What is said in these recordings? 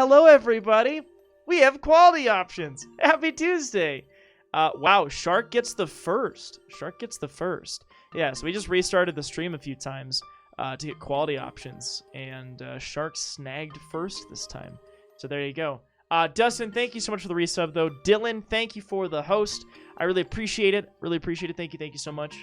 hello, everybody. We have quality options. Happy Tuesday. Wow, Shark gets the first. Shark gets the first. Yeah, so we just restarted the stream a few times to get quality options, and Shark snagged first this time. So there you go. Dustin, thank you so much for the resub, though. Dylan, thank you for the host. I really appreciate it. Really appreciate it. Thank you so much.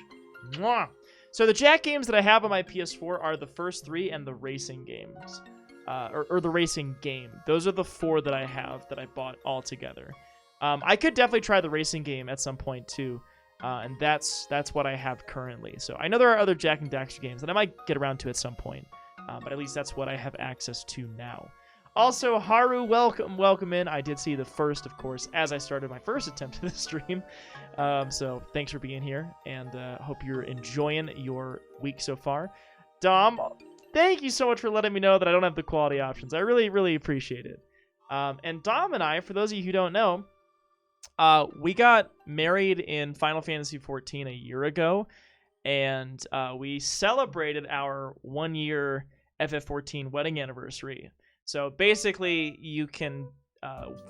Mwah! So the Jack games that I have on my PS4 are the first three and the racing games. Or the racing game. Those are the four that I have that I bought all together. I could definitely try the racing game at some point too, and that's what I have currently. So I know there are other Jack and Daxter games that I might get around to at some point, but at least that's what I have access to now. Also, Haru, welcome in. I did see the first, of course, as I started my first attempt at this stream. So thanks for being here, and hope you're enjoying your week so far. Dom, thank you so much for letting me know that I don't have the quality options. I really, really appreciate it. And Dom and I, for those of you who don't know, we got married in Final Fantasy XIV a year ago, and we celebrated our 1-year FF14 wedding anniversary. So basically, you can,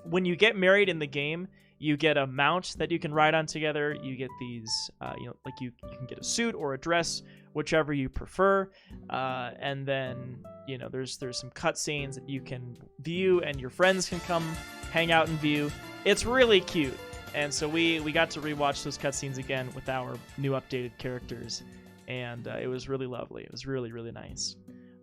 when you get married in the game, you get a mount that you can ride on together. You get these, like you can get a suit or a dress, whichever you prefer. And then, there's some cutscenes that you can view, and your friends can come hang out and view. It's really cute. And so we got to rewatch those cutscenes again with our new updated characters. And it was really lovely. It was really, really nice.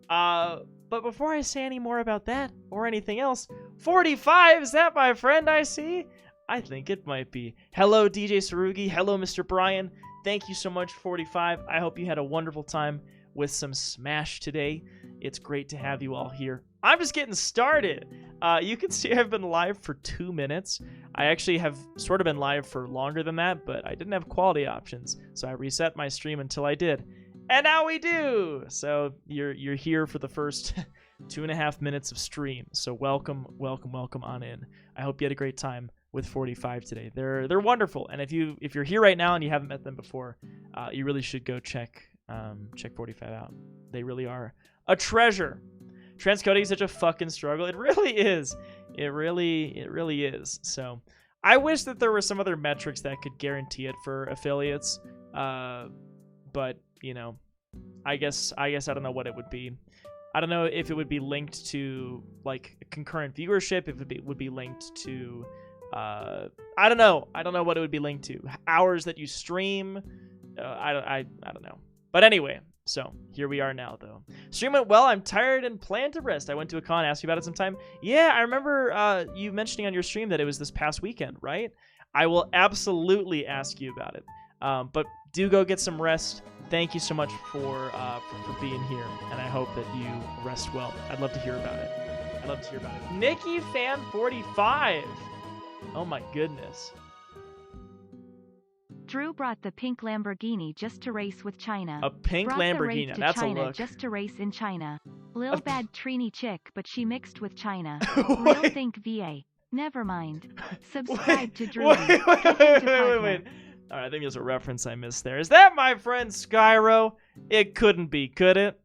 But before I say any more about that or anything else, 45, is that my friend I see? I think it might be. Hello, DJ Sarugi. Hello, Mr. Brian. Thank you so much, 45. I hope you had a wonderful time with some Smash today. It's great to have you all here. I'm just getting started. You can see I've been live for 2 minutes. I actually have sort of been live for longer than that, but I didn't have quality options, so I reset my stream until I did. And now we do! So you're here for the first 2.5 minutes of stream. So welcome on in. I hope you had a great time with 45 today. They're wonderful, and if you're here right now and you haven't met them before, you really should go check 45 out. They really are a treasure. Transcoding is such a fucking struggle. It really is. It really is. So I wish that there were some other metrics that could guarantee it for affiliates. But I guess I don't know what it would be. I don't know if it would be linked to like concurrent viewership. If it would be linked to I don't know what it would be linked to. Hours that you stream. I don't know. But anyway, so here we are now, though. Stream went well. I'm tired and plan to rest. I went to a con, asked you about it sometime. Yeah, I remember you mentioning on your stream that it was this past weekend, right? I will absolutely ask you about it. But do go get some rest. Thank you so much for being here, and I hope that you rest well. I'd love to hear about it. Nikki Fan 45. Oh my goodness. Drew brought the pink Lamborghini just to race with China. A pink Lamborghini, that's China a look. Just to race in China. Lil bad Trini chick, but she mixed with China. Wait. Real think VA. Never mind. Subscribe to Drew. Wait. All right, I think there's a reference I missed there. Is that my friend Skyro? It couldn't be, could it?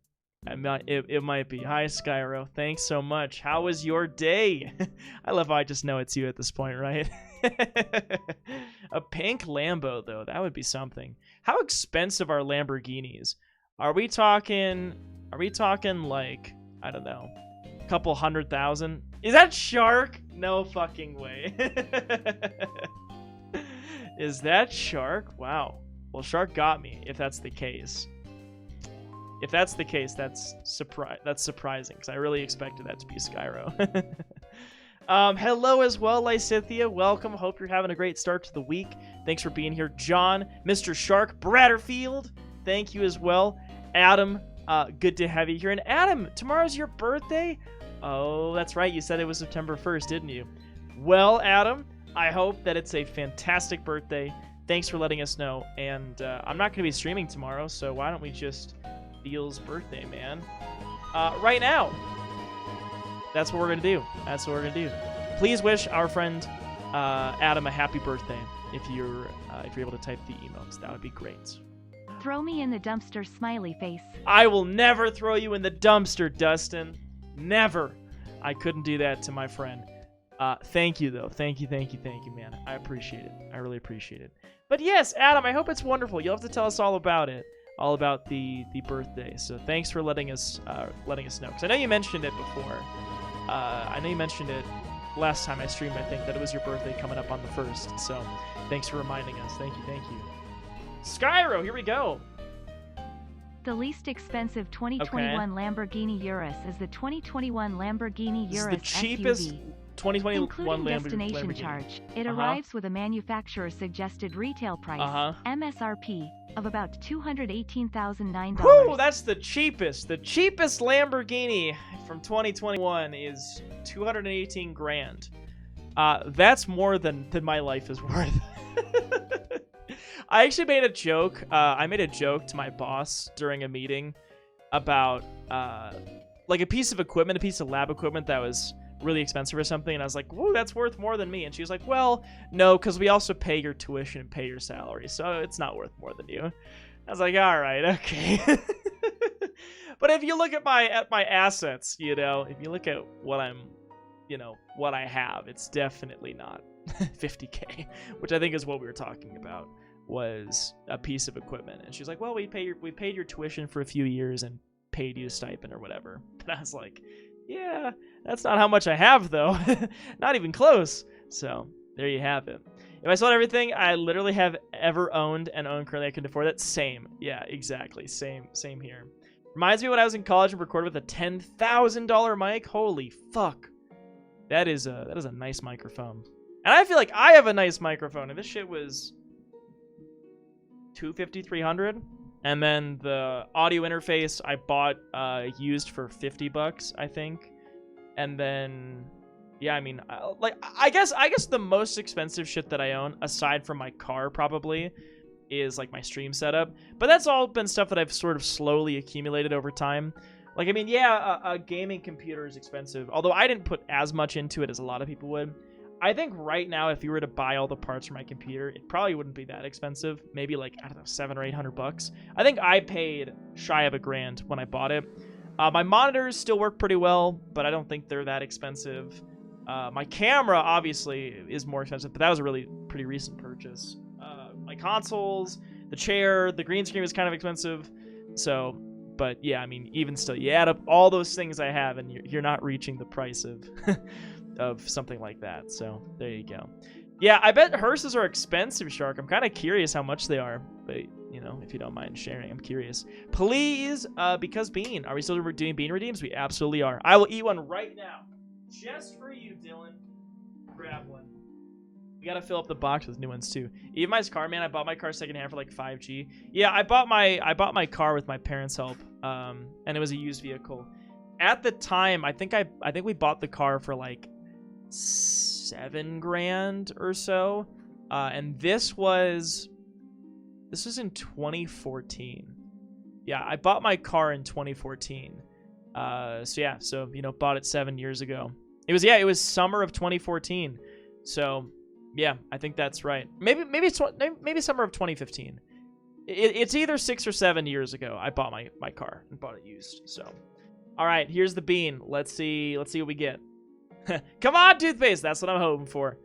It might be. Hi, Skyro. Thanks so much. How was your day? I love how I just know it's you at this point, right? A pink Lambo, though. That would be something. How expensive are Lamborghinis? Are we talking like, I don't know, a couple 100,000? Is that Shark? No fucking way. Is that Shark? Wow. Well, Shark got me, if that's the case. If that's the case, that's surprising, because I really expected that to be Skyro. Hello as well, Lysithia. Welcome. Hope you're having a great start to the week. Thanks for being here. John, Mr. Shark, Bratterfield, thank you as well. Adam, good to have you here. And Adam, tomorrow's your birthday? Oh, that's right. You said it was September 1st, didn't you? Well, Adam, I hope that it's a fantastic birthday. Thanks for letting us know. And I'm not going to be streaming tomorrow, so why don't we just... Beal's birthday, man. Right now. That's what we're going to do. Please wish our friend Adam a happy birthday if you're able to type the emotes. That would be great. Throw me in the dumpster, smiley face. I will never throw you in the dumpster, Dustin. Never. I couldn't do that to my friend. Thank you, though. Thank you, man. I appreciate it. I really appreciate it. But yes, Adam, I hope it's wonderful. You'll have to tell us all about it, all about the birthday. So thanks for letting us know. Because I know you mentioned it before. I know you mentioned it last time I streamed, I think, that it was your birthday coming up on the 1st. So thanks for reminding us. Thank you. Skyro, here we go. The least expensive 2021 Lamborghini Urus is the 2021 Lamborghini This is Urus the cheapest SUV. 2021 Including destination Lamborghini. charge, it arrives with a manufacturer's suggested retail price, MSRP, of about $218,009. Woo, that's the cheapest. The cheapest Lamborghini from 2021 is 218 grand. That's more than my life is worth. I actually made a joke. I made a joke to my boss during a meeting about like a piece of equipment, a piece of lab equipment that was really expensive or something, and I was like, whoa, that's worth more than me. And she was like, well, no, because we also pay your tuition and pay your salary, so it's not worth more than you. I was like, all right, okay. But if you look at my assets, you know, if you look at what what I have, it's definitely not 50K, which I think is what we were talking about, was a piece of equipment. And she's like, well, we paid your tuition for a few years and paid you a stipend or whatever. And I was like, yeah, that's not how much I have, though. Not even close. So there you have it. If I sold everything I literally have ever owned and own currently, I couldn't afford it. Same. Yeah, exactly. Same here. Reminds me when I was in college and recorded with a $10,000 mic. Holy fuck. That is a nice microphone. And I feel like I have a nice microphone. And this shit was $250, $300. And then the audio interface I bought used for $50, I think. And then, yeah, I mean, I guess the most expensive shit that I own, aside from my car probably, is like my stream setup. But that's all been stuff that I've sort of slowly accumulated over time. Like, I mean, yeah, a gaming computer is expensive, although I didn't put as much into it as a lot of people would. I think right now, if you were to buy all the parts for my computer, it probably wouldn't be that expensive. Maybe like, I don't know, $700 or $800. I think I paid shy of $1,000 when I bought it. My monitors still work pretty well, but I don't think they're that expensive. My camera obviously is more expensive, but that was a really pretty recent purchase. My consoles, the chair, the green screen was kind of expensive. So, but yeah, I mean, even still, you add up all those things I have, and you're not reaching the price of of something like that. So there you go. Yeah, I bet hearses are expensive, Shark. I'm kind of curious how much they are, but you know, if you don't mind sharing, I'm curious. Please, because Bean, are we still doing Bean redeems? We absolutely are. I will eat one right now, just for you, Dylan. Grab one. We gotta fill up the box with new ones too. Even my car, man. I bought my car secondhand for like 5G. Yeah, I bought my car with my parents' help, and it was a used vehicle. At the time, I think we bought the car for like $7,000 or so, and this was in 2014. Yeah, I bought my car in 2014. So you know, bought it 7 years ago. It was summer of 2014. So yeah, I think that's right. Maybe summer of 2015. It's either 6 or 7 years ago I bought my car and bought it used. So all right, here's the bean. Let's see what we get. Come on, toothpaste. That's what I'm hoping for.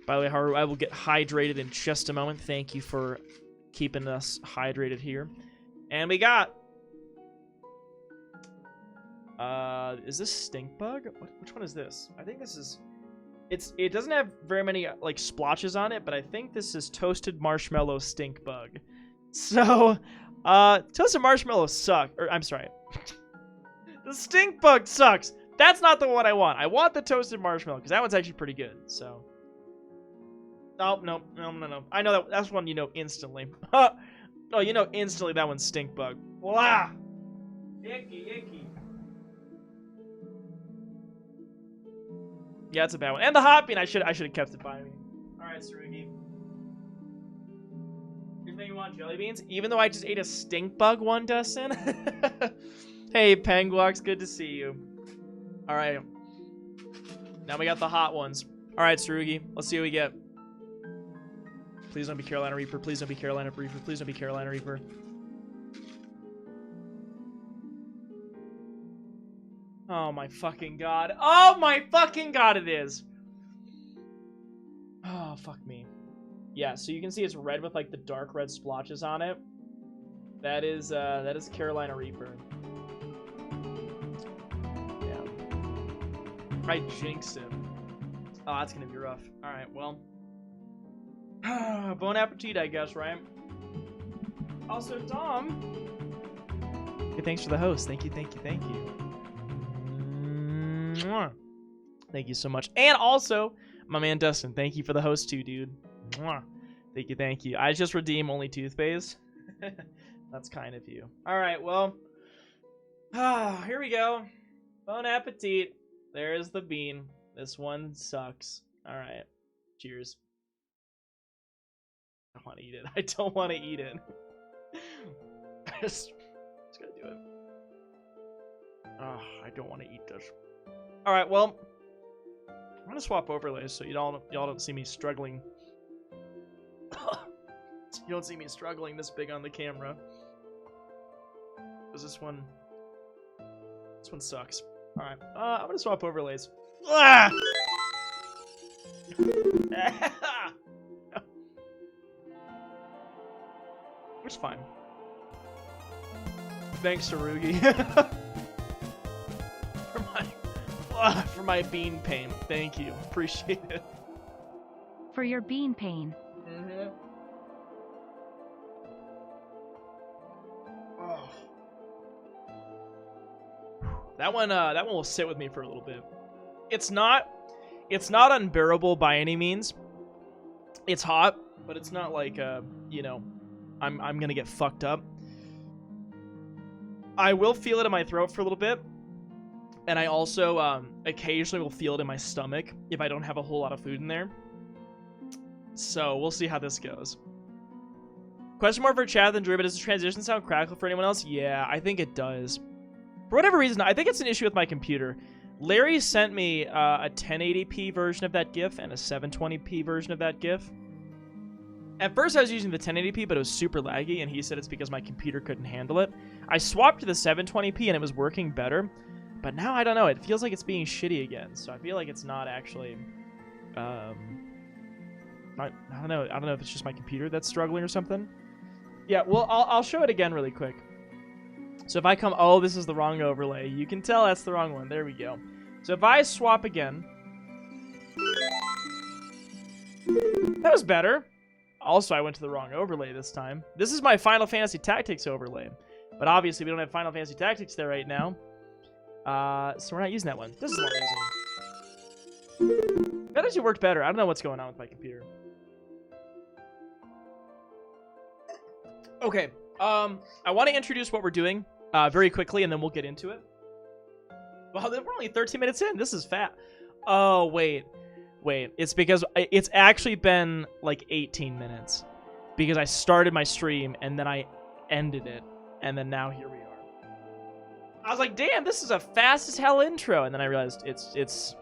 By the way, Haru, I will get hydrated in just a moment. Thank you for keeping us hydrated here. And we got... is this stink bug? Which one is this? I think this is... It doesn't have very many, like, splotches on it, but I think this is toasted marshmallow stink bug. So, toasted marshmallow suck. Or, I'm sorry. The stink bug sucks. That's not the one I want. I want the toasted marshmallow, because that one's actually pretty good, so... Oh, no. I know that's one you know instantly. Oh, you know instantly that one's stink bug. Blah! Icky. Yeah, it's a bad one. And the hot bean, I should have kept it by me. Alright, Sarugi. You think you want jelly beans? Even though I just ate a stink bug one, Dustin? Hey, Penguox, good to see you. Alright. Now we got the hot ones. Alright, Sarugi, let's see what we get. Please don't be Carolina Reaper. Please don't be Carolina Reaper. Please don't be Carolina Reaper. Oh my fucking god. Oh my fucking god, it is. Oh, fuck me. Yeah, so you can see it's red with like the dark red splotches on it. That is Carolina Reaper. Yeah. I jinxed it. Oh, that's gonna be rough. Alright, well. Bon appetit, I guess, right? Also, Dom. Hey, thanks for the host. Thank you, thank you, thank you. Mwah. Thank you so much. And also, my man Dustin, thank you for the host too, dude. Mwah. Thank you, thank you. I just redeem only toothpaste. That's kind of you. Alright, well. Here we go. Bon appetit. There's the bean. This one sucks. Alright. Cheers. I don't want to eat it. I don't want to eat it. just gotta do it. I don't want to eat this. Alright, well. I'm gonna swap overlays so y'all don't see me struggling. You don't see me struggling this big on the camera. Cause this one sucks. Alright, I'm gonna swap overlays. Ah! It's fine. Thanks, Sarugi. for my bean pain. Thank you. Appreciate it. For your bean pain. Mm-hmm. Oh. That one will sit with me for a little bit. It's not unbearable by any means. It's hot, but it's not like I'm gonna get fucked up. I will feel it in my throat for a little bit, and I also occasionally will feel it in my stomach if I don't have a whole lot of food in there. So we'll see how this goes. Question more for Chad than Drew, but does the transition sound crackle for anyone else? Yeah, I think it does. For whatever reason, I think it's an issue with my computer. Larry sent me a 1080p version of that GIF and a 720p version of that GIF. At first I was using the 1080p, but it was super laggy, and he said it's because my computer couldn't handle it. I swapped to the 720p and it was working better, but now I don't know. It feels like it's being shitty again, so I feel like it's not actually... I don't know if it's just my computer that's struggling or something. Yeah, well, I'll show it again really quick. So if I come... Oh, this is the wrong overlay. You can tell that's the wrong one. There we go. So if I swap again... That was better. Also, I went to the wrong overlay this time. This is my Final Fantasy Tactics overlay. But obviously, we don't have Final Fantasy Tactics there right now. So we're not using that one. This is the one we're using. That actually worked better. I don't know what's going on with my computer. Okay. I want to introduce what we're doing very quickly, and then we'll get into it. Wow, we're only 13 minutes in. This is fat. Oh, wait. It's because it's actually been like 18 minutes. Because I started my stream, and then I ended it. And then now here we are. I was like, damn, this is a fast as hell intro. And then I realized it's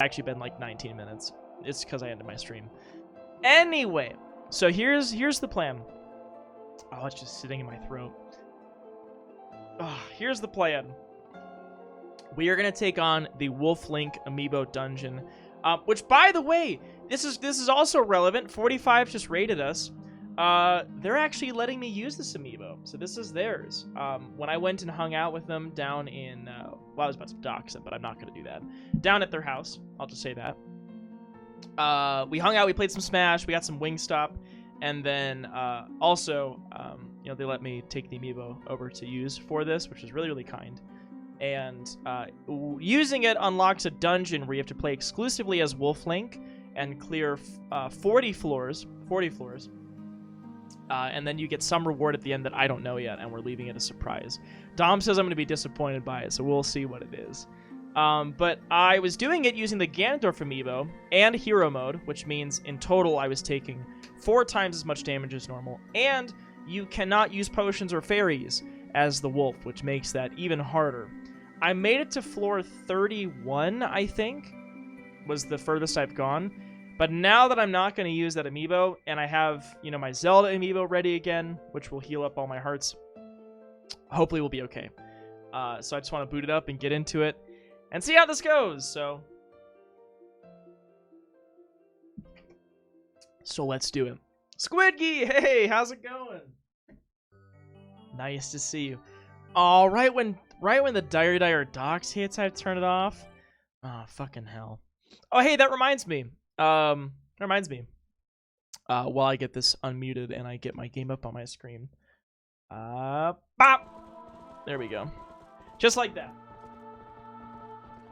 actually been like 19 minutes. It's because I ended my stream. Anyway, so here's the plan. Oh, it's just sitting in my throat. Oh, here's the plan. We are going to take on the Wolf Link Amiibo Dungeon. Which, by the way, this is also relevant. 45 just rated us. They're actually letting me use this amiibo, so this is theirs. When I went and hung out with them down in, well, I was about to dox them, but I'm not going to do that. Down at their house, I'll just say that. We hung out, we played some Smash, we got some Wingstop, and then also, they let me take the amiibo over to use for this, which is really, really kind. And using it unlocks a dungeon where you have to play exclusively as Wolf Link and clear 40 floors. And then you get some reward at the end that I don't know yet, and we're leaving it a surprise. Dom says I'm going to be disappointed by it, so we'll see what it is. But I was doing it using the Ganondorf amiibo and hero mode, which means in total I was taking 4 times as much damage as normal. And you cannot use potions or fairies as the wolf, which makes that even harder. I made it to floor 31, I think, was the furthest I've gone. But now that I'm not going to use that amiibo, and I have, my Zelda amiibo ready again, which will heal up all my hearts, hopefully we'll be okay. So I just want to boot it up and get into it. and see how this goes. So let's do it. Squidgy, hey, how's it going? Nice to see you. Oh, right when the Dire Docks hits, I turn it off. Oh, fucking hell. Oh, hey, that reminds me. While I get this unmuted and I get my game up on my screen. Bop. There we go. Just like that.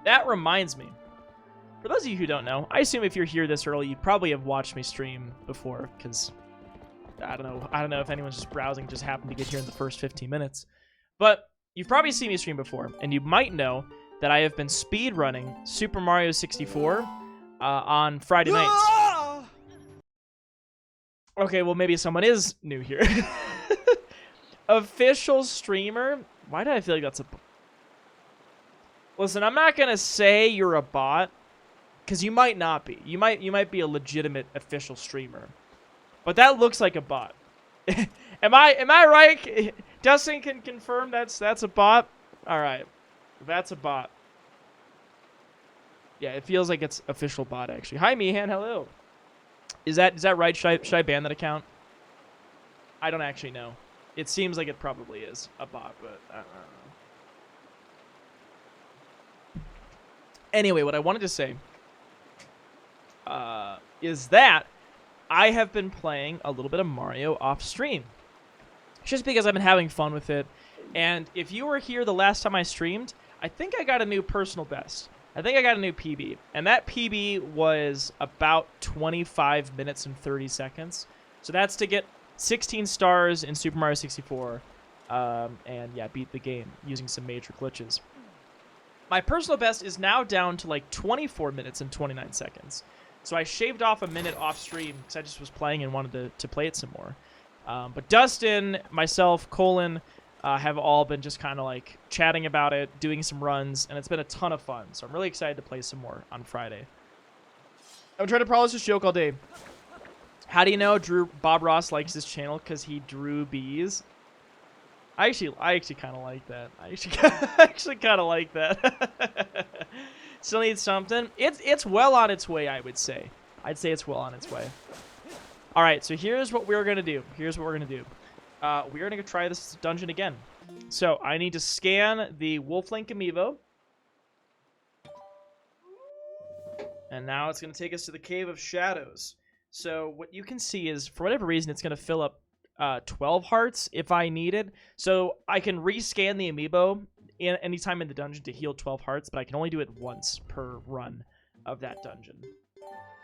That reminds me. For those of you who don't know, I assume if you're here this early, you probably have watched me stream before, because I don't know if anyone's just browsing, just happened to get here in the first 15 minutes. But you've probably seen me stream before, and you might know that I have been speedrunning Super Mario 64 on Friday nights. Okay, well, maybe someone is new here. Official streamer? Why did I feel like that's a... Listen, I'm not going to say you're a bot, because you might not be. You might be a legitimate official streamer. But that looks like a bot. Am I right? Dustin can confirm that's a bot? All right. That's a bot. Yeah, it feels like it's official bot, actually. Hi, Mihan. Hello. Is that right? Should I ban that account? I don't actually know. It seems like it probably is a bot, but I don't know. Anyway, what I wanted to say is that I have been playing a little bit of Mario off stream. Just because I've been having fun with it. And if you were here the last time I streamed, I think I got a new personal best. I think I got a new PB. And that PB was about 25 minutes and 30 seconds. So that's to get 16 stars in Super Mario 64. And yeah, beat the game using some major glitches. My personal best is now down to like 24 minutes and 29 seconds. So I shaved off a minute off stream because I just was playing and wanted to play it some more. But Dustin, myself, Colin, have all been just kind of like chatting about it, doing some runs, and it's been a ton of fun. So I'm really excited to play some more on Friday. I'm trying to polish this joke all day. How do you know Bob Ross likes this channel? Because he drew bees. I actually kind of like that. I actually kind of like that. Still needs something. It's well on its way, I would say. I'd say it's well on its way. All right, so here's what we're gonna do. We're gonna try this dungeon again. So I need to scan the Wolf Link amiibo, and now it's gonna take us to the Cave of Shadows. So what you can see is, for whatever reason, it's gonna fill up 12 hearts if I need it. So I can rescan the amiibo anytime in the dungeon to heal 12 hearts, but I can only do it once per run of that dungeon.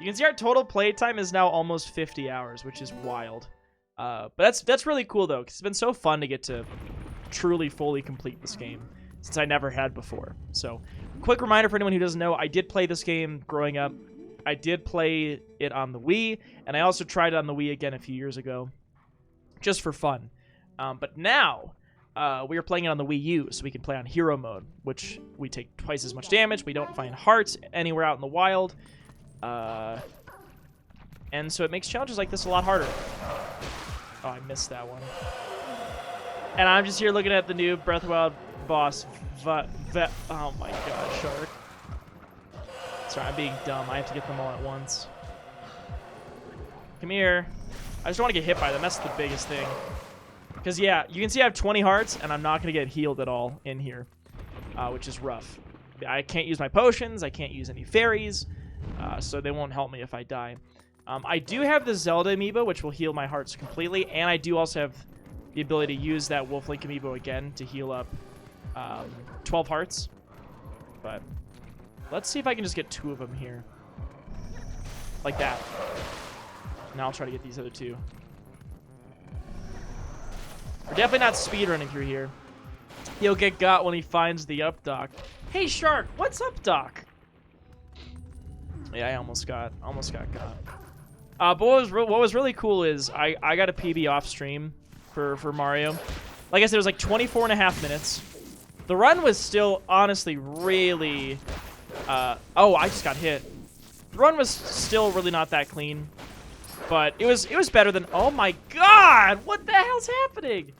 You can see our total playtime is now almost 50 hours, which is wild. But that's really cool, though, because it's been so fun to get to truly fully complete this game, since I never had before. So, quick reminder for anyone who doesn't know, I did play this game growing up. I did play it on the Wii, and I also tried it on the Wii again a few years ago, just for fun. But now, we are playing it on the Wii U, so we can play on Hero Mode, which we take twice as much damage. We don't find hearts anywhere out in the wild. And so it makes challenges like this a lot harder. Oh, I missed that one. And I'm just here looking at the new Breath of the Wild boss. Oh my god, Shark. Sorry, I'm being dumb. I have to get them all at once. Come here. I just don't want to get hit by them. That's the biggest thing. Because, yeah, you can see I have 20 hearts, and I'm not going to get healed at all in here, which is rough. I can't use my potions. I can't use any fairies, so they won't help me if I die. I do have the Zelda amiibo, which will heal my hearts completely, and I do also have the ability to use that Wolf Link amiibo again to heal up 12 hearts. But let's see if I can just get 2 of them here. Like that. Now I'll try to get these other 2. We're definitely not speedrunning through here. He'll get got when he finds the up dock. Hey, Shark, what's up, Doc? Yeah, I almost got got. But what was really cool is I got a PB off stream for Mario. Like I said, it was like 24.5 minutes. The run was still honestly really... oh, I just got hit. The run was still really not that clean. But it was better than... Oh my god! What the hell's happening?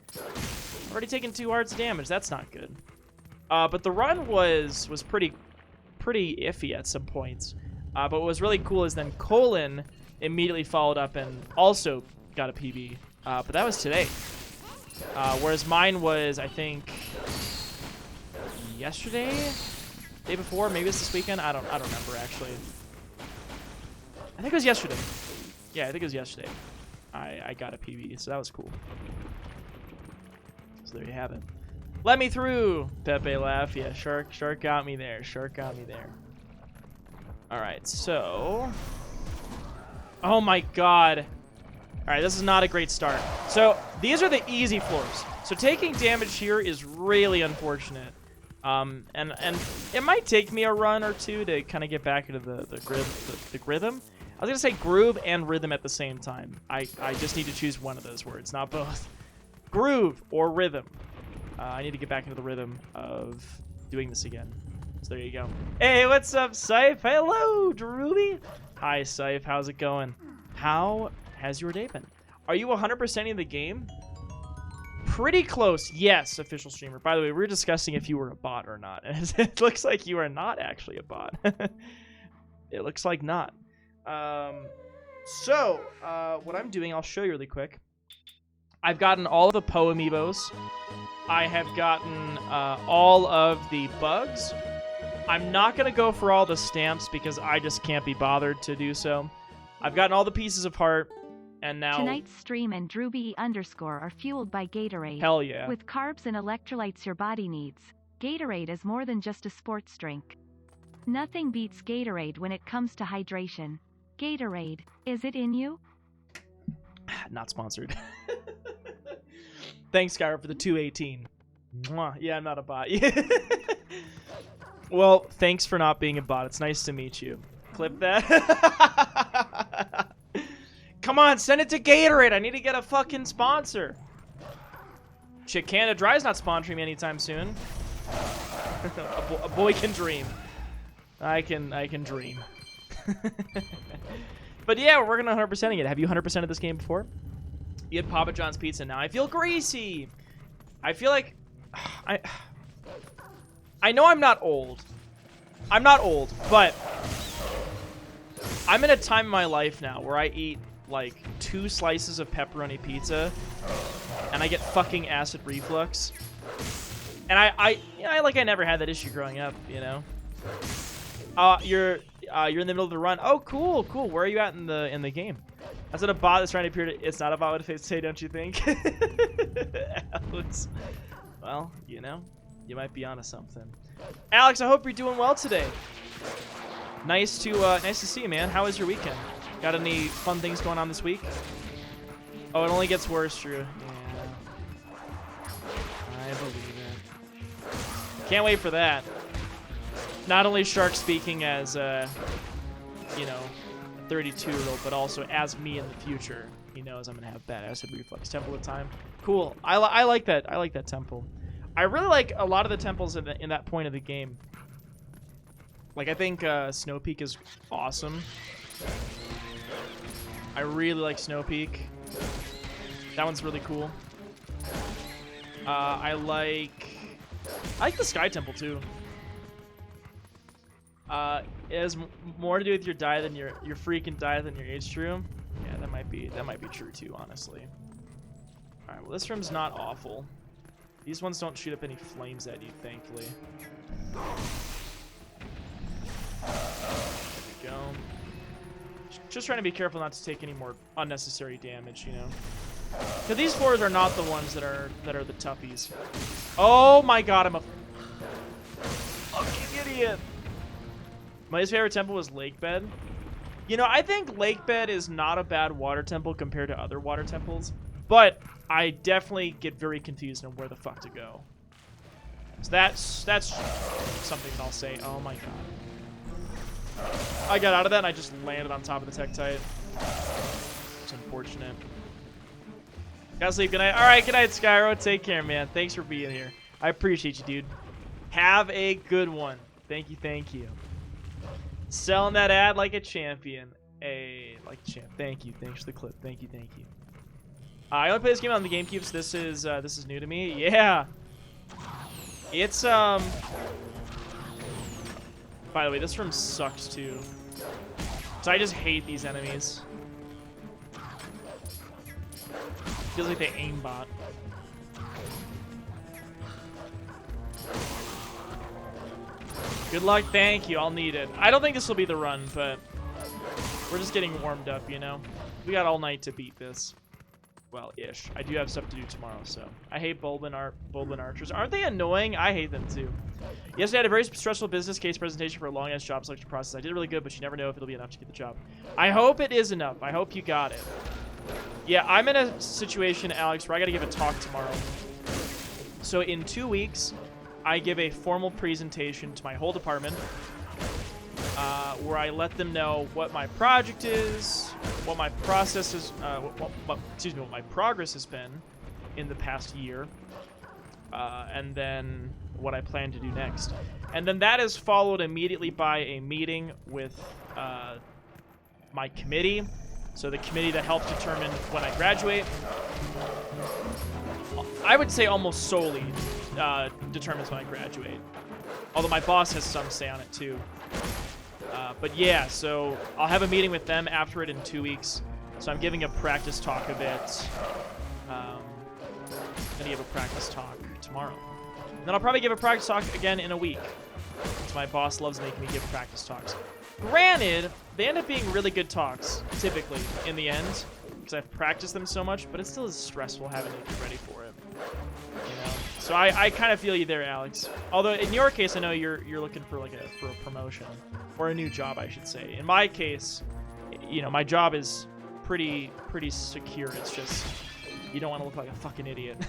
Already taken 2 hearts of damage. That's not good. But the run was pretty pretty iffy at some points. But what was really cool is then Colin immediately followed up and also got a PB. But that was today. Whereas mine was, I think, yesterday, day before, maybe it's this weekend. I don't remember actually. I think it was yesterday. Yeah, I think it was yesterday. I got a PB, so that was cool. So there you have it. Let me through, Pepe laugh. Yeah, Shark got me there. Shark got me there. All right, so, oh my God. All right, this is not a great start. So these are the easy floors. So taking damage here is really unfortunate. And it might take me a run or two to kind of get back into the rhythm. I was gonna say groove and rhythm at the same time. I just need to choose one of those words, not both. Groove or rhythm. I need to get back into the rhythm of doing this again. So there you go. Hey, what's up, Syph? Hello, Druby. Hi, Syph. How's it going? How has your day been? Are you 100%ing the game? Pretty close. Yes, official streamer. By the way, we were discussing if you were a bot or not. It looks like you are not actually a bot. It looks like not. So, what I'm doing, I'll show you really quick. I've gotten all of the Poe amiibos. I have gotten all of the bugs. I'm not going to go for all the stamps because I just can't be bothered to do so. I've gotten all the pieces apart, and now... Tonight's stream and DrewBE_ are fueled by Gatorade. Hell yeah. With carbs and electrolytes your body needs, Gatorade is more than just a sports drink. Nothing beats Gatorade when it comes to hydration. Gatorade, is it in you? Not sponsored. Thanks, Skyro, for the 218. Mwah. Yeah, I'm not a bot. Well, thanks for not being a bot. It's nice to meet you. Clip that. Come on, send it to Gatorade. I need to get a fucking sponsor. Shit, Canada Dry's not sponsoring me anytime soon. A boy can dream. I can dream. But yeah, we're working on 100%ing it. Have you 100%ed this game before? You had Papa John's pizza. Now I feel greasy. I feel like I know I'm not old. I'm not old, but I'm in a time in my life now where I eat like 2 slices of pepperoni pizza and I get fucking acid reflux. And I never had that issue growing up, you know. You're in the middle of the run. Oh, cool. Where are you at in the game? Is it a bot that's trying to appear to... It's not a bot with say, don't you think? Alex. Well, you know, you might be onto something. Alex, I hope you're doing well today. Nice to see you, man. How was your weekend? Got any fun things going on this week? Oh, it only gets worse, Drew. Yeah. I believe it. Can't wait for that. Not only Shark speaking as, you know, a 32-year-old, but also as me in the future. He knows I'm going to have bad acid reflux. Temple of Time. Cool. I like that. I like that temple. I really like a lot of the temples in that point of the game. Like, I think Snow Peak is awesome. I really like Snow Peak. That one's really cool. I like the Sky Temple, too. It has more to do with your diet than your freaking diet than your age, true. Yeah, that might be true too, honestly. All right, well this room's not awful. These ones don't shoot up any flames at you, thankfully. There we go. Just trying to be careful not to take any more unnecessary damage, you know. Because these floors are not the ones that are the toughies. Oh my god, I'm a fucking idiot. My least favorite temple was Lake Bed. You know, I think Lake Bed is not a bad water temple compared to other water temples, but I definitely get very confused on where the fuck to go. So that's something I'll say. Oh my god. I got out of that and I just landed on top of the Tektite. It's unfortunate. Gotta sleep. Good night. Alright, good night, Skyro. Take care, man. Thanks for being here. I appreciate you, dude. Have a good one. Thank you, thank you. Selling that ad like a champion. Hey, like a champ. Thank you. Thanks for the clip. Thank you, thank you. I only play this game on the GameCube, so this is new to me. Yeah. It's By the way, this room sucks too. So I just hate these enemies. Feels like they aimbot. Good luck, thank you, I'll need it. I don't think this will be the run, but we're just getting warmed up, you know? We got all night to beat this. Well, ish. I do have stuff to do tomorrow, so. I hate Bulblin archers. Aren't they annoying? I hate them too. Yesterday I had a very stressful business case presentation for a long-ass job selection process. I did really good, but you never know if it'll be enough to get the job. I hope it is enough. I hope you got it. Yeah, I'm in a situation, Alex, where I gotta give a talk tomorrow. So in 2 weeks, I give a formal presentation to my whole department where I let them know what my project is, what my process is, what my progress has been in the past year, and then what I plan to do next. And then that is followed immediately by a meeting with my committee. So the committee that helps determine when I graduate, I would say almost solely determines when I graduate. Although my boss has some say on it too. But yeah, so I'll have a meeting with them after it in 2 weeks. So I'm giving a practice talk a bit. I'm gonna give a practice talk tomorrow. And then I'll probably give a practice talk again in a week. Because my boss loves making me give practice talks. Granted, they end up being really good talks, typically, in the end. Because I've practiced them so much, but it still is stressful having to get ready for it. You know? So I kind of feel you there, Alex. Although in your case, I know you're looking for like a promotion. Or a new job, I should say. In my case, you know, my job is pretty secure. It's just you don't want to look like a fucking idiot.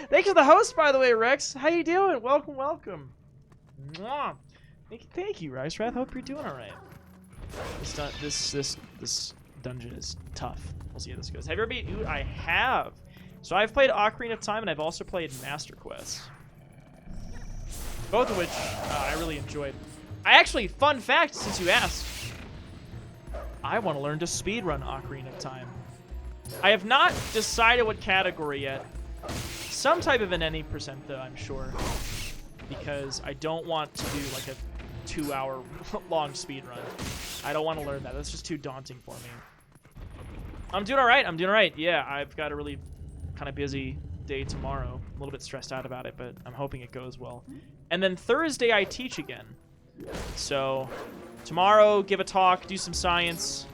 Thanks for the host, by the way, Rex. How you doing? Welcome, welcome. Mwah. Thank you, Rex. I hope you're doing all right. This dungeon is tough. We'll see how this goes. Have you ever beat Oot? I have. So I've played Ocarina of Time, and I've also played Master Quest. Both of which I really enjoyed. I actually, fun fact, since you asked, I want to learn to speedrun Ocarina of Time. I have not decided what category yet. Some type of an any percent, though, I'm sure. Because I don't want to do like a 2-hour long speedrun. I don't want to learn that. That's just too daunting for me. I'm doing all right. I'm doing all right. Yeah, I've got a really kind of busy day tomorrow. A little bit stressed out about it, but I'm hoping it goes well. And then Thursday, I teach again. So tomorrow, give a talk, do some science.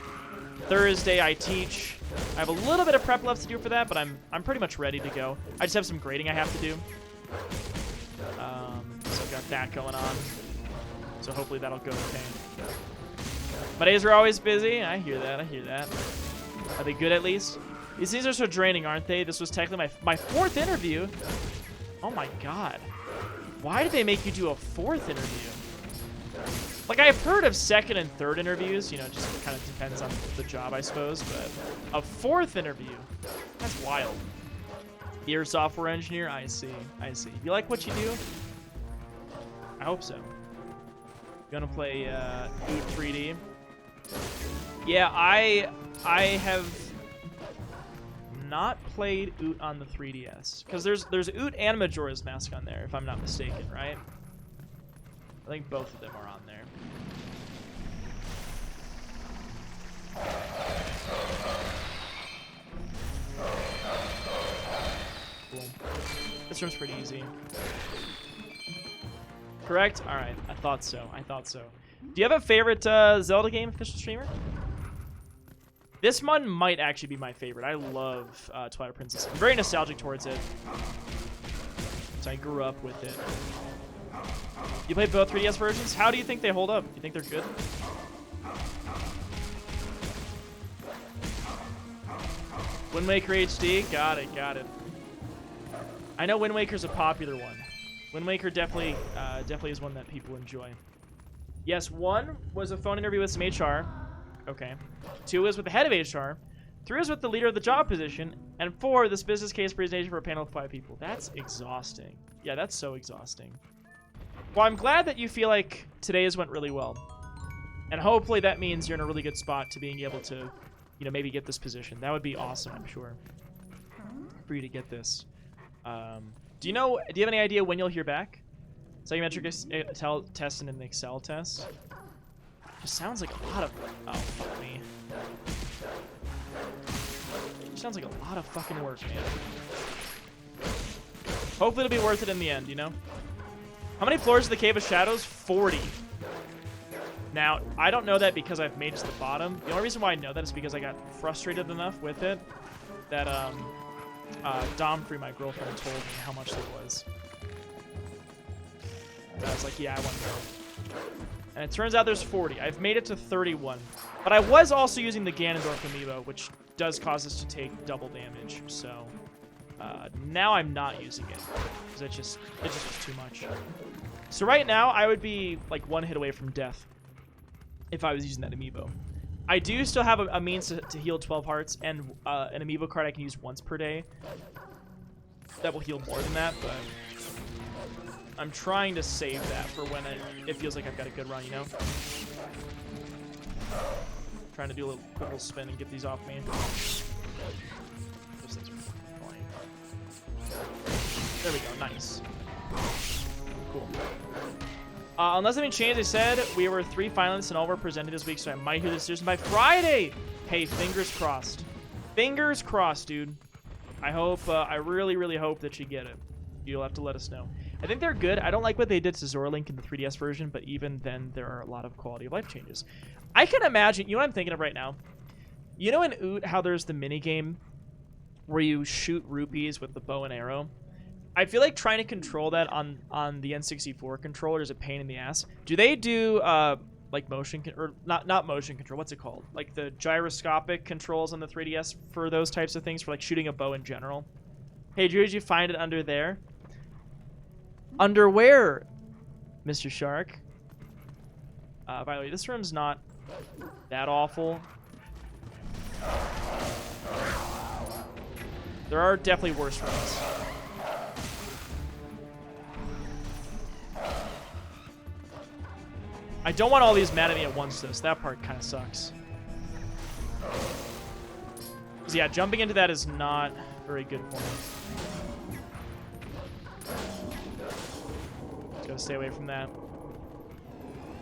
Thursday, I teach. I have a little bit of prep left to do for that, but I'm pretty much ready to go. I just have some grading I have to do. So I've got that going on. So hopefully that'll go okay. My days are always busy. I hear that. I hear that. Are they good at least? These things are so draining, aren't they? This was technically my 4th interview. Oh my god. Why did they make you do a 4th interview? Like, I've heard of 2nd and 3rd interviews, you know, just kind of depends on the job, I suppose, but a 4th interview, that's wild. You're a software engineer? I see, I see. You like what you do? I hope so. Gonna play Oot 3D. Yeah, I have not played Oot on the 3DS, because there's Oot and Majora's Mask on there, if I'm not mistaken, right? I think both of them are on there. Cool. This room's pretty easy. Correct? Alright, I thought so. I thought so. Do you have a favorite Zelda game, official streamer? This one might actually be my favorite. I love Twilight Princess. I'm very nostalgic towards it. So I grew up with it. You played both 3DS versions? How do you think they hold up? Do you think they're good? Wind Waker HD? Got it, got it. I know Wind Waker's a popular one. Wind Waker definitely is one that people enjoy. Yes, 1 was a phone interview with some HR. Okay. 2 was with the head of HR. 3 was with the leader of the job position. And 4, this business case presentation for a panel of 5 people. That's exhausting. Yeah, that's so exhausting. Well, I'm glad that you feel like today's went really well. And hopefully that means you're in a really good spot to being able to, you know, maybe get this position. That would be awesome, I'm sure, for you to get this. Do you have any idea when you'll hear back? Psychometric test and an Excel test. Just sounds like a lot of... Oh, fuck me. Sounds like a lot of fucking work, man. Hopefully it'll be worth it in the end, you know? How many floors of the Cave of Shadows? 40. Now, I don't know that because I've made it to the bottom. The only reason why I know that is because I got frustrated enough with it that Domfrey, my girlfriend, told me how much it was. And I was like, yeah, I want to know. And it turns out there's 40. I've made it to 31. But I was also using the Ganondorf amiibo, which does cause us to take double damage. So now I'm not using it because it just was too much. So right now I would be like one hit away from death if I was using that amiibo. I do still have a means to heal 12 hearts and an amiibo card I can use once per day. That will heal more than that, but I'm trying to save that for when it feels like I've got a good run, you know? Trying to do a quick little spin and get these off me. Those things are flying. There we go, nice. Cool. Unless anything changed, they said we were 3 finalists and all were presented this week, so I might hear the decision by Friday. Hey, fingers crossed. Fingers crossed, dude. I hope, I really, really hope that you get it. You'll have to let us know. I think they're good. I don't like what they did to Zora Link in the 3DS version, but even then, there are a lot of quality of life changes. I can imagine, you know what I'm thinking of right now? You know in Oot how there's the minigame where you shoot rupees with the bow and arrow? I feel like trying to control that on the N64 controller is a pain in the ass. Do they do like motion or not motion control? What's it called? Like the gyroscopic controls on the 3DS for those types of things, for like shooting a bow in general? Hey, Drew, did you find it under there? Under where, Mr. Shark? By the way, this room's not that awful. There are definitely worse rooms. I don't want all these mad at me at once, though, so that part kind of sucks. So yeah, jumping into that is not very good for me. Just gotta stay away from that.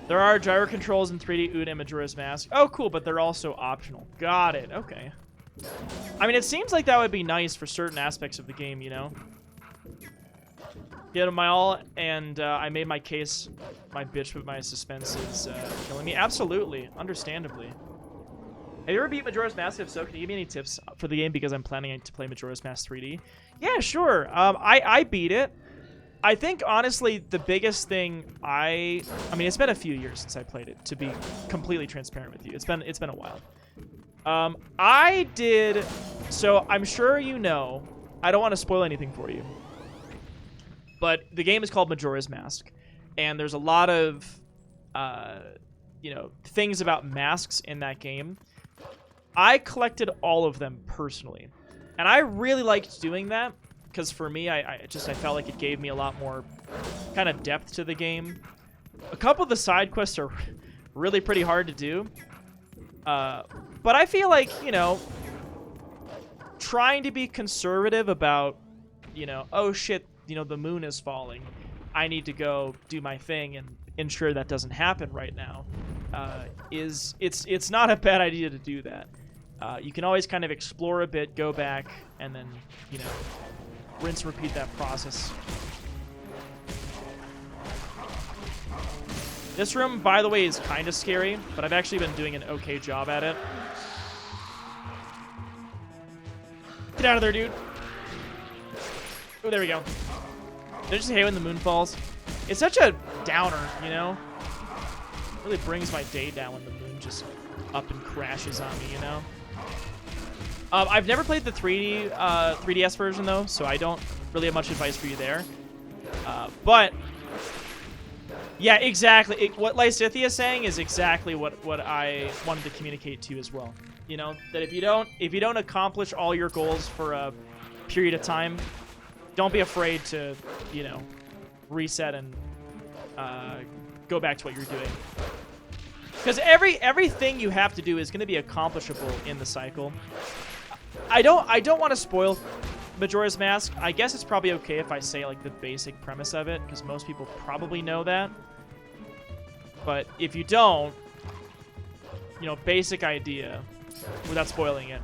There are gyro controls in 3D Oot and Majora's Mask. Oh, cool, but they're also optional. Got it, okay. I mean, it seems like that would be nice for certain aspects of the game, you know? Get my all, and I made my case, my bitch with my suspense is killing me. Absolutely, understandably. Have you ever beat Majora's Mask? If so, can you give me any tips for the game? Because I'm planning to play Majora's Mask 3D. Yeah, sure. I beat it. I think, honestly, the biggest thing I mean, it's been a few years since I played it, to be completely transparent with you. It's been a while. I did, so I'm sure you know, I don't want to spoil anything for you, but the game is called Majora's Mask, and there's a lot of, you know, things about masks in that game. I collected all of them personally, and I really liked doing that, because for me, I felt like it gave me a lot more kind of depth to the game. A couple of the side quests are really pretty hard to do, but I feel like, you know, trying to be conservative about, you know, oh shit, you know, the moon is falling, I need to go do my thing and ensure that doesn't happen right now, it's not a bad idea to do that. You can always kind of explore a bit, go back, and then, you know, rinse and repeat that process. This room, by the way, is kind of scary, but I've actually been doing an okay job at it. Get out of there, dude. Oh, there we go. I just hate when the moon falls. It's such a downer, you know? It really brings my day down when the moon just up and crashes on me, you know? I've never played the 3DS version, though, so I don't really have much advice for you there. But, yeah, exactly. What Lysithia is saying is exactly what I wanted to communicate to you as well. You know, that if you don't accomplish all your goals for a period of time, don't be afraid to, you know, reset and go back to what you're doing. Because everything you have to do is going to be accomplishable in the cycle. I don't want to spoil Majora's Mask, I guess it's probably okay if I say like the basic premise of it, because most people probably know that. But if you don't, you know, basic idea, without spoiling it,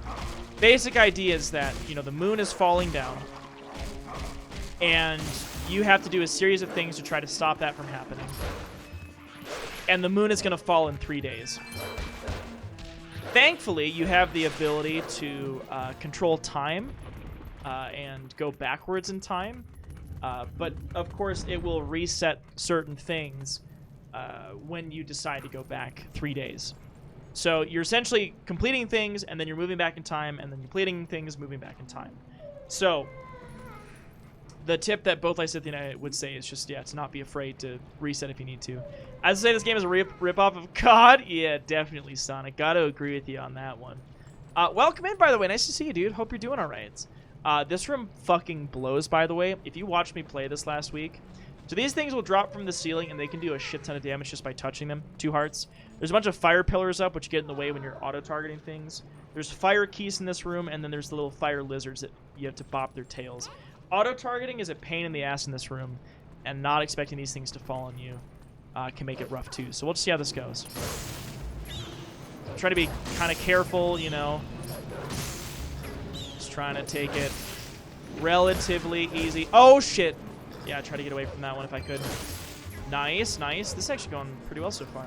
basic idea is that, you know, the moon is falling down, and you have to do a series of things to try to stop that from happening. And the moon is going to fall in 3 days. Thankfully, you have the ability to control time and go backwards in time. But, of course, it will reset certain things when you decide to go back 3 days. So you're essentially completing things, and then you're moving back in time, and then completing things, moving back in time. So the tip that both Lysithia and I would say is just, yeah, to not be afraid to reset if you need to. As I say, this game is a rip-off of COD. Yeah, definitely, Sonic. Gotta agree with you on that one. Welcome in, by the way. Nice to see you, dude. Hope you're doing all right. This room fucking blows, by the way. If you watched me play this last week, so these things will drop from the ceiling, and they can do a shit ton of damage just by touching them. 2 hearts. There's a bunch of fire pillars up, which get in the way when you're auto-targeting things. There's fire keys in this room, and then there's the little fire lizards that you have to bop their tails. Auto-targeting is a pain in the ass in this room, and not expecting these things to fall on you can make it rough, too. So we'll just see how this goes. Try to be kind of careful, you know. Just trying to take it relatively easy. Oh, shit! Yeah, try to get away from that one if I could. Nice, nice. This is actually going pretty well so far.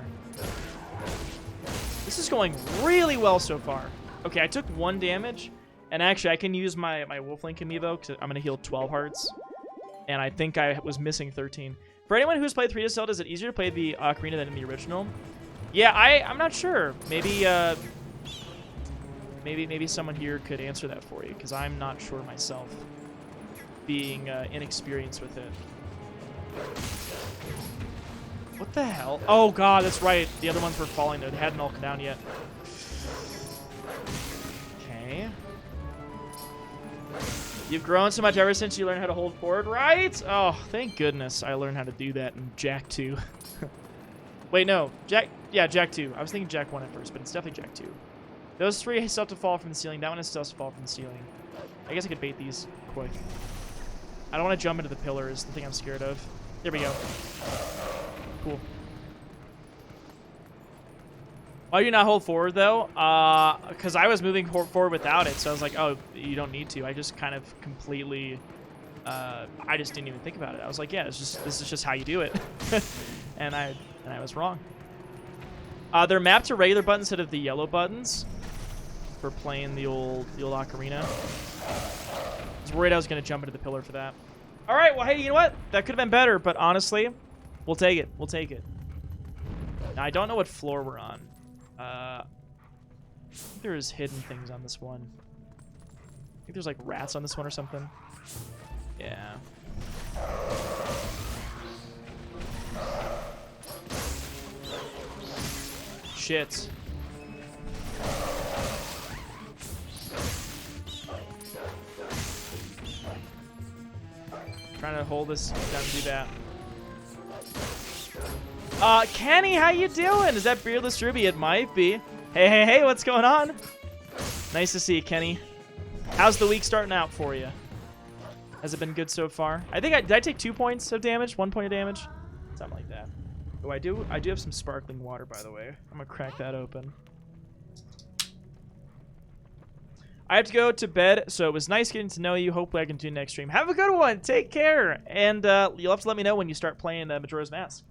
This is going really well so far. Okay, I took 1 damage. And actually, I can use my Wolf Link amiibo, because I'm going to heal 12 hearts. And I think I was missing 13. For anyone who's played 3D Zelda, is it easier to play the Ocarina than in the original? Yeah, I'm not sure. Maybe maybe someone here could answer that for you, because I'm not sure myself, being inexperienced with it. What the hell? Oh, God, that's right. The other ones were falling there. They hadn't all come down yet. Okay. You've grown so much ever since you learned how to hold forward, right? Oh, thank goodness I learned how to do that in Jak 2. Wait, no. Jak 2. I was thinking Jak 1 at first, but it's definitely Jak 2. Those 3 still have to fall from the ceiling. That one is still has to fall from the ceiling. I guess I could bait these quick. I don't want to jump into the pillars, the thing I'm scared of. There we go. Cool. Why do you not hold forward, though? Because I was moving forward without it, so I was like, oh, you don't need to. I just kind of completely... I just didn't even think about it. I was like, yeah, this is just how you do it. and I was wrong. They're mapped to regular buttons instead of the yellow buttons for playing the old Ocarina. I was worried I was going to jump into the pillar for that. All right, well, hey, you know what? That could have been better, but honestly, we'll take it. We'll take it. Now, I don't know what floor we're on. I think there's hidden things on this one. I think there's like rats on this one or something. Yeah. Shit. Trying to hold this down to do that. Kenny, how you doing? Is that Beardless Ruby? It might be. Hey, what's going on? Nice to see you, Kenny. How's the week starting out for you? Has it been good so far? I think did I take 2 points of damage? 1 point of damage? Something like that. Oh, I do have some sparkling water, by the way. I'm gonna crack that open. I have to go to bed, so it was nice getting to know you. Hopefully I can do next stream. Have a good one. Take care. And you'll have to let me know when you start playing Majora's Mask.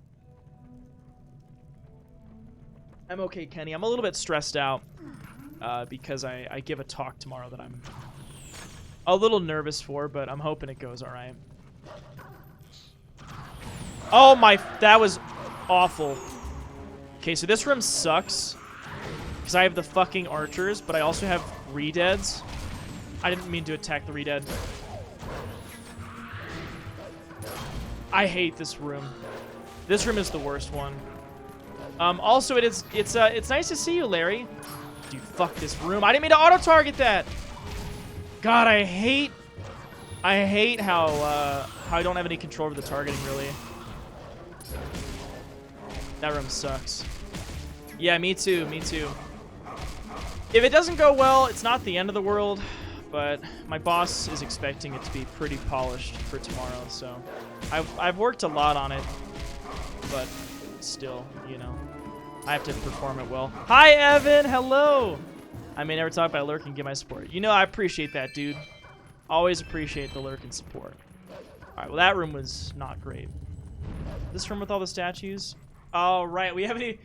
I'm okay, Kenny. I'm a little bit stressed out because I give a talk tomorrow that I'm a little nervous for, but I'm hoping it goes all right. Oh my, that was awful. Okay, so this room sucks because I have the fucking archers, but I also have re-deads. I didn't mean to attack the re-dead. I hate this room. This room is the worst one. Also, it's nice to see you, Larry. Dude, fuck this room. I didn't mean to auto-target that. God, I hate how I don't have any control over the targeting, really. That room sucks. Yeah, me too, me too. If it doesn't go well, it's not the end of the world, but my boss is expecting it to be pretty polished for tomorrow, so I've worked a lot on it, but still, you know, I have to perform it well. Hi, Evan! Hello! I may never talk about lurk and get my support. You know, I appreciate that, dude. Always appreciate the lurk and support. Alright, well, that room was not great. This room with all the statues? Oh, right, we haven't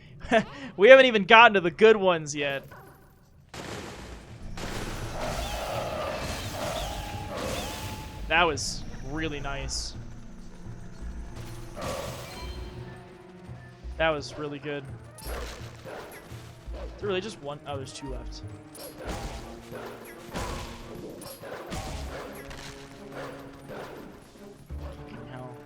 we haven't even gotten to the good ones yet. That was really nice. That was really good. Is there really just one? Oh, there's two left. Fucking hell.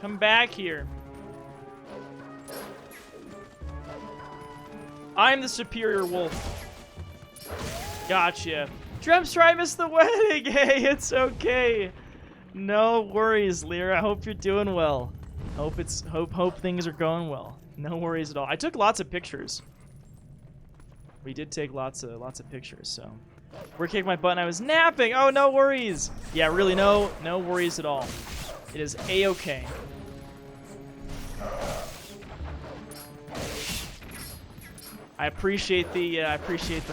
Come back here. I'm the superior wolf. Gotcha. Dremster, I missed the wedding. Hey, it's okay. No worries, Lear. I hope you're doing well. Hope things are going well. No worries at all. I took lots of pictures. We did take lots of pictures, so we're kicking my butt and I was napping. Oh, no worries. Yeah, really, no worries at all. It is a-okay. I appreciate the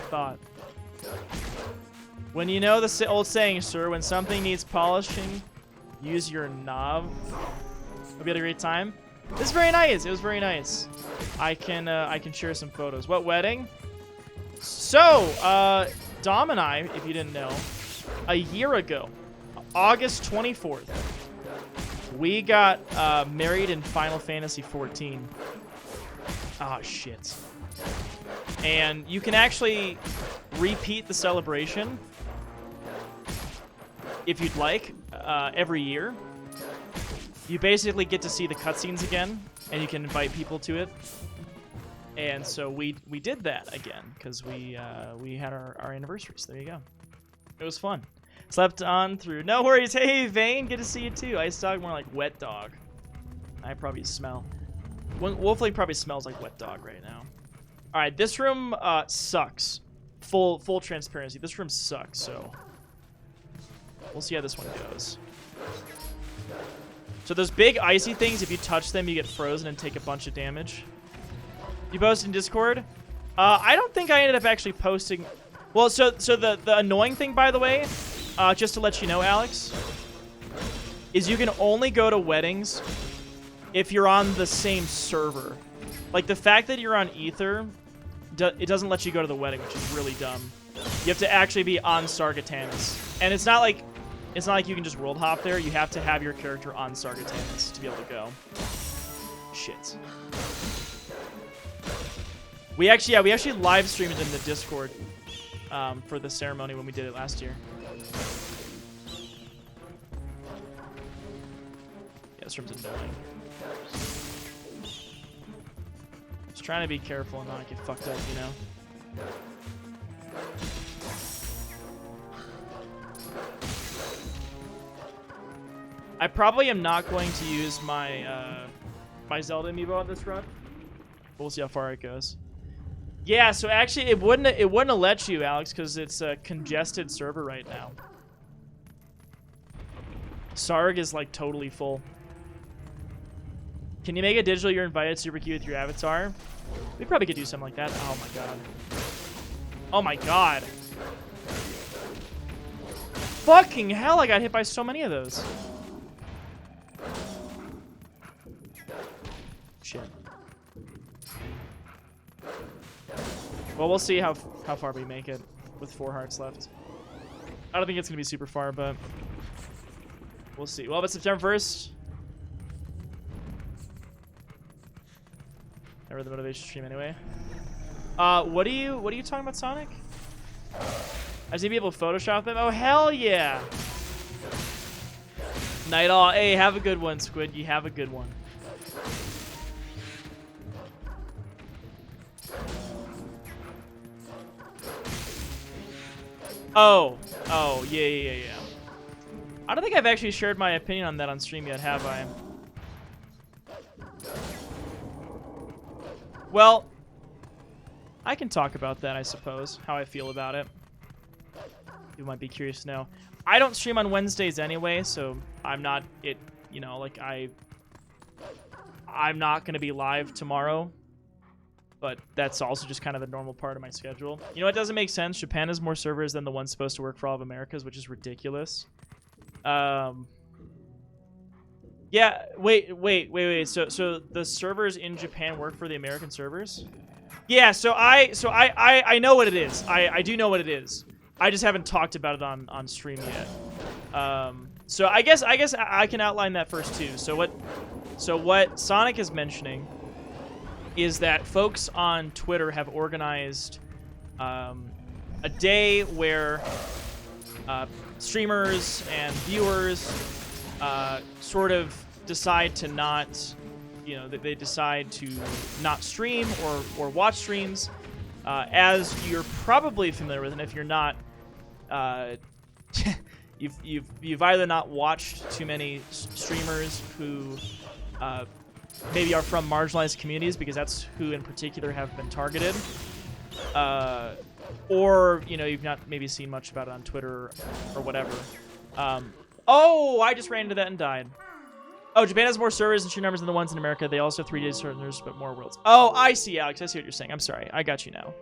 thought. When you know the old saying, sir, when something needs polishing, use your knob. Hope you had a great time. It was very nice. It was very nice. I can share some photos. What wedding? So, Dom and I, if you didn't know, a year ago, August 24th, we got married in Final Fantasy XIV. Ah, shit. And you can actually repeat the celebration if you'd like every year. You basically get to see the cutscenes again, and you can invite people to it. And so we did that again because we had our anniversaries. There you go. It was fun. Slept on through. No worries. Hey, Vane, good to see you too. Ice dog, more like wet dog. I probably smell. Wolfley probably smells like wet dog right now. All right, this room sucks. Full transparency. This room sucks. So we'll see how this one goes. So those big icy things, if you touch them, you get frozen and take a bunch of damage. You posted in Discord? I don't think I ended up actually posting. Well, so the annoying thing, by the way, just to let you know, Alex, is you can only go to weddings if you're on the same server. Like, the fact that you're on Ether, it doesn't let you go to the wedding, which is really dumb. You have to actually be on Sargatanas. And it's not like you can just world hop there. You have to have your character on Sargatanas to be able to go. Shit. We actually live streamed it in the Discord for the ceremony when we did it last year. Yeah, this room's annoying. Just trying to be careful and not get fucked up, you know? I probably am not going to use my my Zelda amiibo on this run. We'll see how far it goes. Yeah, so actually it wouldn't have let you, Alex, because it's a congested server right now. Sarg is like totally full. Can you make a digital you're invited super cute with your avatar? We probably could do something like that. Oh my god. Oh my god. Fucking hell, I got hit by so many of those. Shit. Well, we'll see how far we make it with 4 hearts left. I don't think it's going to be super far, but we'll see. Well, but September 1st. Never the motivation stream anyway. What are you talking about, Sonic? I just need to be able to Photoshop them. Oh, hell yeah. Night all. Hey, have a good one, Squid. You have a good one. Oh, yeah. I don't think I've actually shared my opinion on that on stream yet, have I? Well, I can talk about that, I suppose, how I feel about it. You might be curious to know. I don't stream on Wednesdays anyway, so I'm not I'm not going to be live tomorrow, but that's also just kind of a normal part of my schedule. You know, it doesn't make sense. Japan has more servers than the ones supposed to work for all of Americas, which is ridiculous. Yeah, wait. So the servers in Japan work for the American servers? Yeah, so I know what it is. I do know what it is. I just haven't talked about it on stream yet. So I guess I can outline that first too. So what Sonic is mentioning is that folks on Twitter have organized a day where streamers and viewers sort of decide to not, they decide to not stream or watch streams. As you're probably familiar with, and if you're not, you've either not watched too many streamers who maybe are from marginalized communities, because that's who in particular have been targeted, or you've not maybe seen much about it on Twitter or whatever. Oh, I just ran into that and died. Oh, Japan has more servers and sheer numbers than the ones in America. They also have 3 days servers, but more worlds. Oh, I see, Alex. I see what you're saying. I'm sorry. I got you now.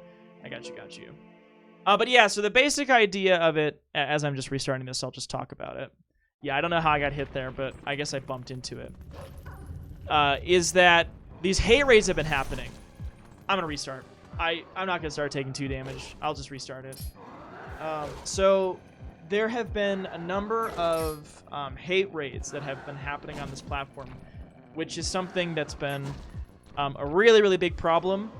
I got you. But yeah, so the basic idea of it, as I'm just restarting this, I'll just talk about it. Yeah, I don't know how I got hit there, but I guess I bumped into it. Is that these hate raids have been happening. I'm going to restart. I'm not going to start taking 2 damage. I'll just restart it. So there have been a number of hate raids that have been happening on this platform, which is something that's been a really, really big problem.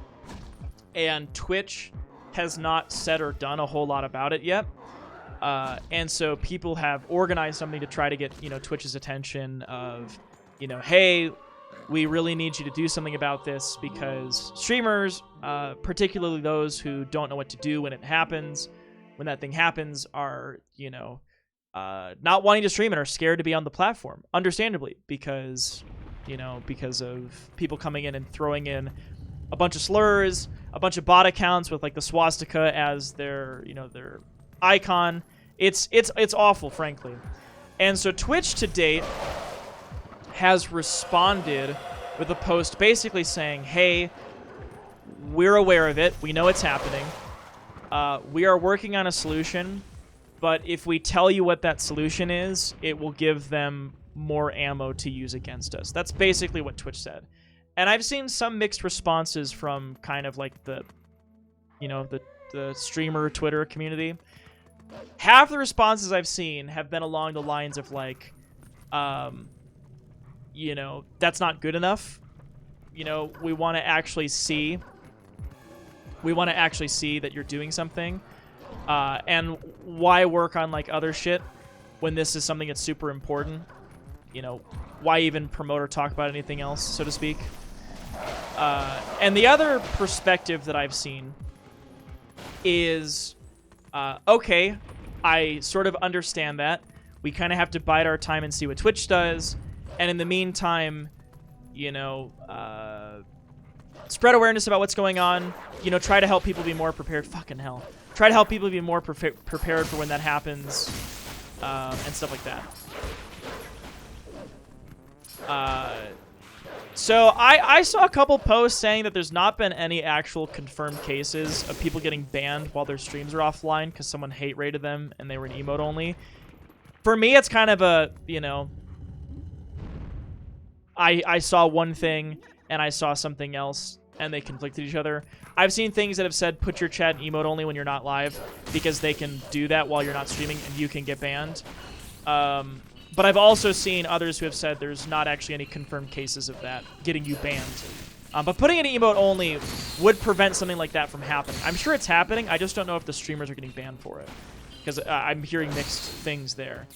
And Twitch has not said or done a whole lot about it yet. And so people have organized something to try to get, Twitch's attention of, hey, we really need you to do something about this, because streamers, particularly those who don't know what to do when it happens, when that thing happens, are, not wanting to stream and are scared to be on the platform, understandably, because of people coming in and throwing in a bunch of slurs, a bunch of bot accounts with like the swastika as their icon. It's awful, frankly. And so Twitch to date has responded with a post basically saying, hey, we're aware of it. We know it's happening. We are working on a solution, but if we tell you what that solution is, it will give them more ammo to use against us. That's basically what Twitch said. And I've seen some mixed responses from kind of like the streamer Twitter community. Half the responses I've seen have been along the lines of like, that's not good enough. We want to actually see that you're doing something. And why work on like other shit when this is something that's super important? Why even promote or talk about anything else, so to speak? And the other perspective that I've seen is, okay, I sort of understand that. We kind of have to bide our time and see what Twitch does. And in the meantime, spread awareness about what's going on. Try to help people be more prepared. Fucking hell. Try to help people be more prepared for when that happens, and stuff like that. So I saw a couple posts saying that there's not been any actual confirmed cases of people getting banned while their streams are offline because someone hate rated them and they were in emote only. For me, it's kind of a, I saw one thing and I saw something else and they conflicted each other. I've seen things that have said put your chat in emote only when you're not live because they can do that while you're not streaming and you can get banned. But I've also seen others who have said there's not actually any confirmed cases of that getting you banned. But putting it in emote only would prevent something like that from happening. I'm sure it's happening. I just don't know if the streamers are getting banned for it, because I'm hearing mixed things there.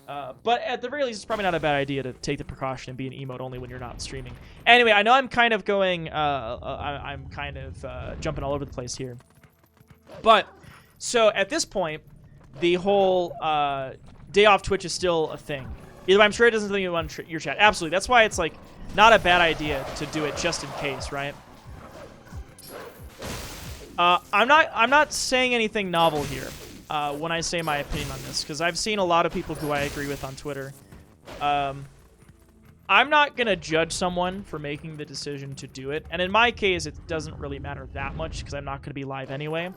But at the very least, it's probably not a bad idea to take the precaution and be in emote only when you're not streaming. Anyway, I know I'm kind of going, I'm kind of jumping all over the place here. But, so at this point, the whole day off Twitch is still a thing. I'm sure it doesn't think you want your chat. Absolutely. That's why it's like not a bad idea to do it just in case, right? I'm not saying anything novel here when I say my opinion on this, because I've seen a lot of people who I agree with on Twitter. I'm not going to judge someone for making the decision to do it. And in my case, it doesn't really matter that much because I'm not going to be live anyway.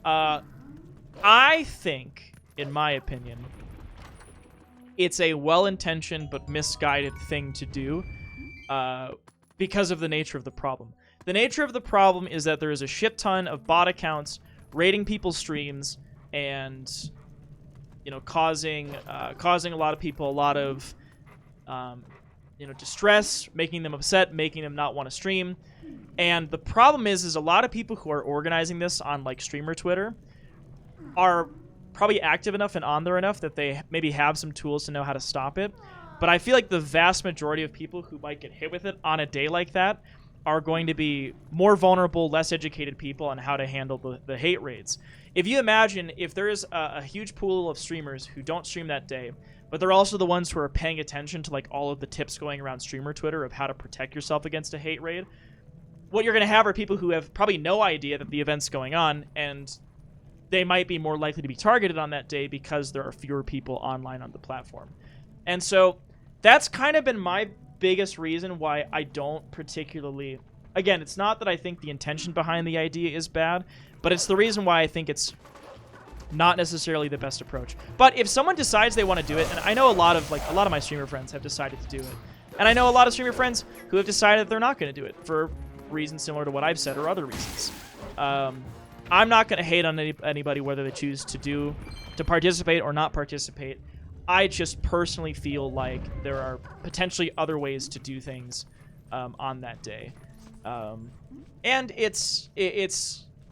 I think, in my opinion, it's a well-intentioned but misguided thing to do because of the nature of the problem. The nature of the problem is that there is a shit ton of bot accounts raiding people's streams and, you know, causing a lot of people a lot of distress, making them upset, making them not want to stream. And the problem is a lot of people who are organizing this on like streamer Twitter are probably active enough and on there enough that they maybe have some tools to know how to stop it. But I feel like the vast majority of people who might get hit with it on a day like that are going to be more vulnerable, less educated people on how to handle the hate raids. If you imagine if there is a huge pool of streamers who don't stream that day, but they're also the ones who are paying attention to like all of the tips going around streamer Twitter of how to protect yourself against a hate raid, what you're going to have are people who have probably no idea that the event's going on, and they might be more likely to be targeted on that day because there are fewer people online on the platform. And so that's kind of been my biggest reason why I don't particularly... Again, it's not that I think the intention behind the idea is bad, but it's the reason why I think it's not necessarily the best approach. But if someone decides they want to do it, and I know a lot of my streamer friends have decided to do it, and I know a lot of streamer friends who have decided that they're not going to do it for reasons similar to what I've said or other reasons. I'm not going to hate on anybody whether they choose to participate or not participate. I just personally feel like there are potentially other ways to do things on that day. And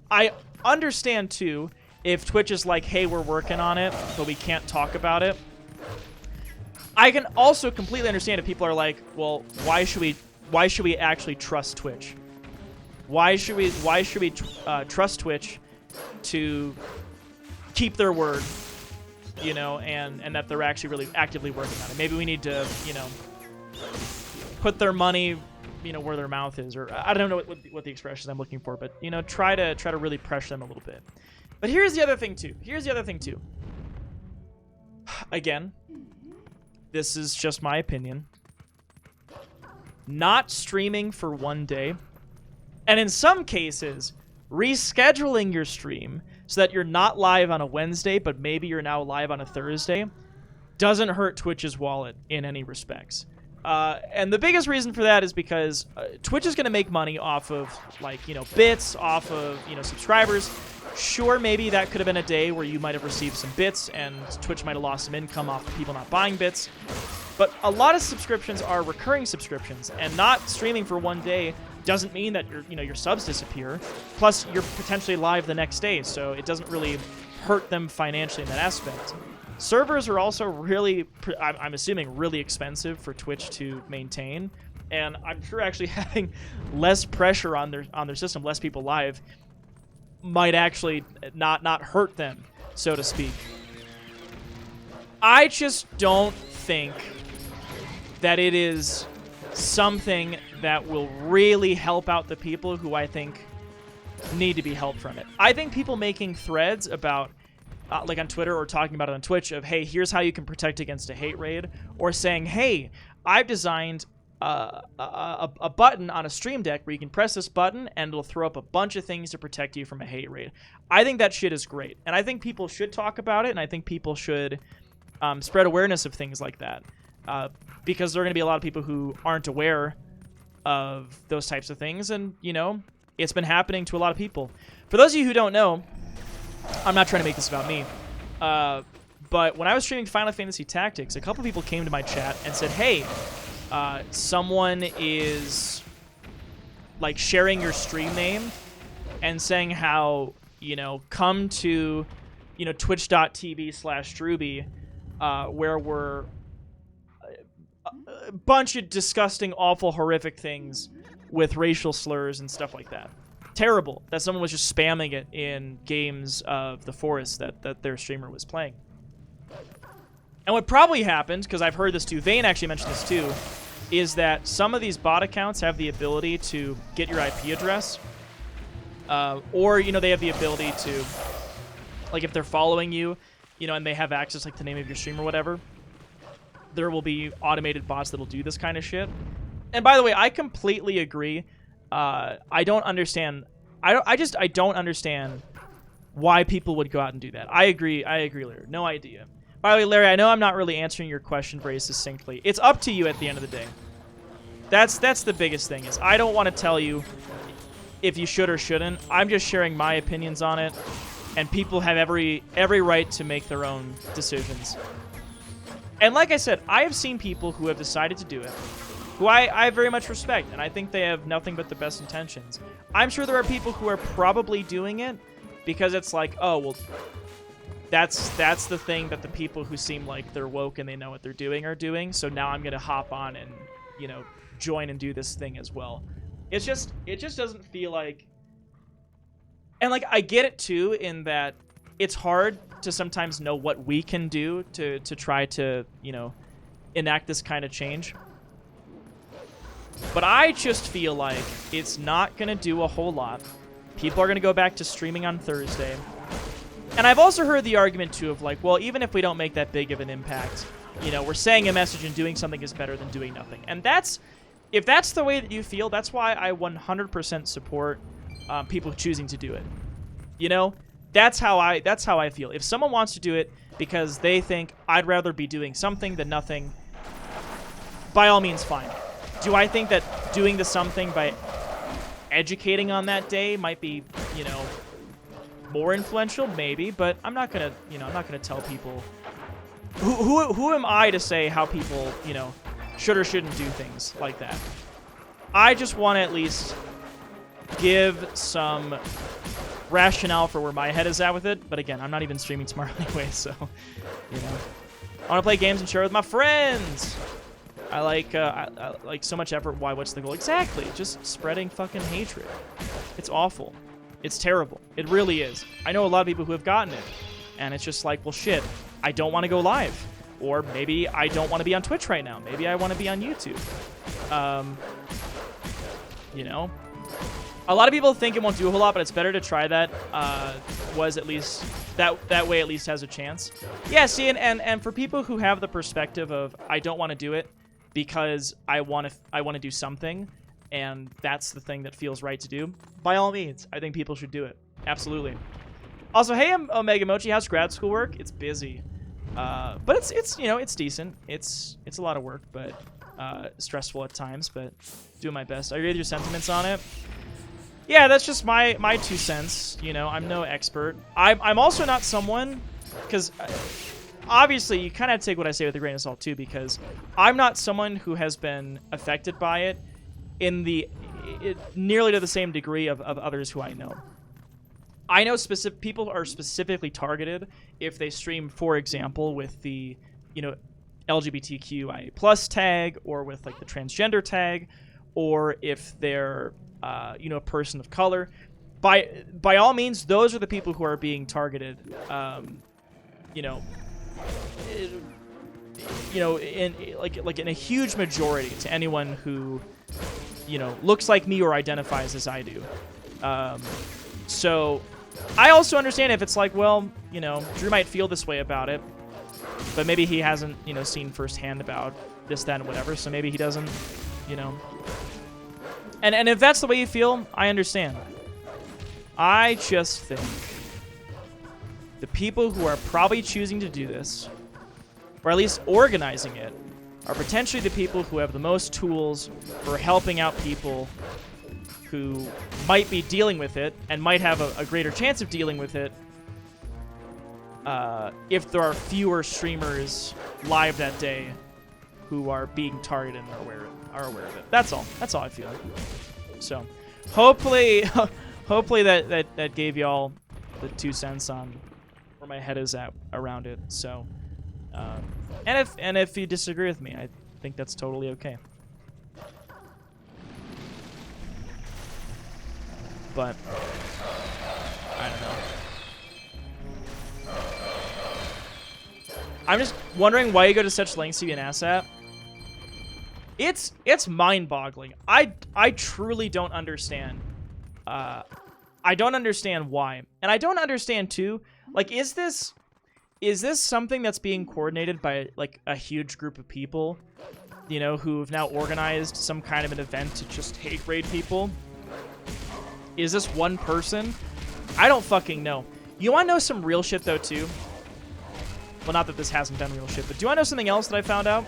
I understand too if Twitch is like, hey, we're working on it, but we can't talk about it. I can also completely understand if people are like, well, why should we actually trust Twitch? Why should we trust Twitch to keep their word, you know, and that they're actually really actively working on it? Maybe we need to, you know, put their money, you know, where their mouth is, or I don't know what the expressions I'm looking for, but, you know, try to really pressure them a little bit. But here's the other thing too. Again, this is just my opinion. Not streaming for one day, and in some cases, rescheduling your stream so that you're not live on a Wednesday, but maybe you're now live on a Thursday, doesn't hurt Twitch's wallet in any respects. And the biggest reason for that is because Twitch is going to make money off of, like, you know, bits, off of, you know, subscribers. Sure, maybe that could have been a day where you might have received some bits and Twitch might have lost some income off of people not buying bits. But a lot of subscriptions are recurring subscriptions, and not streaming for one day doesn't mean that your subs disappear. Plus, you're potentially live the next day, so it doesn't really hurt them financially in that aspect. Servers are also really, I'm assuming, really expensive for Twitch to maintain, and I'm sure actually having less pressure on their system, less people live, might actually not hurt them, so to speak. I just don't think that it is something that will really help out the people who I think need to be helped from it. I think people making threads about, like on Twitter or talking about it on Twitch, of, hey, here's how you can protect against a hate raid, or saying, hey, I've designed a button on a stream deck where you can press this button and it'll throw up a bunch of things to protect you from a hate raid. I think that shit is great, and I think people should talk about it, and I think people should spread awareness of things like that, because there are going to be a lot of people who aren't aware of those types of things, and, you know, it's been happening to a lot of people. For those of you who don't know, I'm not trying to make this about me, but when I was streaming Final Fantasy Tactics, a couple people came to my chat and said, hey, someone is, like, sharing your stream name and saying how, you know, come to, you know, twitch.tv/Drewby, where we're a bunch of disgusting, awful, horrific things with racial slurs and stuff like that. Terrible that someone was just spamming it in games of the Forest that their streamer was playing. And what probably happened, because I've heard this too, Vane actually mentioned this too, is that some of these bot accounts have the ability to get your IP address. Or, you know, they have the ability to, like, if they're following you, you know, and they have access, like, the name of your stream or whatever, there will be automated bots that'll do this kind of shit. And by the way, I completely agree. I don't understand. I don't understand why people would go out and do that. I agree, Larry. No idea. By the way, Larry, I know I'm not really answering your question very succinctly. It's up to you at the end of the day. That's the biggest thing, is I don't want to tell you if you should or shouldn't. I'm just sharing my opinions on it, and people have every right to make their own decisions. And like I said, I have seen people who have decided to do it, who I very much respect, and I think they have nothing but the best intentions. I'm sure there are people who are probably doing it because it's like, oh, well, that's the thing that the people who seem like they're woke and they know what they're doing are doing, so now I'm going to hop on and, you know, join and do this thing as well. It just doesn't feel like... And, like, I get it, too, in that it's hard to sometimes know what we can do to try to, you know, enact this kind of change. But I just feel like it's not going to do a whole lot. People are going to go back to streaming on Thursday. And I've also heard the argument, too, of like, well, even if we don't make that big of an impact, you know, we're saying a message and doing something is better than doing nothing. And that's... If that's the way that you feel, that's why I 100% support people choosing to do it. You know? That's how I feel. If someone wants to do it because they think I'd rather be doing something than nothing, by all means, fine. Do I think that doing the something by educating on that day might be, you know, more influential? Maybe, but I'm not gonna, you know, I'm not gonna tell people. Who am I to say how people, you know, should or shouldn't do things like that? I just want to at least give some rationale for where my head is at with it. But again, I'm not even streaming tomorrow anyway, so, you know. I want to play games and share with my friends. I like so much effort. Why? What's the goal? Exactly. Just spreading fucking hatred. It's awful. It's terrible. It really is. I know a lot of people who have gotten it. And it's just like, well, shit, I don't want to go live. Or maybe I don't want to be on Twitch right now. Maybe I want to be on YouTube. You know? A lot of people think it won't do a whole lot, but it's better to try that. Was at least... That way at least has a chance. Yeah, see, and for people who have the perspective of, I don't want to do it because I want to do something, and that's the thing that feels right to do, by all means, I think people should do it. Absolutely. Also, hey, Omega Mochi, how's grad school work? It's busy. But it's you know, it's decent. It's a lot of work, but stressful at times, but doing my best. I agree with your sentiments on it. Yeah, that's just my 2 cents. You know, I'm no expert. I'm also not someone, because obviously you kind of have to take what I say with a grain of salt too, because I'm not someone who has been affected by it in nearly to the same degree of others who I know. I know people are specifically targeted if they stream, for example, with the, you know, LGBTQIA+ tag, or with like the transgender tag, or if they're you know, a person of color. By all means, those are the people who are being targeted. You know, in a huge majority to anyone who, you know, looks like me or identifies as I do. So I also understand if it's like, well, you know, Drew might feel this way about it, but maybe he hasn't, you know, seen firsthand about this, that, and whatever, so maybe he doesn't, you know. And if that's the way you feel, I understand. I just think the people who are probably choosing to do this, or at least organizing it, are potentially the people who have the most tools for helping out people who might be dealing with it and might have a greater chance of dealing with it if there are fewer streamers live that day who are being targeted and are aware of it. That's all. That's all I feel. So, hopefully that gave y'all the 2 cents on where my head is at around it. So, and if you disagree with me, I think that's totally okay. But I don't know. I'm just wondering why you go to such lengths to be an asshat. It's mind-boggling. I truly don't understand I don't understand why. And I don't understand too, like, is this something that's being coordinated by like a huge group of people, you know, who've now organized some kind of an event to just hate raid people? Is this one person? I don't fucking know. You want to know some real shit though too? Well, not that this hasn't been real shit, but do you want to know something else that I found out?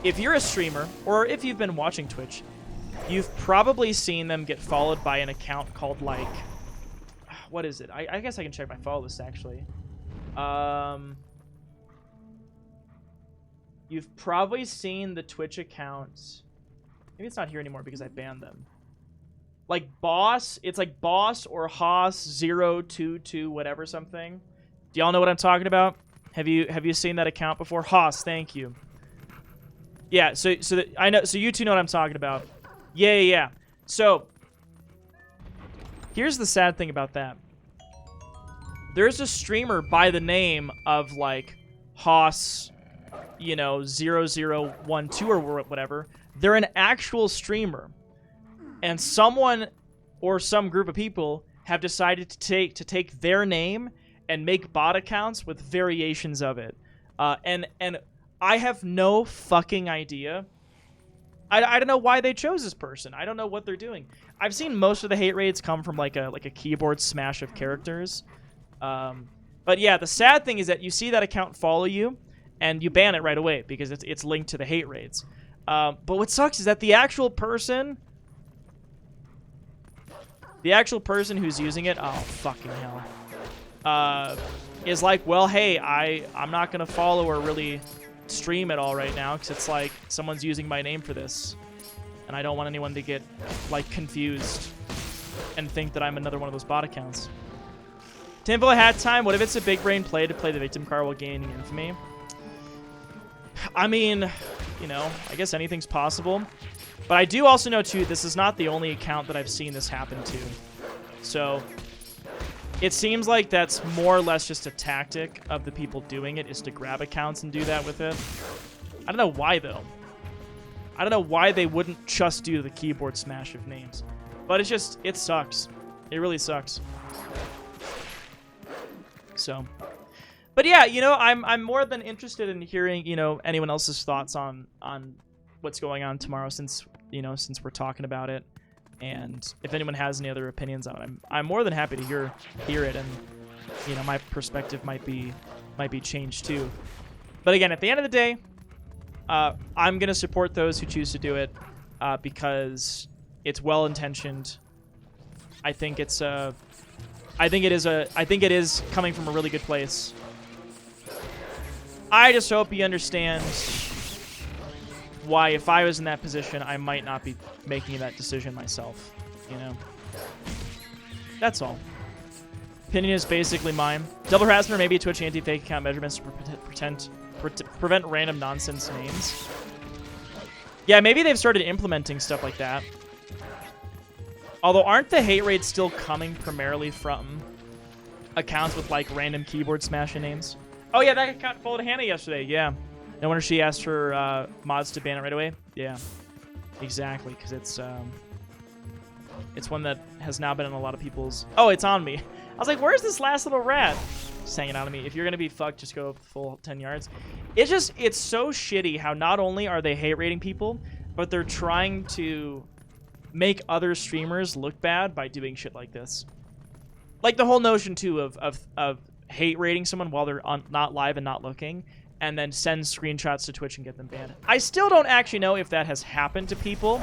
If you're a streamer, or if you've been watching Twitch, you've probably seen them get followed by an account called, like, what is it? I guess I can check my follow list, actually. You've probably seen the Twitch account. Maybe it's not here anymore because I banned them. Like Boss, it's like Boss or Haas022 whatever something. Do y'all know what I'm talking about? Have you seen that account before? Haas, thank you. Yeah, I know. So you two know what I'm talking about. Yeah. So here's the sad thing about that. There's a streamer by the name of like Haas, you know, 0012 or whatever. They're an actual streamer, and someone or some group of people have decided to take their name and make bot accounts with variations of it. And I have no fucking idea. I don't know why they chose this person. I don't know what they're doing. I've seen most of the hate raids come from like a keyboard smash of characters. But yeah, the sad thing is that you see that account follow you, and you ban it right away because it's linked to the hate raids. But what sucks is that the actual person who's using it, oh fucking hell, is like, well, hey, I'm not gonna follow or really stream at all right now because it's like someone's using my name for this, and I don't want anyone to get like confused and think that I'm another one of those bot accounts. Tinfoil hat time. What if it's a big brain play to play the victim card while gaining infamy? I mean, you know, I guess anything's possible. But I do also know, too, this is not the only account that I've seen this happen to. So it seems like that's more or less just a tactic of the people doing it, is to grab accounts and do that with it. I don't know why, though. I don't know why they wouldn't just do the keyboard smash of names. But it's just, it sucks. It really sucks. So, but yeah, you know, I'm more than interested in hearing, you know, anyone else's thoughts on what's going on tomorrow, since we're talking about it, and if anyone has any other opinions on it, I'm more than happy to hear it, and you know, my perspective might be changed too. But again, at the end of the day, I'm gonna support those who choose to do it because it's well intentioned. I think it is coming from a really good place. I just hope you understand why, if I was in that position, I might not be making that decision myself, you know? That's all. Opinion is basically mine. Double harassment or maybe Twitch anti-fake account measurements to prevent random nonsense names. Yeah, maybe they've started implementing stuff like that. Although, aren't the hate raids still coming primarily from accounts with, like, random keyboard smashing names? Oh, yeah, that account followed Hannah yesterday, yeah. No wonder she asked her mods to ban it right away. Yeah, exactly, because it's one that has now been in a lot of people's... Oh, it's on me. I was like, where's this last little rat? Just hanging out on me. If you're going to be fucked, just go full 10 yards. It's so shitty how not only are they hate raiding people, but they're trying to make other streamers look bad by doing shit like this. Like the whole notion, too, of hate raiding someone while they're not live and not looking, and then send screenshots to Twitch and get them banned. I still don't actually know if that has happened to people.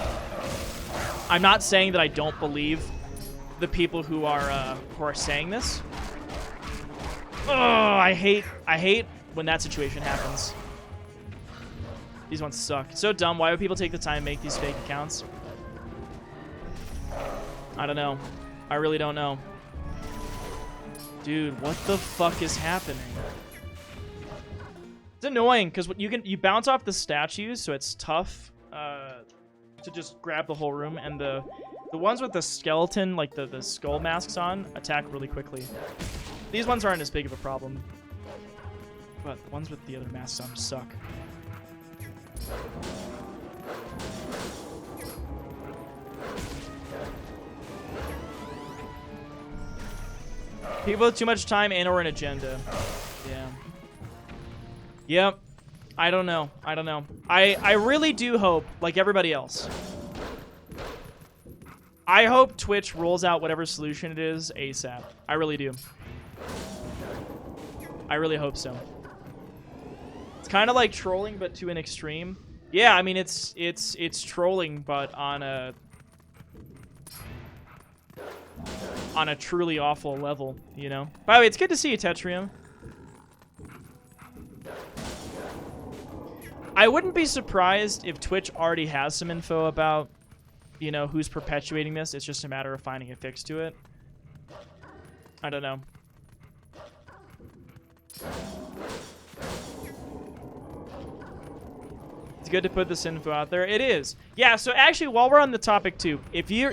I'm not saying that I don't believe the people who are saying this. Oh, I hate when that situation happens. These ones suck. It's so dumb. Why would people take the time to make these fake accounts? I don't know. I really don't know. Dude, what the fuck is happening? It's annoying because you bounce off the statues, so it's tough to just grab the whole room, and the ones with the skeleton, like the skull masks on, attack really quickly. These ones aren't as big of a problem, but the ones with the other masks on suck. People with too much time and or an agenda. Yeah. Yep. I don't know. I don't know. I really do hope, like everybody else, I hope Twitch rolls out whatever solution it is ASAP. I really do. I really hope so. It's kind of like trolling, but to an extreme. Yeah, I mean it's trolling, but on a truly awful level, you know. By the way, it's good to see you, Tetrium. I wouldn't be surprised if Twitch already has some info about, you know, who's perpetuating this. It's just a matter of finding a fix to it. I don't know. It's good to put this info out there. It is. Yeah, so actually while we're on the topic too, if you're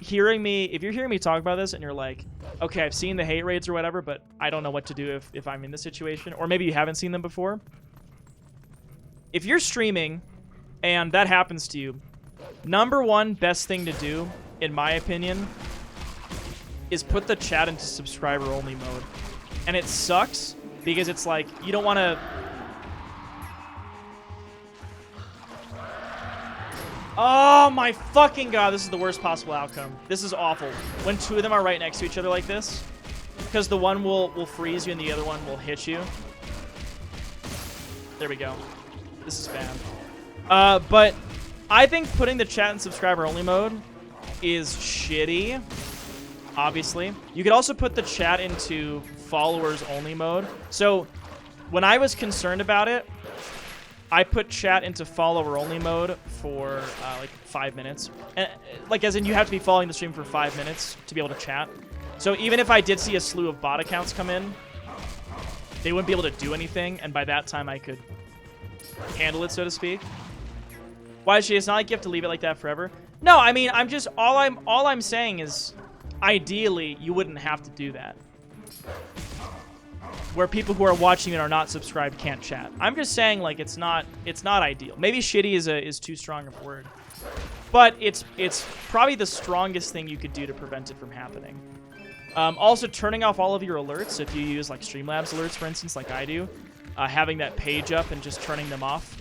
hearing me talk about this and you're like, okay, I've seen the hate raids or whatever, but I don't know what to do if I'm in this situation, or maybe you haven't seen them before. If you're streaming and that happens to you, number one best thing to do, in my opinion, is put the chat into subscriber only mode. And it sucks because it's like you don't want to. Oh my fucking god, this is the worst possible outcome. This is awful. When two of them are right next to each other like this, because the one will freeze you and the other one will hit you. There we go. This is bad. But I think putting the chat in subscriber only mode is shitty. Obviously. You could also put the chat into followers only mode. So when I was concerned about it, I put chat into follower only mode for like 5 minutes. And, like as in you have to be following the stream for 5 minutes to be able to chat. So even if I did see a slew of bot accounts come in, they wouldn't be able to do anything, and by that time I could handle it, so to speak. Why is she? It's not like you have to leave it like that forever. No, I mean, I'm just all I'm saying is ideally you wouldn't have to do that. Where people who are watching and are not subscribed can't chat. I'm just saying, like, it's not ideal. Maybe shitty is too strong of a word, but it's probably the strongest thing you could do to prevent it from happening. Also, turning off all of your alerts if you use like Streamlabs alerts, for instance, like I do, having that page up and just turning them off.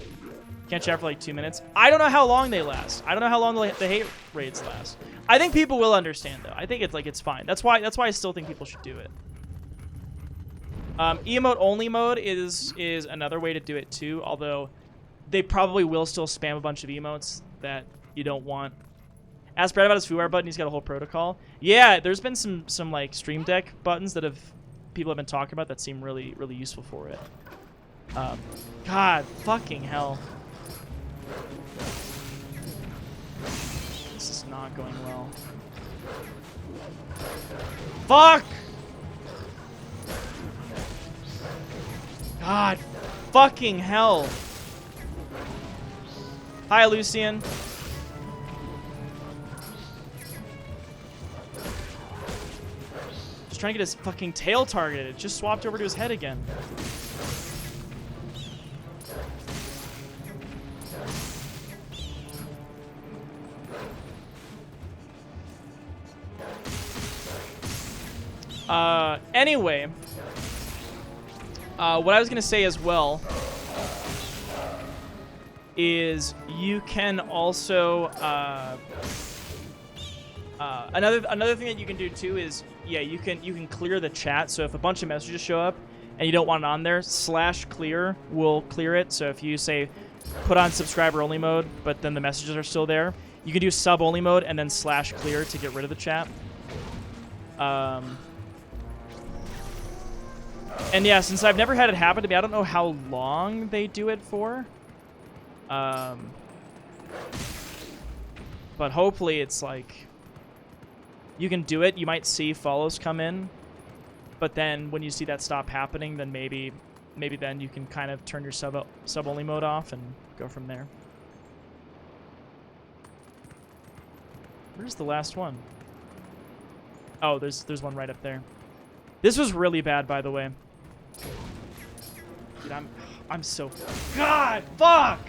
Can't chat for like 2 minutes. I don't know how long they last. I don't know how long the hate raids last. I think people will understand though. I think it's fine. That's why I still think people should do it. Emote only mode is another way to do it too, although they probably will still spam a bunch of emotes that you don't want. Ask Brad about his FooWire button. He's got a whole protocol. Yeah, there's been some like Stream Deck buttons that people have been talking about that seem really useful for it. God fucking hell. This is not going well. Fuck! God fucking hell. Hi, Lucian. Just trying to get his fucking tail targeted. It just swapped over to his head again. Anyway, what I was gonna say as well is you can also another thing that you can do too is, yeah, you can clear the chat. So if a bunch of messages show up and you don't want it on there, /clear will clear it. So if you say put on subscriber only mode, but then the messages are still there, you can do sub only mode and then /clear to get rid of the chat. And yeah, since I've never had it happen to me, I don't know how long they do it for. But hopefully it's like you can do it. You might see follows come in, but then when you see that stop happening, then maybe then you can kind of turn your sub only mode off and go from there. Where's the last one? Oh, there's one right up there. This was really bad, by the way. Dude, I'm so... God, fuck!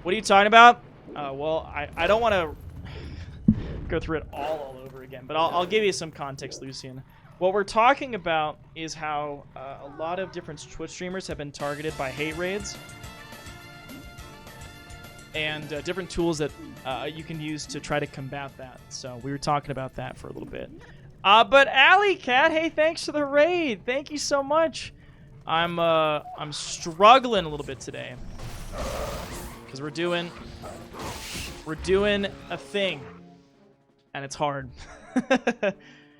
What are you talking about? Well, I don't want to... go through it all over again, but I'll give you some context, Lucian. What we're talking about is how a lot of different Twitch streamers have been targeted by hate raids and different tools that you can use to try to combat that. So we were talking about that for a little bit. But Alley Cat, hey, thanks for the raid. Thank you so much. I'm struggling a little bit today because we're doing a thing, and it's hard.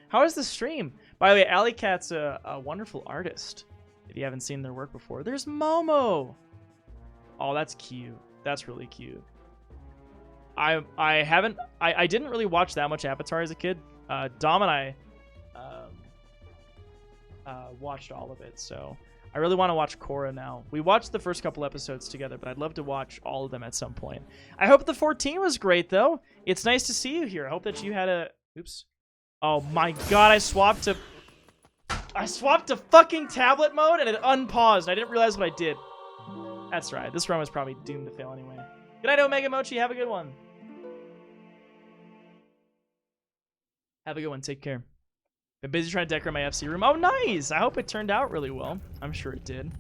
How is the stream? By the way, Alley Cat's a wonderful artist. If you haven't seen their work before, there's Momo. Oh, that's cute. That's really cute. I didn't really watch that much Avatar as a kid. Dom and I watched all of it, so I really want to watch Korra now. We watched the first couple episodes together, but I'd love to watch all of them at some point. I hope the 14 was great, though. It's nice to see you here. I hope that you had a... Oops. Oh my god, I swapped to fucking tablet mode and it unpaused. I didn't realize what I did. That's right. This run was probably doomed to fail anyway. Good night, Omega Mochi. Have a good one. Have a good one. Take care. Been busy trying to decorate my FC room. Oh, nice. I hope it turned out really well. I'm sure it did.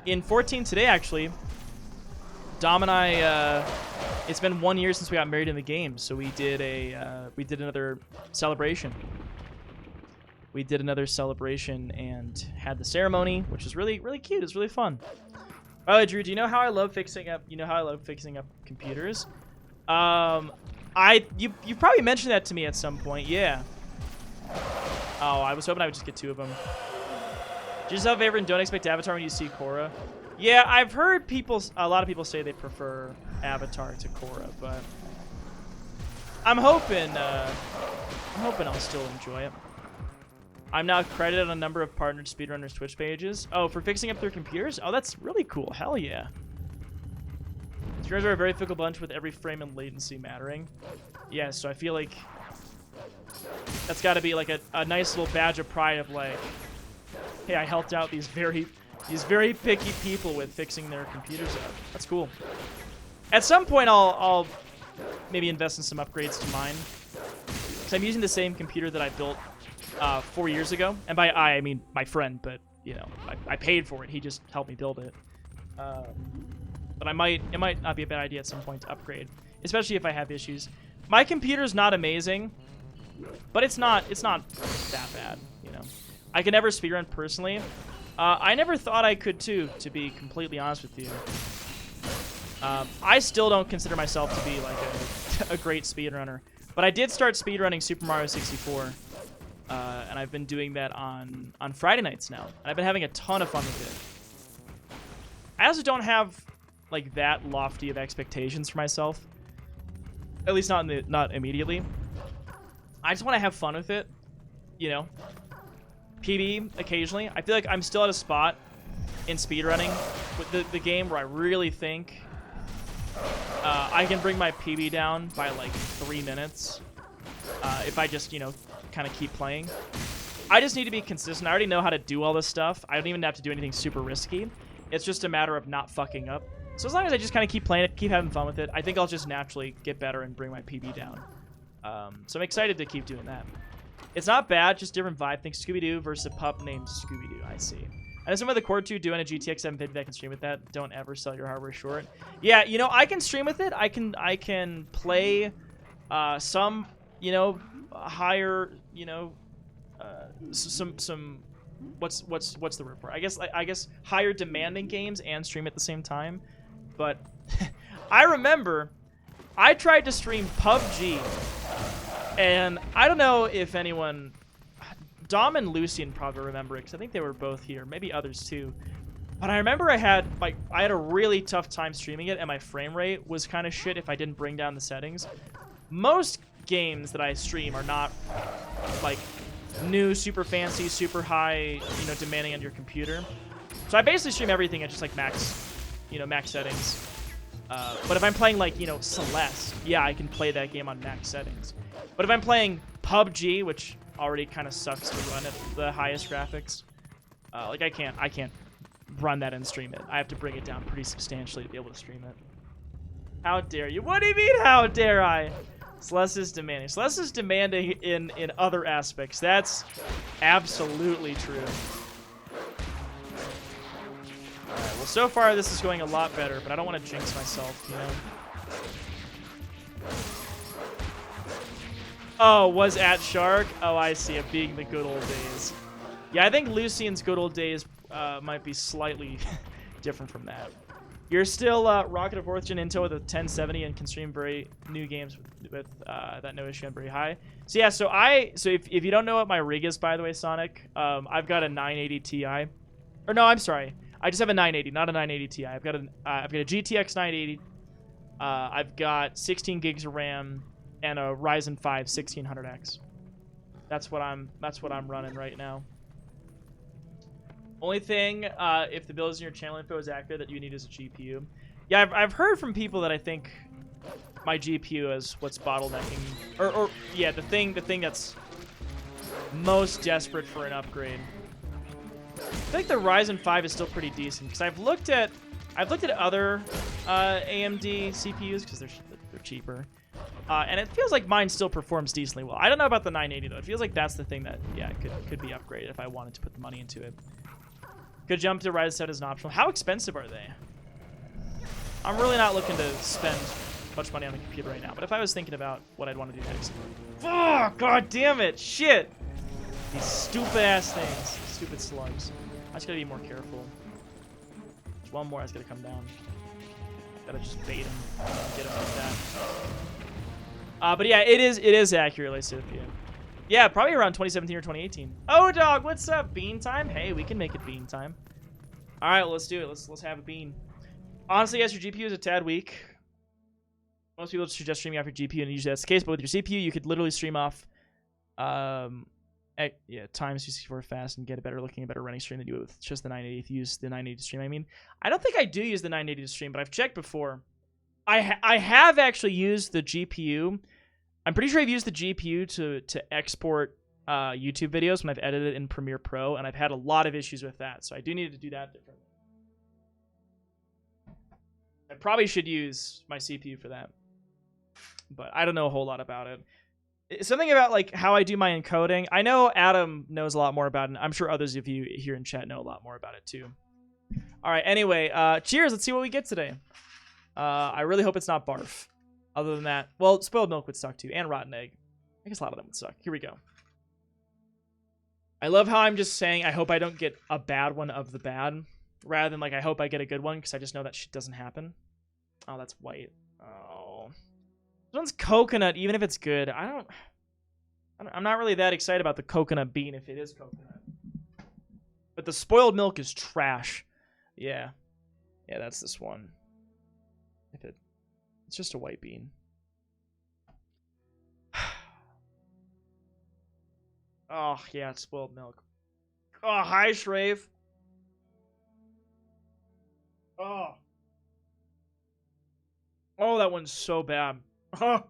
In 14 today, actually, Dom and I, it's been 1 year since we got married in the game, so we did another celebration. We did another celebration and had the ceremony, which is really, really cute. It's really fun. By the way, Drew, do you know how I love fixing up? You know how I love fixing up computers? You probably mentioned that to me at some point. Yeah. Oh, I was hoping I would just get 2 of them. Do you just have a favorite and don't expect Avatar when you see Korra? Yeah, I've heard a lot of people say they prefer Avatar to Korra, but I'm hoping I'll still enjoy it. I'm now credited on a number of partnered speedrunners' Twitch pages. Oh, for fixing up their computers? Oh, that's really cool. Hell yeah. Streamers are a very fickle bunch with every frame and latency mattering. Yeah, so I feel like that's got to be like a nice little badge of pride of like, hey, I helped out these very picky people with fixing their computers up. That's cool. At some point, I'll maybe invest in some upgrades to mine. Because I'm using the same computer that I built 4 years ago. And by I mean my friend, but, you know, I paid for it. He just helped me build it. But it might not be a bad idea at some point to upgrade, especially if I have issues. My computer's not amazing, but it's not that bad, you know. I can never speedrun personally. I never thought I could too, to be completely honest with you. I still don't consider myself to be like a great speedrunner, but I did start speedrunning Super Mario 64, and I've been doing that on Friday nights now, and I've been having a ton of fun with it. I also don't have like that lofty of expectations for myself, at least not immediately. I just want to have fun with it, you know. PB occasionally. I feel like I'm still at a spot in speedrunning with the game where I really think I can bring my PB down by like 3 minutes if I just, you know, kind of keep playing. I just need to be consistent. I already know how to do all this stuff. I don't even have to do anything super risky. It's just a matter of not fucking up. So as long as I just kind of keep playing it, keep having fun with it, I think I'll just naturally get better and bring my PB down. So I'm excited to keep doing that. It's not bad, just different vibe. Think Scooby-Doo versus a pup named Scooby-Doo. I see. I know some of the Core 2 doing a GTX 750 that can stream with that. Don't ever sell your hardware short. Yeah, you know, I can stream with it. I can play some, you know, higher, you know, some what's the word for it? I guess higher demanding games and stream at the same time. But I remember I tried to stream PUBG. And I don't know if anyone, Dom and Lucian probably remember it, because I think they were both here, maybe others too. But I remember I had a really tough time streaming it, and my frame rate was kind of shit if I didn't bring down the settings. Most games that I stream are not like new, super fancy, super high, you know, demanding on your computer. So I basically stream everything at just like max, you know, max settings. But if I'm playing like, you know, Celeste, yeah, I can play that game on max settings. But if I'm playing PUBG, which already kind of sucks to run at the highest graphics, like I can't run that and stream it. I have to bring it down pretty substantially to be able to stream it. How dare you? What do you mean, how dare I? Celeste is demanding. Celeste is demanding in other aspects. That's absolutely true. Alright, well, so far this is going a lot better, but I don't want to jinx myself, you know? Oh, was at Shark? Oh, I see it being the good old days. Yeah, I think Lucian's good old days might be slightly different from that. You're still Rocket of 4th Gen Intel with a 1070 and can stream very new games with that no issue and very high. So yeah, so if you don't know what my rig is, by the way, Sonic, I've got a 980 Ti. Or no, I'm sorry. I just have a 980, not a 980 Ti. I've got a GTX 980. I've got 16 gigs of RAM and a Ryzen 5 1600X. That's what I'm running right now. Only thing, if the build in your channel info is accurate, that you need is a GPU. Yeah, I've heard from people that I think my GPU is what's bottlenecking, or yeah, the thing that's most desperate for an upgrade. I think the Ryzen 5 is still pretty decent because I've looked at other AMD CPUs because they're cheaper, and it feels like mine still performs decently well. I don't know about the 980 though. It feels like that's the thing that could be upgraded if I wanted to put the money into it. Could jump to Ryzen 7 as an optional. How expensive are they? I'm really not looking to spend much money on the computer right now, but if I was thinking about what I'd want to do next. Oh, god damn it! Shit! These stupid ass things. Stupid slugs. I just gotta be more careful. There's one more that's gonna come down. Gotta just bait him and get him like that. But yeah, it is accurate, like Sophia. Yeah, probably around 2017 or 2018. Oh, dog, what's up? Bean time? Hey, we can make it bean time. All right, well, let's do it. Let's have a bean. Honestly, yes, your GPU is a tad weak. Most people suggest streaming off your GPU, and usually that's the case. But with your CPU, you could literally stream off, times 264 fast and get a better running stream than you would with just the 980. If you use the 980 to stream, I mean, I don't think I do use the 980 to stream, but I've checked before. I have actually used the GPU. I'm pretty sure I've used the GPU to export YouTube videos when I've edited in Premiere Pro, and I've had a lot of issues with that, so I do need to do that differently. I probably should use my CPU for that, but I don't know a whole lot about it. It's something about like how I do my encoding. I know Adam knows a lot more about it, and I'm sure others of you here in chat know a lot more about it too. All right, anyway, cheers. Let's see what we get today. I really hope it's not barf. Other than that, well, spoiled milk would suck too, and rotten egg. I guess a lot of them would suck. Here we go. I love how I'm just saying I hope I don't get a bad one of the bad, rather than like I hope I get a good one, because I just know that shit doesn't happen. Oh, that's white. Oh. This one's coconut, even if it's good. I'm not really that excited about the coconut bean if it is coconut. But the spoiled milk is trash. Yeah. Yeah, that's this one. It's just a white bean. Oh, yeah, it's spoiled milk. Oh, hi, Shrave. Oh. Oh, that one's so bad. Oh.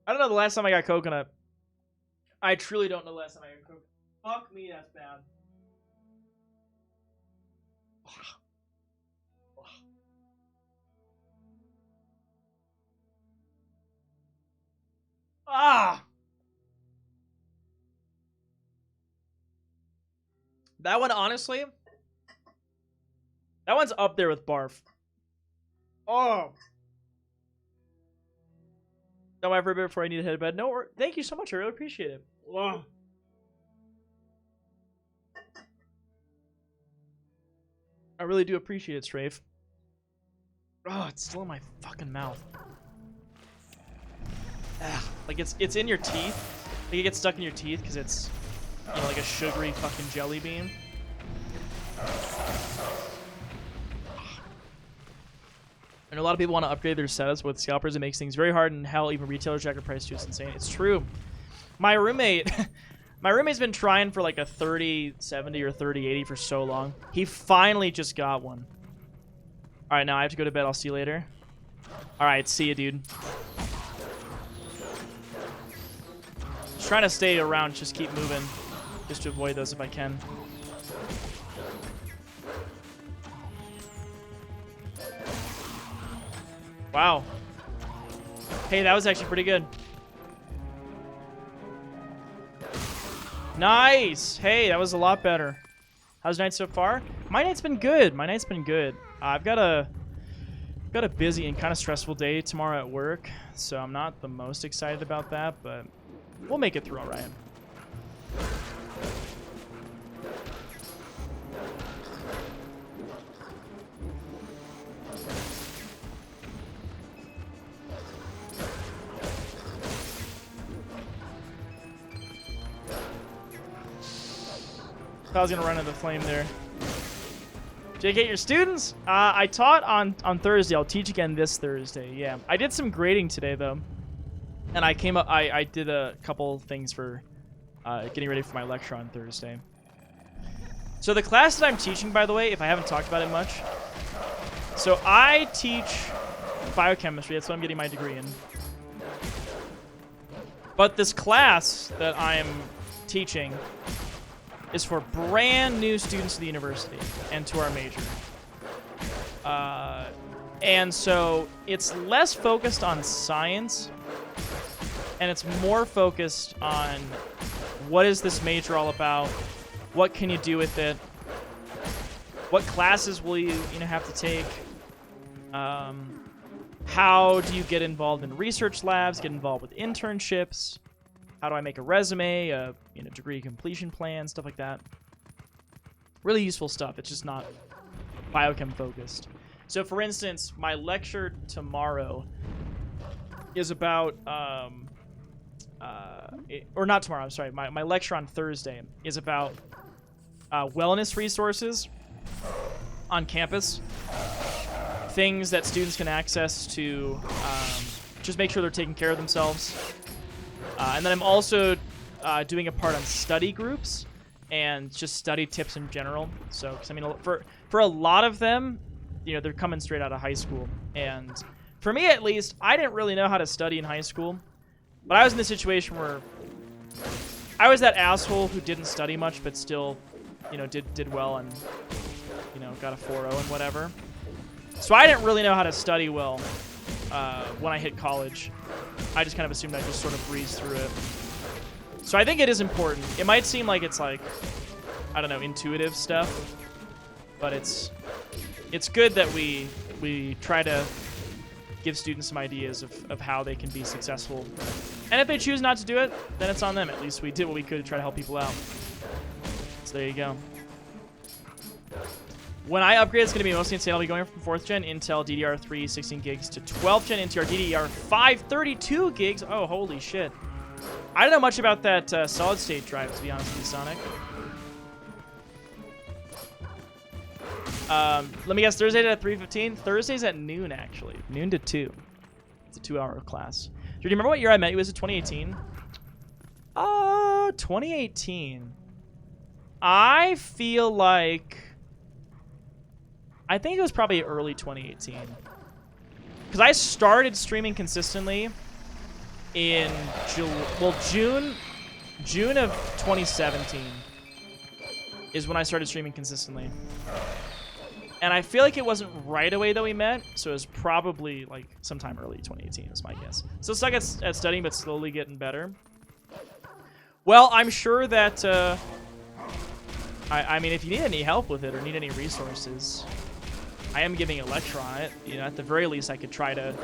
I don't know the last time I got coconut. I truly don't know the last time I got coconut. Fuck me, that's bad. Ah! That one, honestly, that one's up there with barf. Oh! Don't ever before I need to head to bed. No, thank you so much. I really appreciate it. Ugh. I really do appreciate it, Strafe. Oh, it's still in my fucking mouth. Ugh. Like it's in your teeth. Like it gets stuck in your teeth because it's, you know, like a sugary fucking jelly bean. And a lot of people want to upgrade their setups with scalpers. It makes things very hard, and hell, even retailers jack the price too. It's insane. It's true. My roommate's been trying for like a 3070 or 3080 for so long. He finally just got one. All right, now I have to go to bed. I'll see you later. All right, see you, dude. Just trying to stay around, just keep moving, just to avoid those if I can. Wow. Hey, that was actually pretty good. Nice. Hey, that was a lot better. How's your night so far? My night's been good. My night's been good. I've got a busy and kind of stressful day tomorrow at work, so I'm not the most excited about that, but we'll make it through all right. I was gonna run into the flame there. Did you get your students? I taught on Thursday. I'll teach again this Thursday. Yeah, I did some grading today though, and I did a couple things for getting ready for my lecture on Thursday. So the class that I'm teaching, by the way, if I haven't talked about it much, so I teach biochemistry. That's what I'm getting my degree in. But this class that I'm teaching is for brand new students to the university and to our major. And so it's less focused on science, and it's more focused on what is this major all about, what can you do with it, what classes will you have to take, how do you get involved in research labs, get involved with internships, how do I make a resume, a degree completion plan, stuff like that. Really useful stuff. It's just not biochem focused. So for instance, my lecture tomorrow is about, or not tomorrow, I'm sorry. My lecture on Thursday is about wellness resources on campus. Things that students can access to just make sure they're taking care of themselves. And then I'm also doing a part on study groups and just study tips in general. So, 'cause, I mean, for a lot of them, they're coming straight out of high school. And for me, at least, I didn't really know how to study in high school. But I was in the situation where I was that asshole who didn't study much, but still, did well and, got a 4.0 and whatever. So I didn't really know how to study well when I hit college. I just kind of assumed I'd just sort of breeze through it. So I think it is important. It might seem like it's like, I don't know, intuitive stuff, but it's good that we try to give students some ideas of how they can be successful. And if they choose not to do it, then it's on them. At least we did what we could to try to help people out. So there you go. When I upgrade, it's going to be mostly insane. I'll be going from 4th gen Intel DDR3 16 gigs to 12th gen NTR DDR5 32 gigs. Oh, holy shit. I don't know much about that solid state drive, to be honest with you, Sonic. Let me guess, Thursday at 3:15? Thursday's at noon, actually. Noon to 2. It's a 2-hour class. Do you remember what year I met you? Was it 2018? 2018. I feel like... I think it was probably early 2018. Because I started streaming consistently in June of 2017 is when I started streaming consistently. And I feel like it wasn't right away that we met, so it was probably like sometime early 2018 is my guess. So stuck at studying, but slowly getting better. Well, I'm sure that, I mean, if you need any help with it or need any resources, I am giving a lecture on it. At the very least, I could try to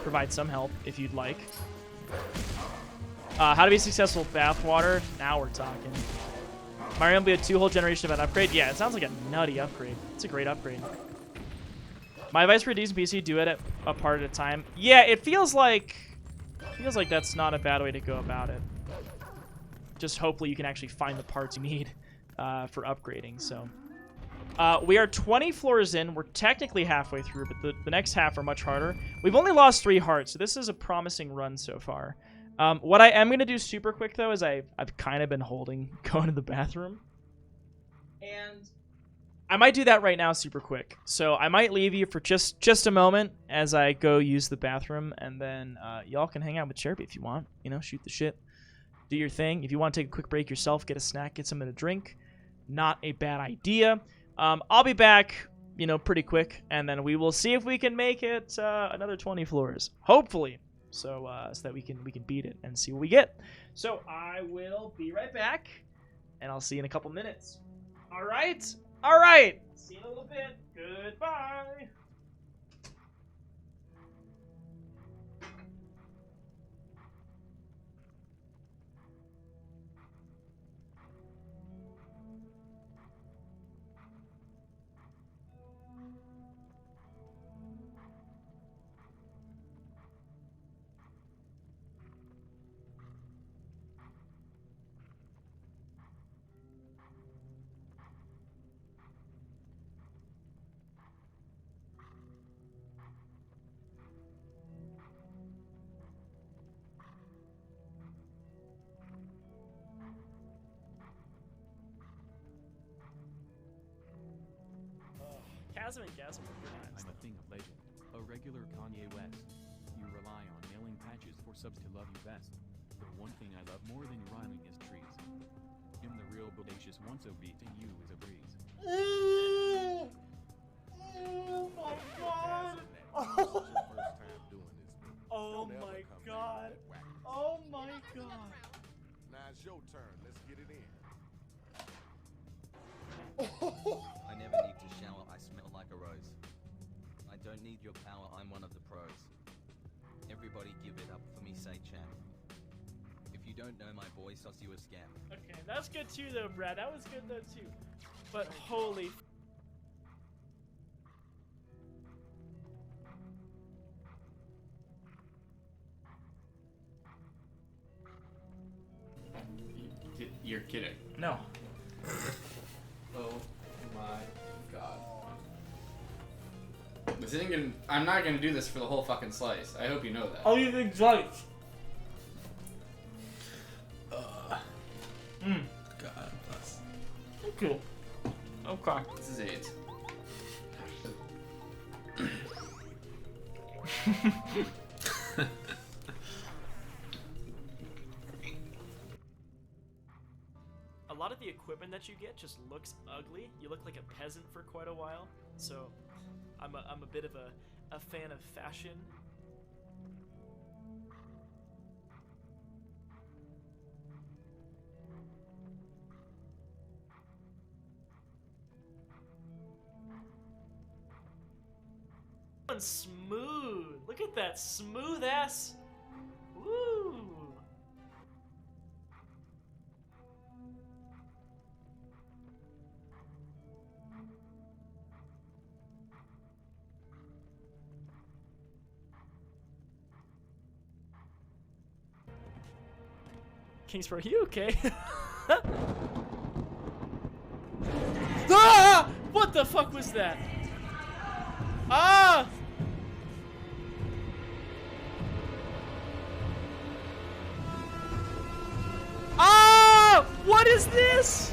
provide some help if you'd like. How to be successful with bathwater? Now we're talking. Mario will be a 2 whole generation of an upgrade? Yeah, it sounds like a nutty upgrade. It's a great upgrade. My advice for a decent PC, do it a part at a time. Yeah, it feels like that's not a bad way to go about it. Just hopefully you can actually find the parts you need for upgrading, so... we are 20 floors in. We're technically halfway through, but the next half are much harder. We've only lost 3 hearts, so this is a promising run so far. What I am going to do super quick, though, is I've kind of been holding going to the bathroom. And I might do that right now super quick. So I might leave you for just a moment as I go use the bathroom, and then y'all can hang out with Cherby if you want. Shoot the shit. Do your thing. If you want to take a quick break yourself, get a snack, get something to drink. Not a bad idea. I'll be back, pretty quick, and then we will see if we can make it another 20 floors. Hopefully. so so that we can beat it and see what we get. So I will be right back, and I'll see you in a couple minutes. All right, all right. See you in a little bit. Goodbye. Chasm and Chasm are pretty nice. I'm a thing of legend, a regular Kanye West. You rely on mailing patches for subs to love you best. The one thing I love more than rhyming is trees. I'm the real bodacious once a beat and you is a breeze. Oh my god! Oh my god! Oh my god! Now it's your turn. Let's get it in. I never need to shower, I smell like a rose. I don't need your power, I'm one of the pros. Everybody give it up for me, say champ. If you don't know my boy, sus you a scam. Okay, that's good too though, Brad. That was good though too. But holy... You're kidding. No. Oh my god. This isn't gonna. I'm not gonna do this for the whole fucking slice. I hope you know that. Oh, you think slice? God bless. Cool. Okay. This is AIDS. A lot of the equipment that you get just looks ugly. You look like a peasant for quite a while. So I'm a bit of a fan of fashion. Smooth. Look at that smooth ass. Woo. Kingsford, are you okay? Ah! What the fuck was that? Ah! Ah! What is this?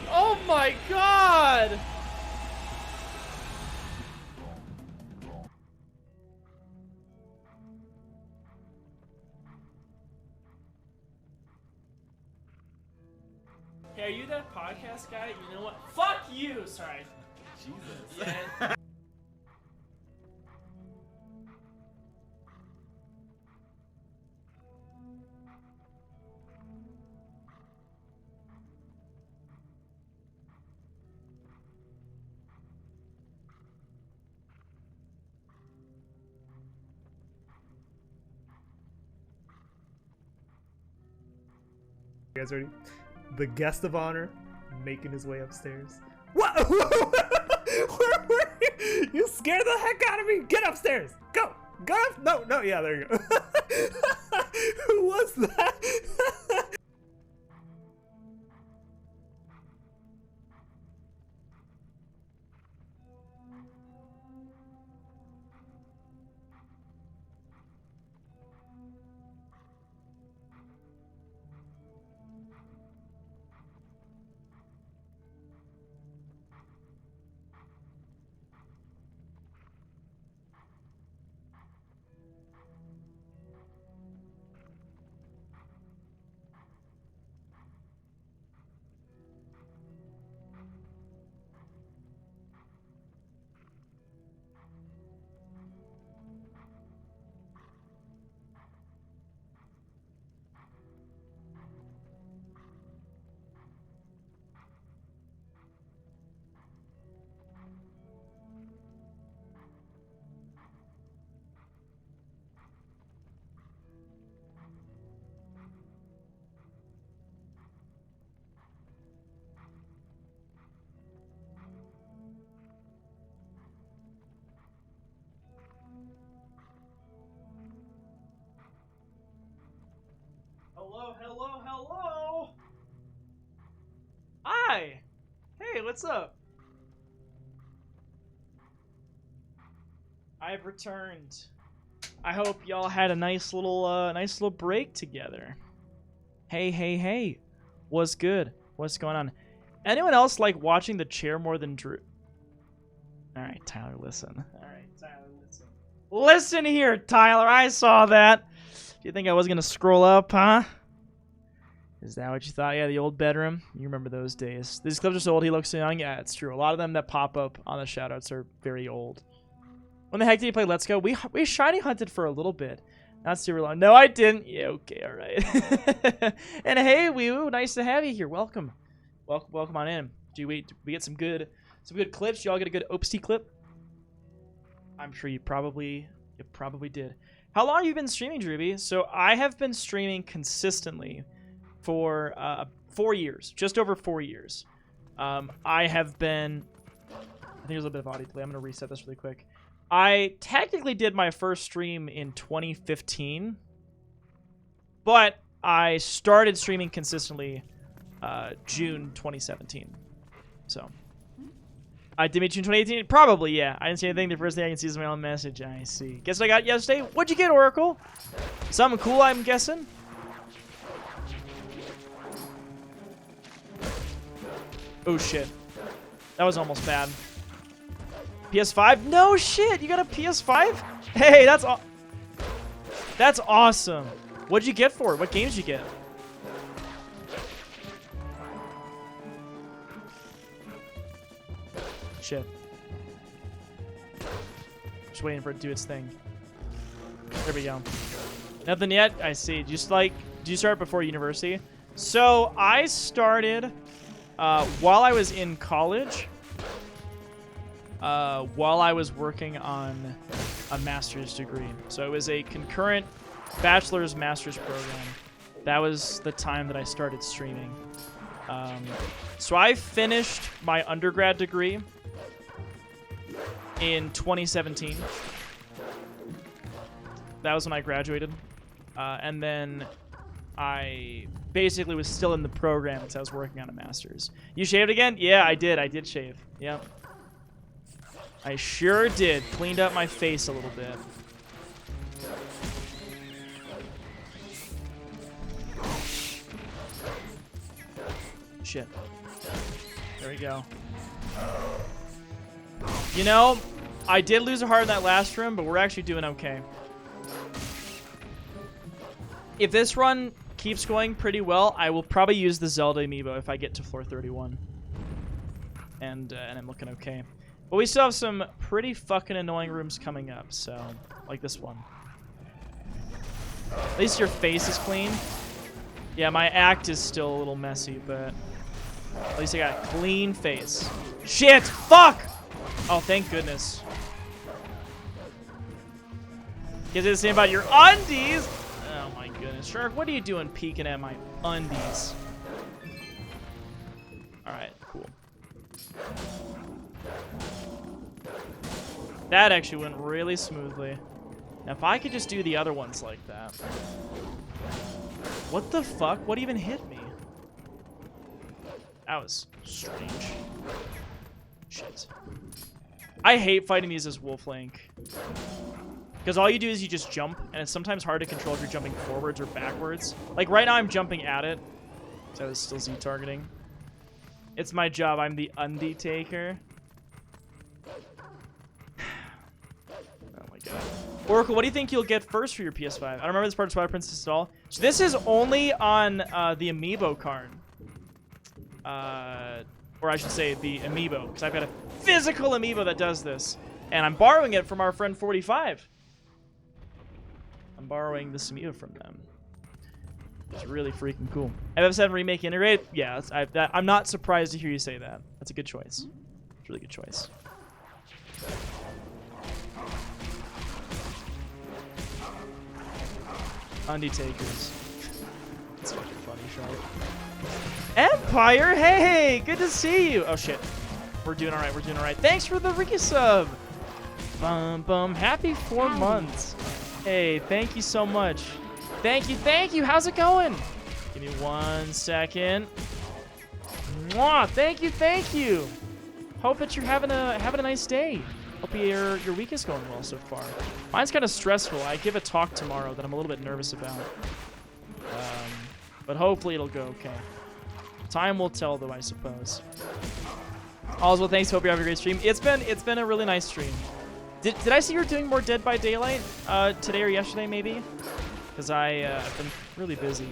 Oh my god! Hey, are you that podcast guy? You know what? Fuck you! Sorry. Jesus. Yeah. You guys ready? The guest of honor making his way upstairs. What? Where were you? You scared the heck out of me. Get upstairs. Go. Go up. No, no. Yeah, there you go. Who was that? Hello. Hi. Hey, what's up? I've returned. I hope y'all had a nice little break together. Hey. What's good? What's going on? Anyone else like watching the chair more than Drew? All right, Tyler, listen. Listen here, Tyler. I saw that. Do you think I was gonna scroll up, huh? Is that what you thought? Yeah, the old bedroom. You remember those days. These clips are so old, he looks so young. Yeah, it's true. A lot of them that pop up on the shoutouts are very old. When the heck did you play Let's Go? We shiny hunted for a little bit. Not super long. No, I didn't. Yeah, okay, all right. And hey, Wee-Woo, nice to have you here. Welcome on in. Do we get some good clips? Y'all get a good Opsty clip? I'm sure you probably did. How long have you been streaming, Drewby? So I have been streaming consistently for 4 years, just over 4 years. I have been. I think there's a little bit of audio delay. I'm gonna reset this really quick. I technically did my first stream in 2015, but I started streaming consistently June 2017. So I did meet June 2018? Probably, yeah. I didn't see anything. The first thing I can see is my own message. I see. Guess what I got yesterday? What'd you get, Oracle? Something cool, I'm guessing? Oh, shit. That was almost bad. PS5? No shit! You got a PS5? Hey, that's awesome. What'd you get for it? What games did you get? Shit. Just waiting for it to do its thing. There we go. Nothing yet? I see. Do you start before university? So, I started while I was in college. While I was working on a master's degree. So it was a concurrent bachelor's master's program. That was the time that I started streaming. So I finished my undergrad degree in 2017. That was when I graduated. And then I basically was still in the program because I was working on a master's. You shaved again? Yeah, I did. I did shave. Yep. I sure did. Cleaned up my face a little bit. Shit. There we go. You know, I did lose a heart in that last room, but we're actually doing okay. If this run keeps going pretty well, I will probably use the Zelda amiibo if I get to floor 31. And I'm looking okay. But we still have some pretty fucking annoying rooms coming up, so, like this one. At least your face is clean. Yeah, my act is still a little messy, but at least I got a clean face. Shit! Fuck! Oh, thank goodness. You say the same about your undies? Oh my goodness. Shark, what are you doing peeking at my undies? Alright, cool. That actually went really smoothly. Now, if I could just do the other ones like that. What the fuck? What even hit me? That was strange. Shit. I hate fighting these as Wolf Link. Because all you do is you just jump, and it's sometimes hard to control if you're jumping forwards or backwards. Like, right now I'm jumping at it. So I was still Z-targeting. It's my job. I'm the undie taker. Oracle, what do you think you'll get first for your PS5? I don't remember this part of Twilight Princess at all. So this is only on the amiibo card. Or I should say the amiibo, because I've got a physical amiibo that does this. And I'm borrowing it from our friend 45. I'm borrowing this amiibo from them. It's really freaking cool. FF7 Remake integrated? Yeah, I'm not surprised to hear you say that. That's a good choice. It's a really good choice. Undie takers. It's fucking funny, Shark. Empire, hey, good to see you. Oh shit, we're doing all right. We're doing all right. Thanks for the resub. Bum. Happy 4 months. Hey, thank you so much. Thank you. How's it going? Give me 1 second. Mwah! Thank you, thank you. Hope that you're having a nice day. Hope your week is going well so far. Mine's kind of stressful. I give a talk tomorrow that I'm a little bit nervous about. But hopefully it'll go okay. Time will tell, though, I suppose. All's well, thanks. Hope you're having a great stream. It's been a really nice stream. Did I see you were doing more Dead by Daylight today or yesterday, maybe? Because I've been really busy.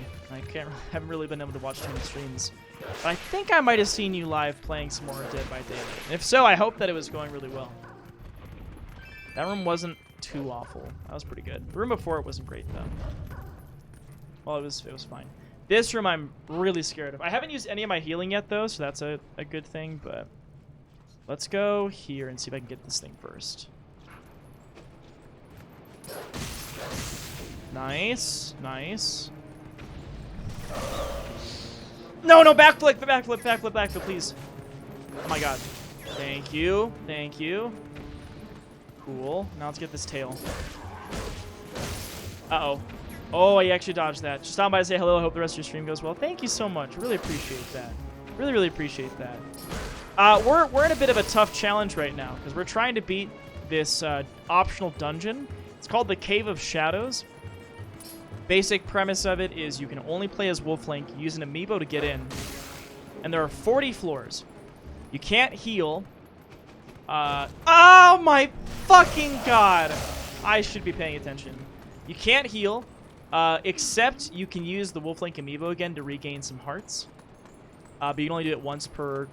Haven't really been able to watch too many streams. But I think I might have seen you live playing some more Dead by Daylight. And if so, I hope that it was going really well. That room wasn't too awful. That was pretty good. The room before it wasn't great, though. Well, it was fine. This room I'm really scared of. I haven't used any of my healing yet, though, so that's a good thing. But let's go here and see if I can get this thing first. Nice, nice. No, backflip, backflip, please. Oh my god. Thank you, thank you. Cool. Now let's get this tail. Uh-oh. Oh, I actually dodged that. Just stop by to say hello. I hope the rest of your stream goes well. Thank you so much. Really appreciate that. Really appreciate that. We're in a bit of a tough challenge right now because we're trying to beat this optional dungeon. It's called the Cave of Shadows. Basic premise of it is you can only play as Wolf Link, use an amiibo to get in, and there are 40 floors. You can't heal. Oh my fucking god! I should be paying attention. You can't heal, except you can use the Wolf Link amiibo again to regain some hearts. But you can only do it once per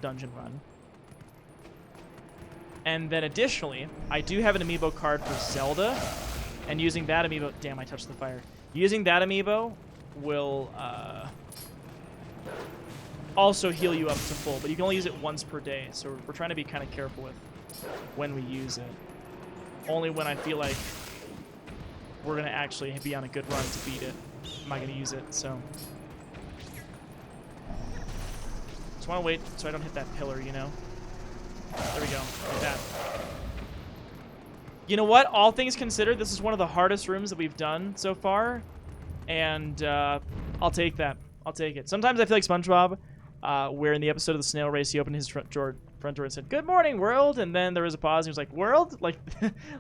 dungeon run. And then additionally, I do have an amiibo card for Zelda. And using that amiibo... Damn, I touched the fire. Using that amiibo will also heal you up to full. But you can only use it once per day. So we're trying to be kind of careful with when we use it. Only when I feel like we're going to actually be on a good run to beat it am I going to use it. So just want to wait so I don't hit that pillar, you know? There we go. Like that. You know what? All things considered, this is one of the hardest rooms that we've done so far. And I'll take that. I'll take it. Sometimes I feel like SpongeBob, where in the episode of the snail race, he opened his front door and said, "Good morning, world." And then there was a pause, and he was like, "World?" Like,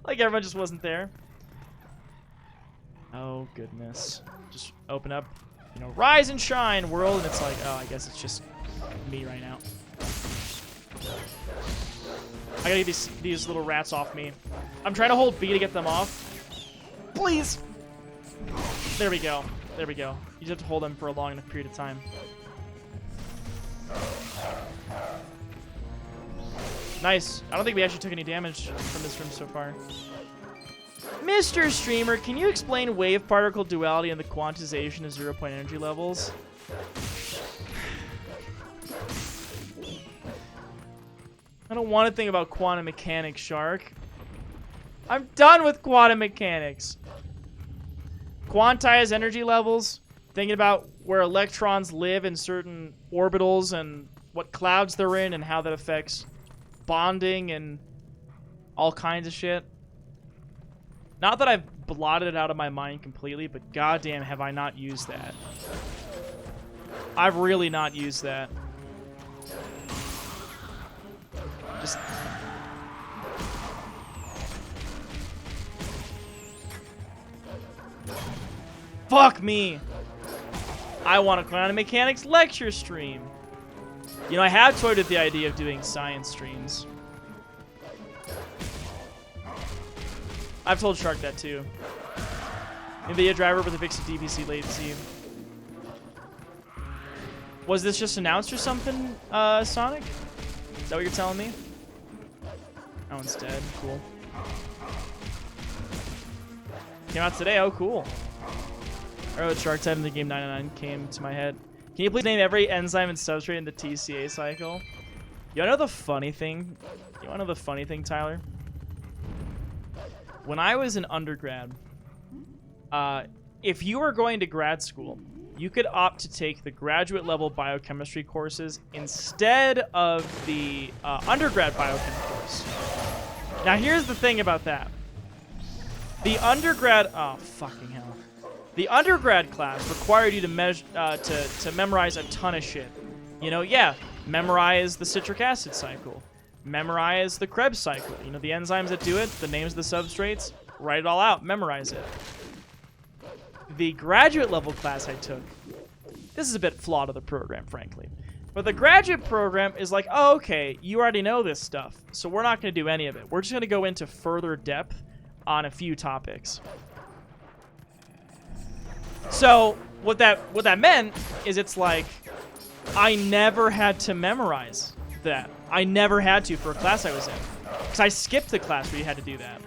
like everyone just wasn't there. Oh, goodness. Just open up, you know, rise and shine, world. And it's like, oh, I guess it's just me right now. I gotta get these little rats off me. I'm trying to hold B to get them off. Please! There we go. There we go. You just have to hold them for a long enough period of time. Nice. I don't think we actually took any damage from this room so far. Mr. Streamer, can you explain wave particle duality and the quantization of 0-point energy levels? I don't want to think about quantum mechanics, Shark. I'm done with quantum mechanics. Quantized energy levels, thinking about where electrons live in certain orbitals and what clouds they're in and how that affects bonding and all kinds of shit. Not that I've blotted it out of my mind completely, but goddamn have I not used that. I've really not used that. Just... Fuck me! I want a quantum mechanics lecture stream. You know, I have toyed with the idea of doing science streams. I've told Shark that too. NVIDIA driver with a fixed DPC latency. Was this just announced or something, Sonic? Is that what you're telling me? Oh, it's dead. Cool. Came out today. Oh, cool. I wrote Shark Type in the game 99 came to my head. Can you please name every enzyme and substrate in the TCA cycle? You wanna know the funny thing? You wanna know the funny thing, Tyler? When I was an undergrad, if you were going to grad school, you could opt to take the graduate level biochemistry courses instead of the undergrad biochem course. Now here's the thing about that. The undergrad, oh fucking hell. The undergrad class required you to memorize a ton of shit. You know, yeah, memorize the citric acid cycle, memorize the Krebs cycle. You know, the enzymes that do it, the names of the substrates, write it all out, memorize it. The graduate level class I took, this is a bit flawed of the program, frankly. But the graduate program is like, oh, okay, you already know this stuff, so we're not going to do any of it. We're just going to go into further depth on a few topics. So what that meant is it's like I never had to memorize that. I never had to for a class I was in. Because I skipped the class where you had to do that.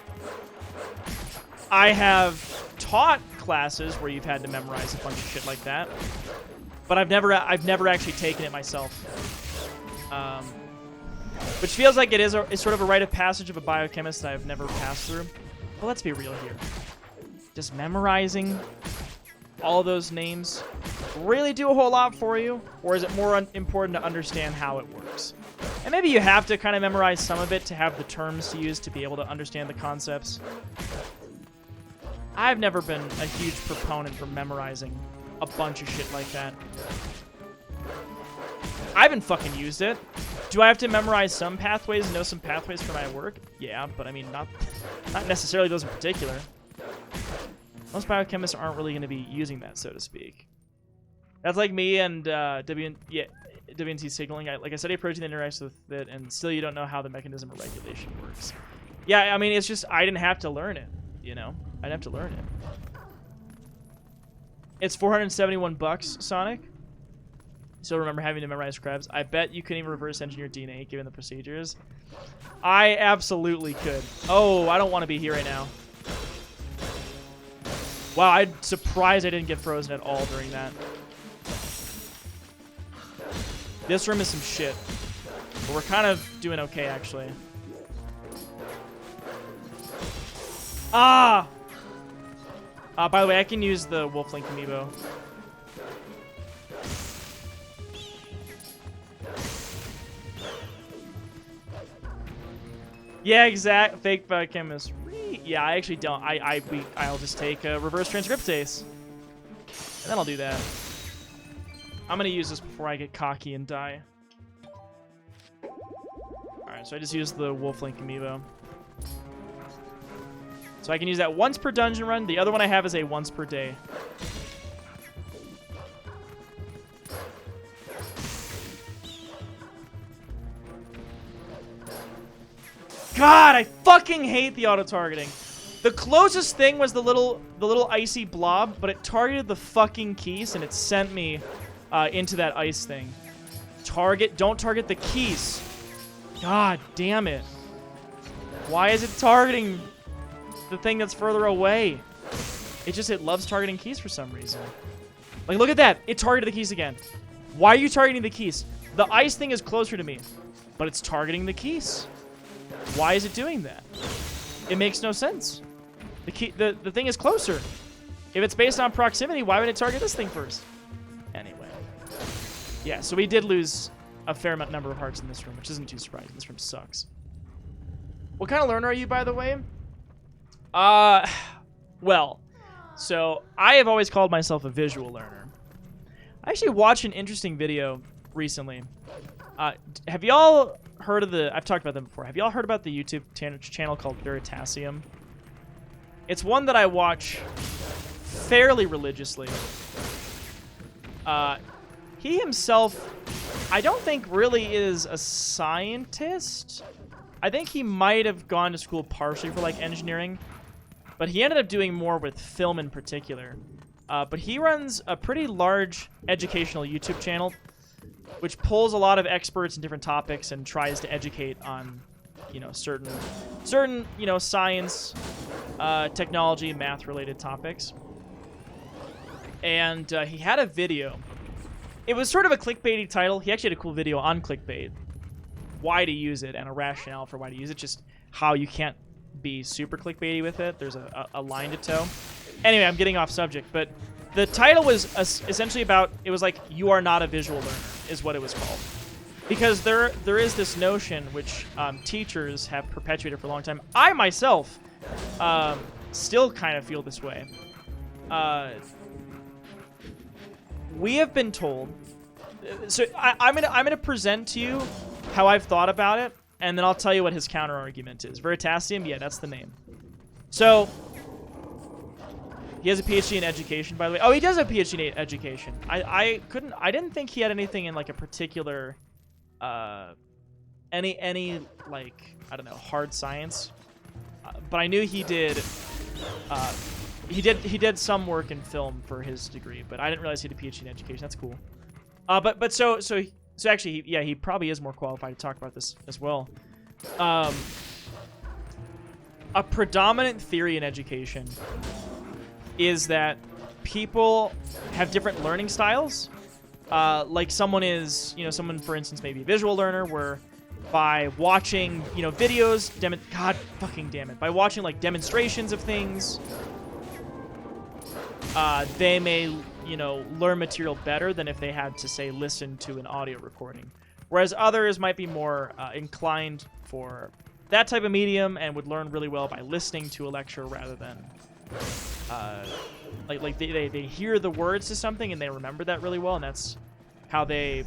I have taught classes where you've had to memorize a bunch of shit like that. But I've never actually taken it myself. Which feels like it's sort of a rite of passage of a biochemist that I've never passed through. But let's be real here. Does memorizing all of those names really do a whole lot for you? Or is it more important to understand how it works? And maybe you have to kind of memorize some of it to have the terms to use to be able to understand the concepts. I've never been a huge proponent for memorizing a bunch of shit like that. I haven't fucking used it. Do I have to memorize some pathways and know some pathways for my work? Yeah, but I mean, not necessarily those in particular. Most biochemists aren't really going to be using that, so to speak. That's like me and WNT signaling. Like I study a protein that interacts with it, and still you don't know how the mechanism of regulation works. Yeah, I mean, it's just I didn't have to learn it, you know? I'd have to learn it. It's $471, Sonic. Still remember having to memorize Krebs. I bet you couldn't even reverse engineer DNA given the procedures. I absolutely could. Oh, I don't want to be here right now. Wow, I'm surprised I didn't get frozen at all during that. This room is some shit. But we're kind of doing okay, actually. Ah! By the way, I can use the Wolf Link amiibo. Yeah, exact. Fake biochemist. Yeah, I actually don't. I'll just take a reverse transcriptase. And then I'll do that. I'm gonna use this before I get cocky and die. Alright, so I just used the Wolf Link amiibo. So I can use that once per dungeon run. The other one I have is a once per day. God, I fucking hate the auto-targeting. The closest thing was the little icy blob, but it targeted the fucking keys and it sent me into that ice thing. Don't target the keys. God damn it. Why is it targeting the thing that's further away? It loves targeting keys for some reason. Like, look at that. It targeted the keys again. Why are you targeting the keys? The ice thing is closer to me, but it's targeting the keys. Why is it doing that? It makes no sense. The thing is closer. If it's based on proximity, why would it target this thing first? Anyway. Yeah, so we did lose a fair number of hearts in this room, which isn't too surprising. This room sucks. What kind of learner are you, by the way? Well, so I have always called myself a visual learner. I actually watched an interesting video recently. Have y'all heard of I've talked about them before. Have y'all heard about the YouTube channel called Veritasium? It's one that I watch fairly religiously. He himself, I don't think really is a scientist. I think he might have gone to school partially for like engineering, but he ended up doing more with film in particular. But he runs a pretty large educational YouTube channel, which pulls a lot of experts in different topics and tries to educate on, you know, certain, you know, science, technology, math-related topics. And he had a video. It was sort of a clickbaity title. He actually had a cool video on clickbait, why to use it, and a rationale for why to use it. Just how you can't be super clickbaity with it. There's a line to toe. Anyway, I'm getting off subject, but the title was essentially about, it was like, you are not a visual learner, is what it was called. Because there is this notion, which teachers have perpetuated for a long time. I myself still kind of feel this way. we have been told. So I'm gonna present to you how I've thought about it, and then I'll tell you what his counter argument is. Veritasium, yeah, that's the name. So he has a PhD in education, by the way. Oh, he does have a PhD in education. I didn't think he had anything in like a particular, any like, I don't know, hard science. But I knew he did. He did some work in film for his degree, but I didn't realize he had a PhD in education. That's cool. But so actually, he probably is more qualified to talk about this as well. A predominant theory in education is that people have different learning styles. Like someone, for instance, maybe a visual learner, where by watching, videos, God fucking damn it, by watching like demonstrations of things, they may, learn material better than if they had to, say, listen to an audio recording. Whereas others might be more inclined for that type of medium and would learn really well by listening to a lecture rather than, they hear the words to something and they remember that really well, and that's how they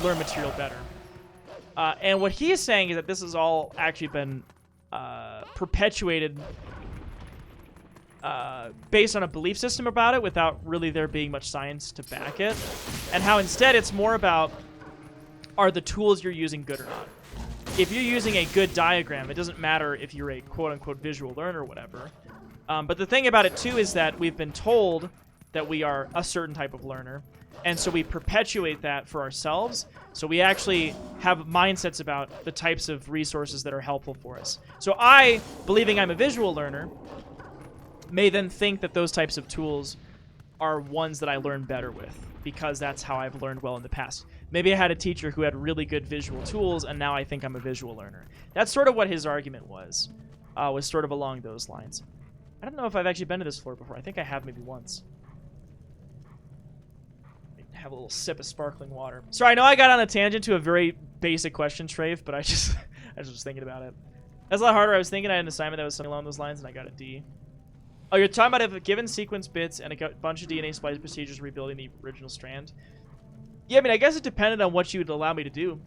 learn material better. And what he is saying is that this has all actually been perpetuated based on a belief system about it without really there being much science to back it. And how instead it's more about, are the tools you're using good or not? If you're using a good diagram, it doesn't matter if you're a quote-unquote visual learner or whatever. But the thing about it, too, is that we've been told that we are a certain type of learner. And so we perpetuate that for ourselves. So we actually have mindsets about the types of resources that are helpful for us. So I, believing I'm a visual learner, may then think that those types of tools are ones that I learn better with, because that's how I've learned well in the past. Maybe I had a teacher who had really good visual tools, and now I think I'm a visual learner. That's sort of what his argument was sort of along those lines. I don't know if I've actually been to this floor before. I think I have maybe once. Have a little sip of sparkling water. Sorry, I know I got on a tangent to a very basic question, Trafe, but I was just thinking about it. That's a lot harder. I was thinking I had an assignment that was something along those lines, and I got a D. Oh, you're talking about if a given sequence bits and a bunch of DNA splice procedures rebuilding the original strand? Yeah, I mean, I guess it depended on what you would allow me to do.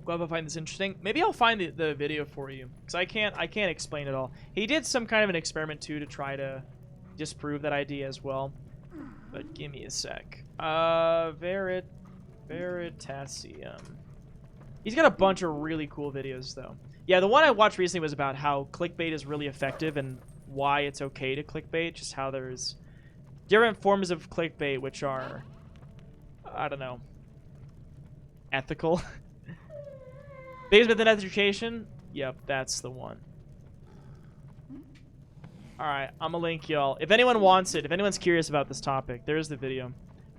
Glad I find this interesting. Maybe I'll find the video for you, because I can't explain it all. He did some kind of an experiment too to try to disprove that idea as well. But give me a sec. Veritasium. He's got a bunch of really cool videos though. Yeah, the one I watched recently was about how clickbait is really effective and why it's okay to clickbait. Just how there's different forms of clickbait which are, I don't know, ethical. Biggest myth in education? Yep, that's the one. Alright, I'm gonna link y'all. If anyone wants it, if anyone's curious about this topic, there's the video.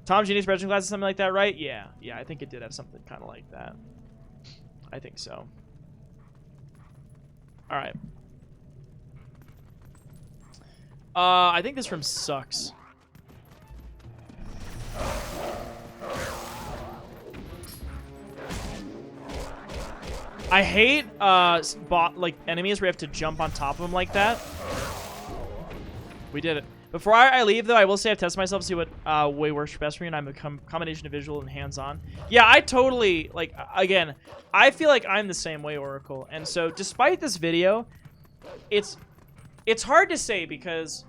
Tom Genius Spreadsheet class is something like that, right? Yeah, I think it did have something kind of like that. I think so. Alright. I think this room sucks. I hate enemies where you have to jump on top of them like that. We did it. Before I leave, though, I will say I've tested myself to see what way works for best for me, and I'm a combination of visual and hands-on. Yeah, I totally, again, I feel like I'm the same way, Oracle. And so, despite this video, it's hard to say, because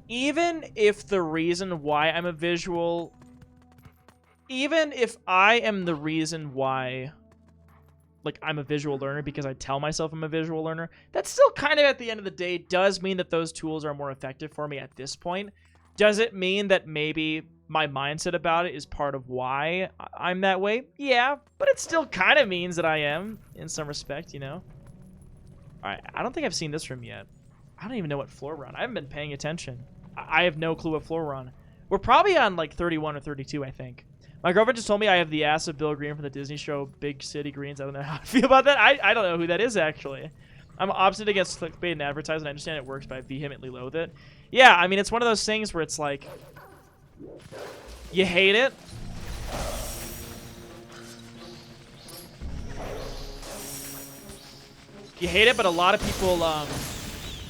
even if the reason why I'm a visual, even if I am the reason why I'm a visual learner because I tell myself I'm a visual learner, that still kind of at the end of the day does mean that those tools are more effective for me at this point. Does it mean that maybe my mindset about it is part of why I'm that way? Yeah, but it still kind of means that I am in some respect, All right, I don't think I've seen this room yet. I don't even know what floor we're on. I haven't been paying attention. I have no clue what floor we're on. We're probably on 31 or 32, I think. My girlfriend just told me I have the ass of Bill Green from the Disney show Big City Greens. I don't know how I feel about that. I don't know who that is, actually. I'm opposite against clickbait and advertising. I understand it works, but I vehemently loathe it. Yeah, I mean, it's one of those things where it's like, you hate it. You hate it, but a lot of people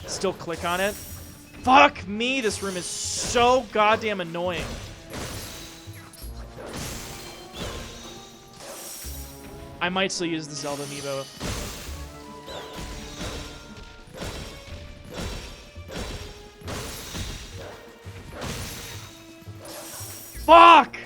still click on it. Fuck me, this room is so goddamn annoying. I might still use the Zelda amiibo. Fuck!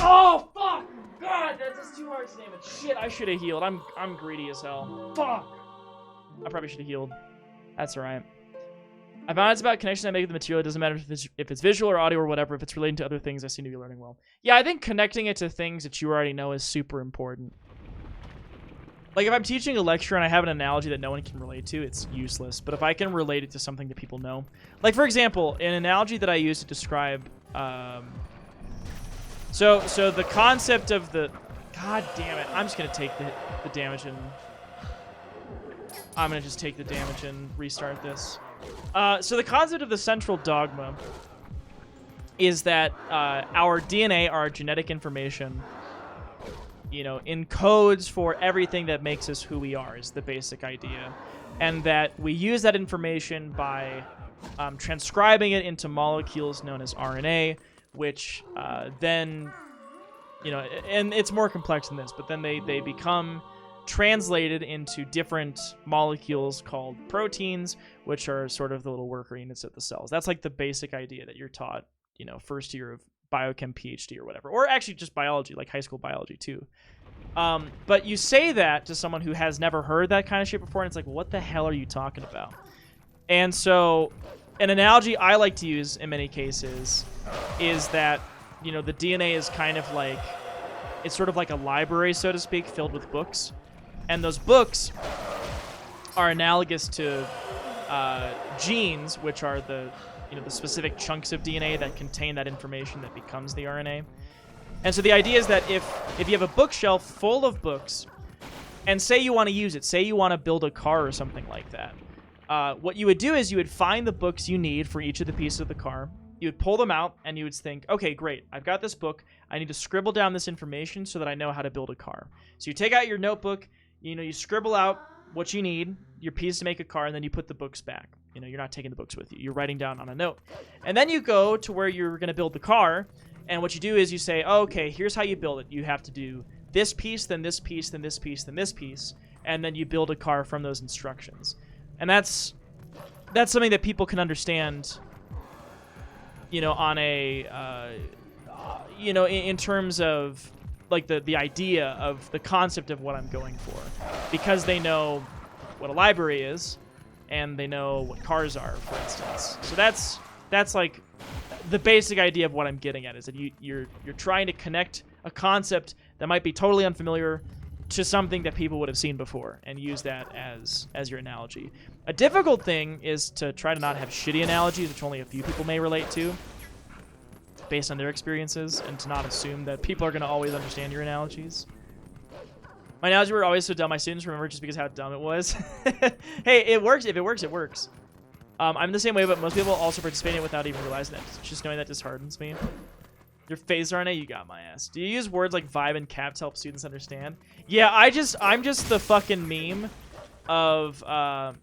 Oh, fuck! God, that's too hard to name it. Shit, I should have healed. I'm greedy as hell. Fuck! I probably should have healed. That's alright. I found it's about connection I make with the material. It doesn't matter if it's visual or audio or whatever. If it's relating to other things, I seem to be learning well. Yeah, I think connecting it to things that you already know is super important. Like, if I'm teaching a lecture and I have an analogy that no one can relate to, it's useless. But if I can relate it to something that people know. Like, for example, an analogy that I use to describe... So the concept of the... God damn it. I'm just going to take the damage and... I'm going to just take the damage and restart this. So the concept of the central dogma is that our DNA, our genetic information... you know, encodes for everything that makes us who we are is the basic idea. And that we use that information by transcribing it into molecules known as RNA, which then, you know, and it's more complex than this, but then they become translated into different molecules called proteins, which are sort of the little worker units of the cells. That's like the basic idea that you're taught, you know, first year of biochem PhD or whatever, or actually just biology, like high school biology too. But you say that to someone who has never heard that kind of shit before, and it's like, what the hell are you talking about? And so an analogy I like to use in many cases is that, you know, the DNA is kind of like, it's sort of like a library, so to speak, filled with books. And those books are analogous to genes, which are the, you know, the specific chunks of DNA that contain that information that becomes the RNA. And so the idea is that if you have a bookshelf full of books, and say you want to use it, say you want to build a car or something like that, what you would do is you would find the books you need for each of the pieces of the car. You would pull them out, and you would think, okay, great, I've got this book. I need to scribble down this information so that I know how to build a car. So you take out your notebook, you know, you scribble out what you need, your piece to make a car, and then you put the books back. You know, you're not taking the books with you. You're writing down on a note. And then you go to where you're going to build the car, and what you do is you say, oh, okay, here's how you build it. You have to do this piece, then this piece, then this piece, then this piece, and then you build a car from those instructions. And that's something that people can understand, you know, on a, you know, in terms of, like, the idea of the concept of what I'm going for. Because they know what a library is, and they know what cars are, for instance. So that's like the basic idea of what I'm getting at, is that you're trying to connect a concept that might be totally unfamiliar to something that people would have seen before, and use that as your analogy. A difficult thing is to try to not have shitty analogies, which only a few people may relate to, based on their experiences, and to not assume that people are going to always understand your analogies. My analogies were always so dumb, my students remember just because how dumb it was. Hey, it works. If it works, it works. I'm the same way, but most people also participate in it without even realizing it. Just knowing that disheartens me. Your phase RNA, you got my ass. Do you use words like vibe and cap to help students understand? Yeah, I'm just the fucking meme of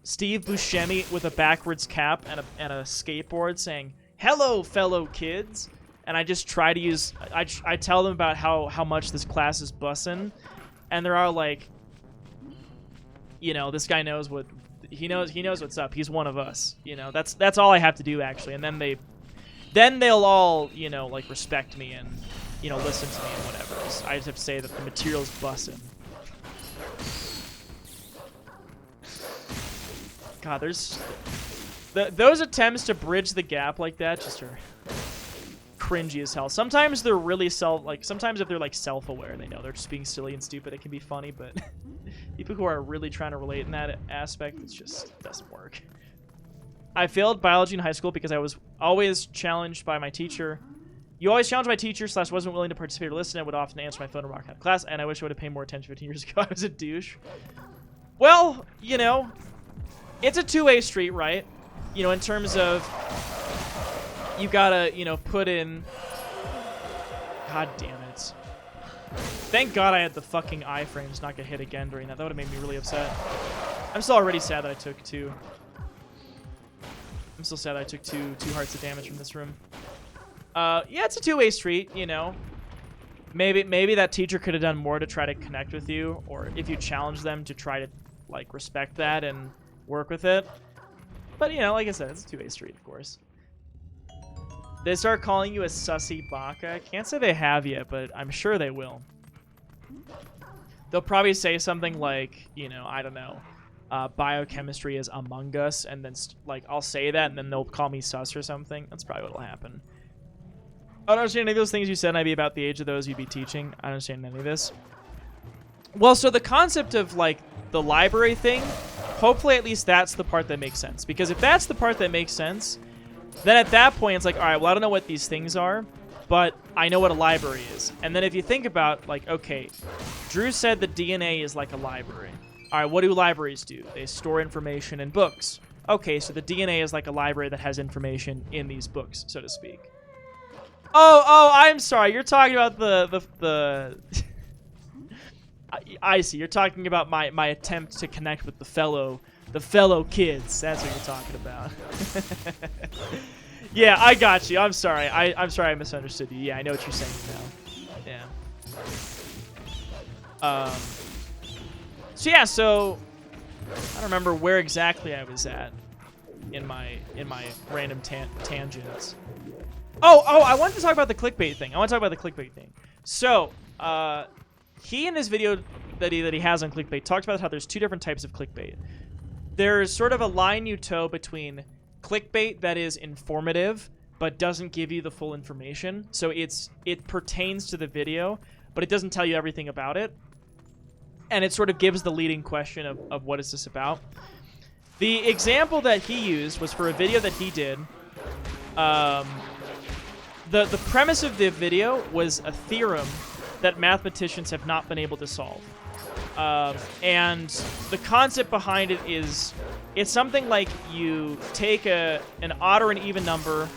Steve Buscemi with a backwards cap and a skateboard saying, "Hello, fellow kids." And I just try to use, I tell them about how much this class is bussin', and they're all like, you know, this guy knows what, he knows what's up. He's one of us. You know, that's all I have to do, actually. And then they'll all, you know, like, respect me and, you know, listen to me and whatever. So I just have to say that the material's bussin'. God, there's those attempts to bridge the gap like that just are cringy as hell. Sometimes they're really sometimes if they're like self-aware, they know they're just being silly and stupid, it can be funny, but people who are really trying to relate in that aspect, it just doesn't work. I failed biology in high school because I was always challenged by my teacher. You always challenged my teacher / wasn't willing to participate or listen, and would often answer my phone and walk out of class, and I wish I would have paid more attention 15 years ago. I was a douche. Well, you know, it's a two-way street, right? You know, in terms of you gotta, you know, put in... God damn it. Thank God I had the fucking iframes not get hit again during that. That would have made me really upset. I'm still already sad that I took two. I'm still sad that I took two hearts of damage from this room. Yeah, it's a two-way street, you know. Maybe that teacher could have done more to try to connect with you, or if you challenge them to try to, like, respect that and work with it. But, you know, like I said, it's a two-way street, of course. They start calling you a sussy baka. I can't say they have yet, but I'm sure they will. They'll probably say something like, you know, I don't know, biochemistry is Among Us, and then, like, I'll say that, and then they'll call me sus or something. That's probably what'll happen. I don't understand any of those things you said, and I'd be about the age of those you'd be teaching. I don't understand any of this. Well, so the concept of, like, the library thing, hopefully at least that's the part that makes sense. Because if that's the part that makes sense, then at that point it's like, all right, well, I don't know what these things are, but I know what a library is. And then if you think about, like, okay, Drew said the DNA is like a library. All right, what do libraries do? They store information in books. Okay, so the DNA is like a library that has information in these books, so to speak. Oh, I'm sorry. You're talking about the I see. You're talking about my attempt to connect with the fellow kids. That's what you're talking about. Yeah, I got you. I'm sorry. I'm sorry I misunderstood you. Yeah, I know what you're saying now. Yeah. So I don't remember where exactly I was at in my random tangents. Oh, I wanted to talk about the clickbait thing. So, he in his video that he has on clickbait talks about how there's two different types of clickbait. There's sort of a line you toe between clickbait that is informative but doesn't give you the full information. So it pertains to the video, but it doesn't tell you everything about it. And it sort of gives the leading question of what is this about. The example that he used was for a video that he did. The premise of the video was a theorem that mathematicians have not been able to solve. And the concept behind it is, it's something like you take an odd or an even number,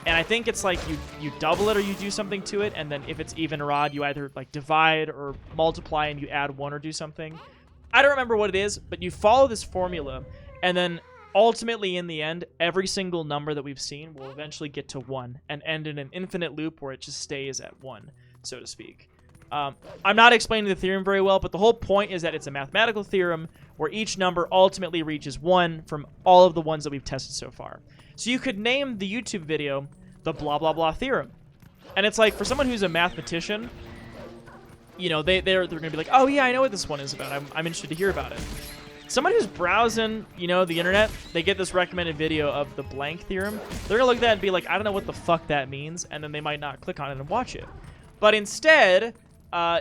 and I think it's like you double it or you do something to it, and then if it's even or odd, you either like divide or multiply and you add one or do something. I don't remember what it is, but you follow this formula, and then ultimately, in the end, every single number that we've seen will eventually get to 1 and end in an infinite loop where it just stays at 1, so to speak. I'm not explaining the theorem very well, but the whole point is that it's a mathematical theorem where each number ultimately reaches 1 from all of the ones that we've tested so far. So you could name the YouTube video the blah blah blah theorem. And it's like, for someone who's a mathematician, you know, they're going to be like, oh yeah, I know what this one is about. I'm interested to hear about it. Someone who's browsing, you know, the internet, they get this recommended video of the blank theorem. They're going to look at that and be like, I don't know what the fuck that means, and then they might not click on it and watch it. But instead,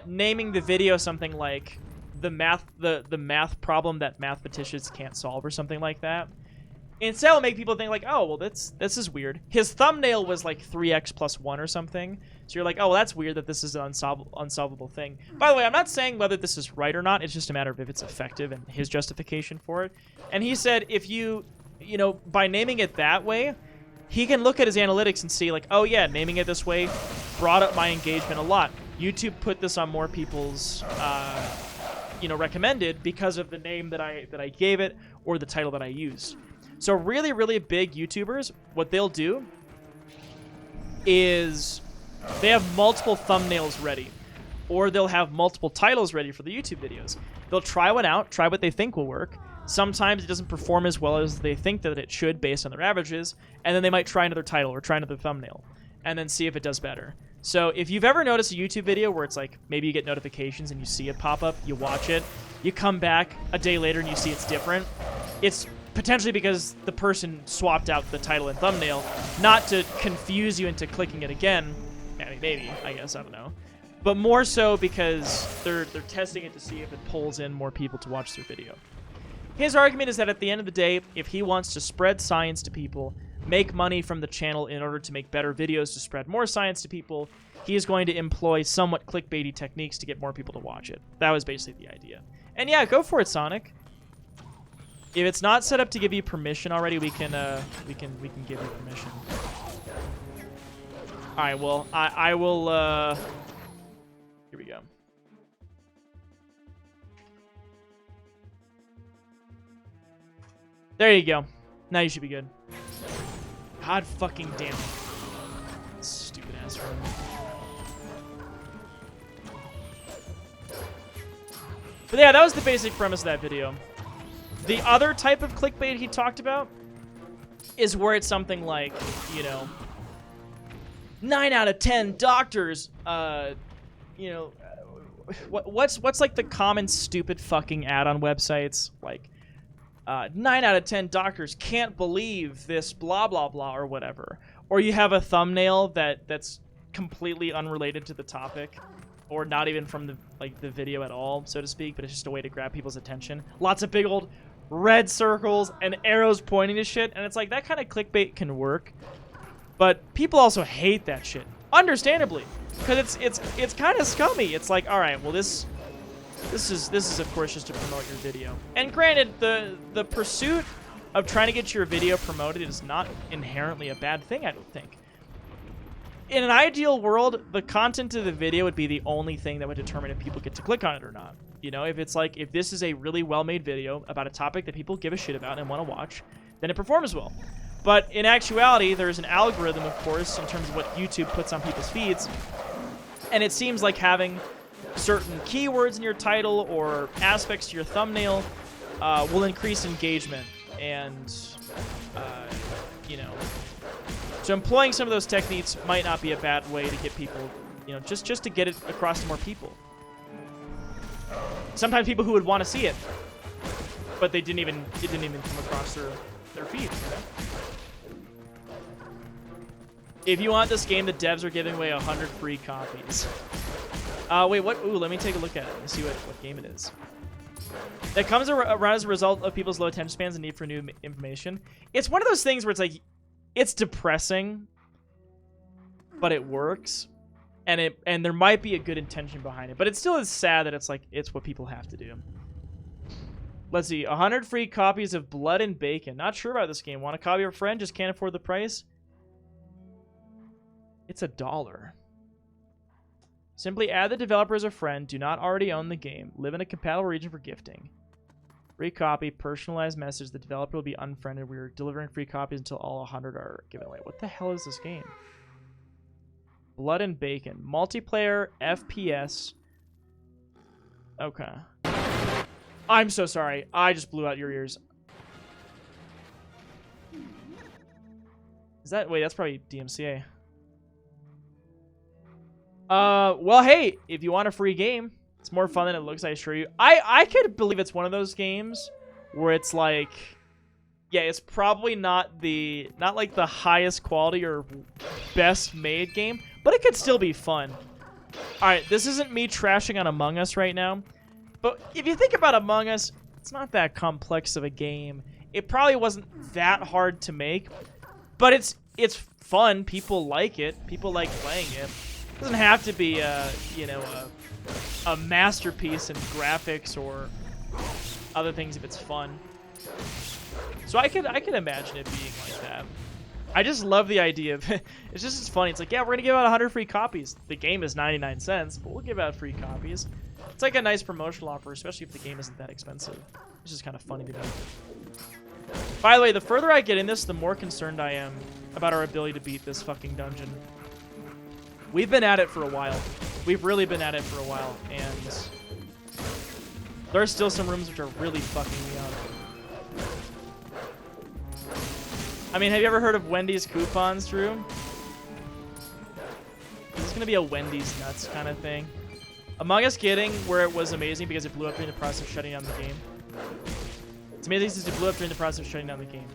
naming the video something like the math problem that mathematicians can't solve or something like that, instead will make people think like, oh, well, this is weird. His thumbnail was like 3x plus 1 or something. So you're like, oh, well, that's weird that this is an unsolvable thing. By the way, I'm not saying whether this is right or not. It's just a matter of if it's effective and his justification for it. And he said if you know, by naming it that way, he can look at his analytics and see like, oh, yeah, naming it this way brought up my engagement a lot. YouTube put this on more people's, recommended because of the name that I gave it or the title that I used. So really, really big YouTubers, what they'll do is they have multiple thumbnails ready, or they'll have multiple titles ready for the YouTube videos. They'll try one out, try what they think will work. Sometimes it doesn't perform as well as they think that it should based on their averages, and then they might try another title or try another thumbnail, and then see if it does better. So if you've ever noticed a YouTube video where it's like, maybe you get notifications and you see it pop up, you watch it, you come back a day later and you see it's different, it's potentially because the person swapped out the title and thumbnail, not to confuse you into clicking it again. Maybe, I guess, I don't know. But more so because they're testing it to see if it pulls in more people to watch their video. His argument is that at the end of the day, if he wants to spread science to people, make money from the channel in order to make better videos to spread more science to people, he is going to employ somewhat clickbaity techniques to get more people to watch it. That was basically the idea. And yeah, go for it, Sonic. If it's not set up to give you permission already, we can give you permission. All right, well, I will, here we go. There you go. Now you should be good. God fucking damn it. Stupid ass room. But yeah, that was the basic premise of that video. The other type of clickbait he talked about is where it's something like, you know, 9 out of 10 doctors, what's like the common stupid fucking ad on websites? Like, 9 out of 10 doctors can't believe this blah, blah, blah, or whatever. Or you have a thumbnail that's completely unrelated to the topic, or not even from the video at all, so to speak, but it's just a way to grab people's attention. Lots of big old red circles and arrows pointing to shit, and it's like, that kind of clickbait can work, but people also hate that shit, understandably, because it's kind of scummy. It's like, all right, well, this is of course just to promote your video. And granted, the pursuit of trying to get your video promoted is not inherently a bad thing, I don't think. In an ideal world, the content of the video would be the only thing that would determine if people get to click on it or not. You know, if it's like, if this is a really well-made video about a topic that people give a shit about and want to watch, then it performs well. But in actuality, there's an algorithm, of course, in terms of what YouTube puts on people's feeds. And it seems like having certain keywords in your title or aspects to your thumbnail will increase engagement. And, you know, so employing some of those techniques might not be a bad way to get people, you know, just to get it across to more people. Sometimes people who would want to see it, but it didn't even come across their feed. You know? If you want this game, the devs are giving away 100 free copies. Wait, what? Ooh, let me take a look at it and see what game it is. That comes around as a result of people's low attention spans and need for new information. It's one of those things where it's like, it's depressing, but it works, and there might be a good intention behind it, but it still is sad that it's like, it's what people have to do. Let's see, 100 free copies of Blood and Bacon. Not sure about this game. Want a copy of a friend? Just can't afford the price? It's $1. Simply add the developer as a friend. Do not already own the game. Live in a compatible region for gifting. Free copy, personalized message. The developer will be unfriended. We are delivering free copies until all 100 are given away. What the hell is this game? Blood and Bacon. Multiplayer, FPS. Okay. I'm so sorry. I just blew out your ears. Is that... Wait, that's probably DMCA. Well, hey, if you want a free game, it's more fun than it looks, I assure you. I could believe it's one of those games where it's like, yeah, it's probably not like the highest quality or best made game, but it could still be fun. All right, this isn't me trashing on Among Us right now, but if you think about Among Us, it's not that complex of a game. It probably wasn't that hard to make, but it's fun. People like it. People like playing it. It doesn't have to be a masterpiece in graphics or other things if it's fun. So I could imagine it being like that. I just love the idea of it's just as funny. It's like, yeah, we're gonna give out 100 free copies. The game is 99 cents, but we'll give out free copies. It's like a nice promotional offer, especially if the game isn't that expensive. It's just kind of funny to me. By the way, the further I get in this, the more concerned I am about our ability to beat this fucking dungeon. We've been at it for a while. We've really been at it for a while, and there are still some rooms which are really fucking me up. I mean, have you ever heard of Wendy's coupons, Drew? This is going to be a Wendy's nuts kind of thing. Among Us getting where it was amazing because it blew up during the process of shutting down the game. It's amazing because it blew up during the process of shutting down the game.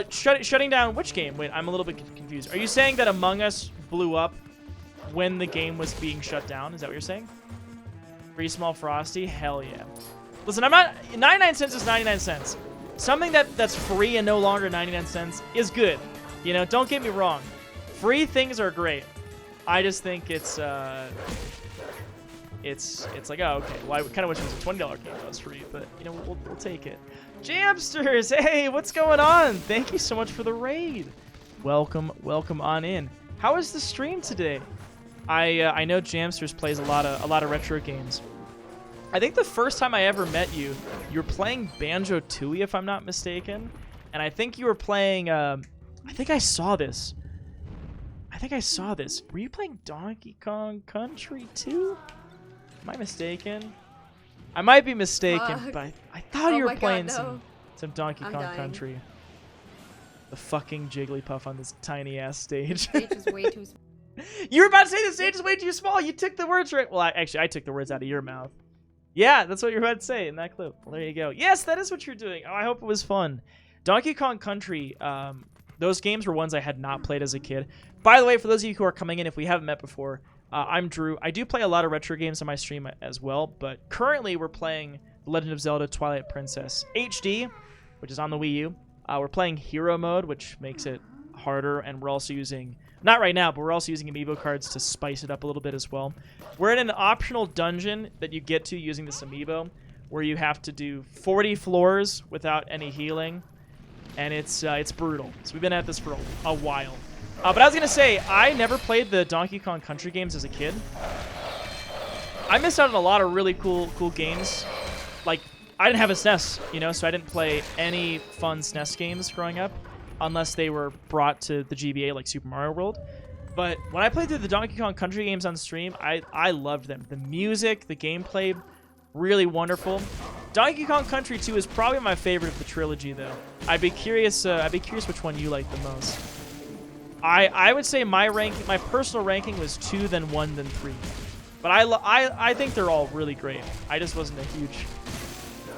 Shutting down which game? Wait, I'm a little bit confused. Are you saying that Among Us blew up when the game was being shut down? Is that what you're saying? Free Small Frosty? Hell yeah. Listen, I'm not... 99 cents is 99 cents. Something that's free and no longer 99 cents is good. You know, don't get me wrong. Free things are great. I just think it's like, oh, okay. Well, I kind of wish it was a $20 game that was free, but, you know, we'll take it. Jamsters, hey, what's going on? Thank you so much for the raid. Welcome on in. How is the stream today? I know Jamsters plays a lot of retro games. I think the first time I ever met you, you were playing Banjo-Tooie, if I'm not mistaken, and I think you were playing. I think I saw this. Were you playing Donkey Kong Country 2? Am I mistaken? I might be mistaken, but I thought you were playing some Donkey Kong Country. The fucking Jigglypuff on this tiny ass stage. The stage is way too small. You were about to say the stage is way too small. You took the words right. Well, I took the words out of your mouth. Yeah, that's what you were about to say in that clip. Well, there you go. Yes, that is what you're doing. Oh, I hope it was fun. Donkey Kong Country, those games were ones I had not played as a kid. By the way, for those of you who are coming in, if we haven't met before, I'm Drew. I do play a lot of retro games on my stream as well, but currently we're playing The Legend of Zelda Twilight Princess HD, which is on the Wii U. We're playing Hero Mode, which makes it harder, and we're also using, not right now, but we're also using amiibo cards to spice it up a little bit as well. We're in an optional dungeon that you get to using this amiibo, where you have to do 40 floors without any healing, and it's brutal. So we've been at this for a while. But I was going to say, I never played the Donkey Kong Country games as a kid. I missed out on a lot of really cool games. Like, I didn't have a SNES, so I didn't play any fun SNES games growing up, unless they were brought to the GBA like Super Mario World. But when I played through the Donkey Kong Country games on stream, I loved them. The music, the gameplay, really wonderful. Donkey Kong Country 2 is probably my favorite of the trilogy, though. I'd be curious which one you like the most. I would say my personal ranking was 2, then 1, then 3. But I think they're all really great. I just wasn't a huge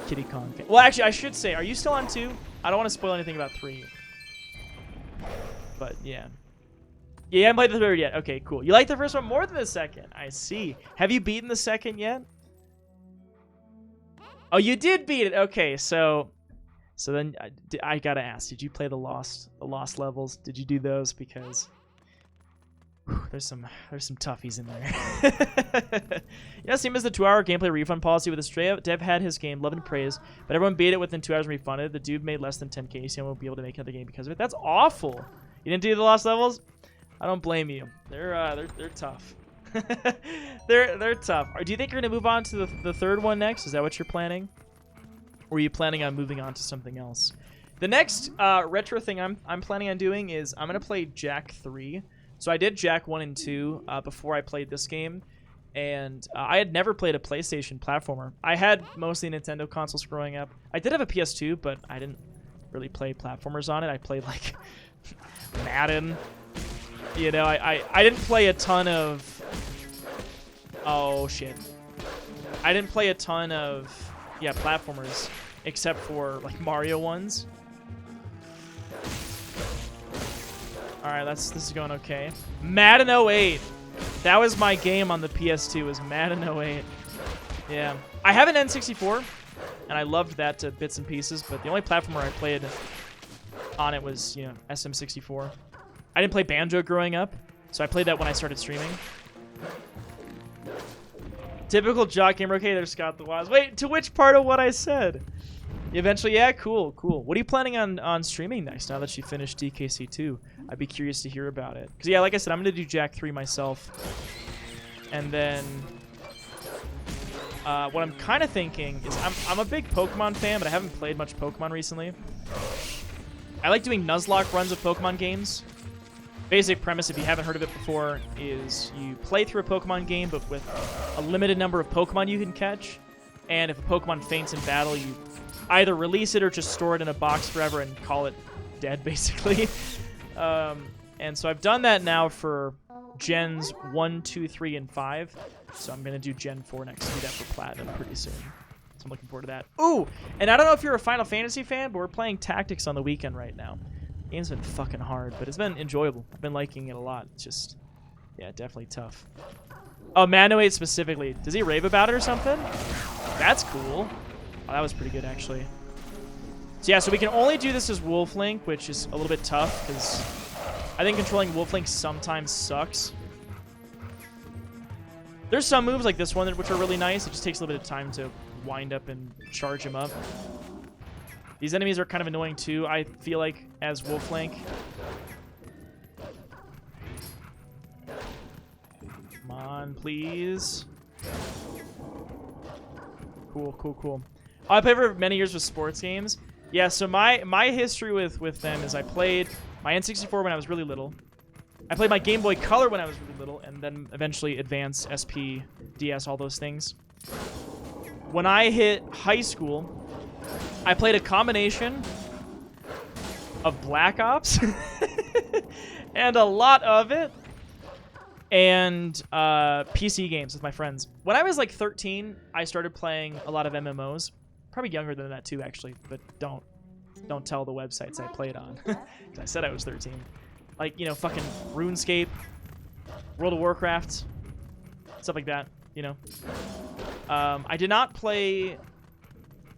Kiddy Kong fan. Well, actually, I should say, are you still on 2? I don't want to spoil anything about 3. But yeah. Yeah, you haven't played the third yet. Okay, cool. You like the first one more than the second. I see. Have you beaten the second yet? Oh, you did beat it. Okay, so then I gotta ask, did you play the lost levels? Did you do those? Because there's some toughies in there. Same as the 2-hour gameplay refund policy with Australia. Dev had his game loved and praised, but everyone beat it within 2 hours and refunded. The dude made less than 10K, so he won't be able to make another game because of it. That's awful. You didn't do the lost levels? I don't blame you. They're tough. they're tough. Do you think you're gonna move on to the third one next? Is that what you're planning? Or are you planning on moving on to something else? The next retro thing I'm planning on doing is I'm gonna play Jak 3. So I did Jak 1 and 2 before I played this game, and I had never played a PlayStation platformer. I had mostly Nintendo consoles growing up. I did have a PS2, but I didn't really play platformers on it. I played like Madden. I didn't play a ton of... Oh, shit. I didn't play a ton of, platformers, except for, like, Mario ones. Alright, this is going okay. Madden 08. That was my game on the PS2, was Madden 08. Yeah. I have an N64, and I loved that to bits and pieces, but the only platformer I played on it was, SM64. I didn't play Banjo growing up, so I played that when I started streaming. Typical jock gamer. Okay, there's Scott the Waz. Wait, to which part of what I said? Eventually, yeah, cool. What are you planning on streaming next now that you finished DKC2? I'd be curious to hear about it. Because, yeah, like I said, I'm going to do Jak 3 myself. And then what I'm kind of thinking is I'm a big Pokemon fan, but I haven't played much Pokemon recently. I like doing Nuzlocke runs of Pokemon games. Basic premise, if you haven't heard of it before, is you play through a Pokemon game, but with a limited number of Pokemon you can catch. And if a Pokemon faints in battle, you either release it or just store it in a box forever and call it dead, basically. And so I've done that now for Gens 1, 2, 3, and 5. So I'm going to do Gen 4 next. Do that for Platinum pretty soon. So I'm looking forward to that. Ooh! And I don't know if you're a Final Fantasy fan, but we're playing Tactics on the weekend right now. The game's been fucking hard, but it's been enjoyable. I've been liking it a lot. It's just, yeah, definitely tough. Oh, Manoate specifically. Does he rave about it or something? That's cool. Oh, that was pretty good, actually. So yeah, so we can only do this as Wolf Link, which is a little bit tough, because I think controlling Wolf Link sometimes sucks. There's some moves like this one which are really nice. It just takes a little bit of time to wind up and charge him up. These enemies are kind of annoying too, I feel like, as Wolf Link. on, please. Cool, cool, cool. I played for many years with sports games. Yeah, so my history with them is I played my N64 when I was really little. I played my Game Boy Color when I was really little, and then eventually Advance, SP, DS, all those things. When I hit high school, I played a combination of Black Ops and a lot of it, and PC games with my friends. When I was like 13, I started playing a lot of MMOs. Probably younger than that too, actually, but don't tell the websites I played on. I said I was 13. Like, you know, fucking RuneScape, World of Warcraft, stuff like that, you know. I did not play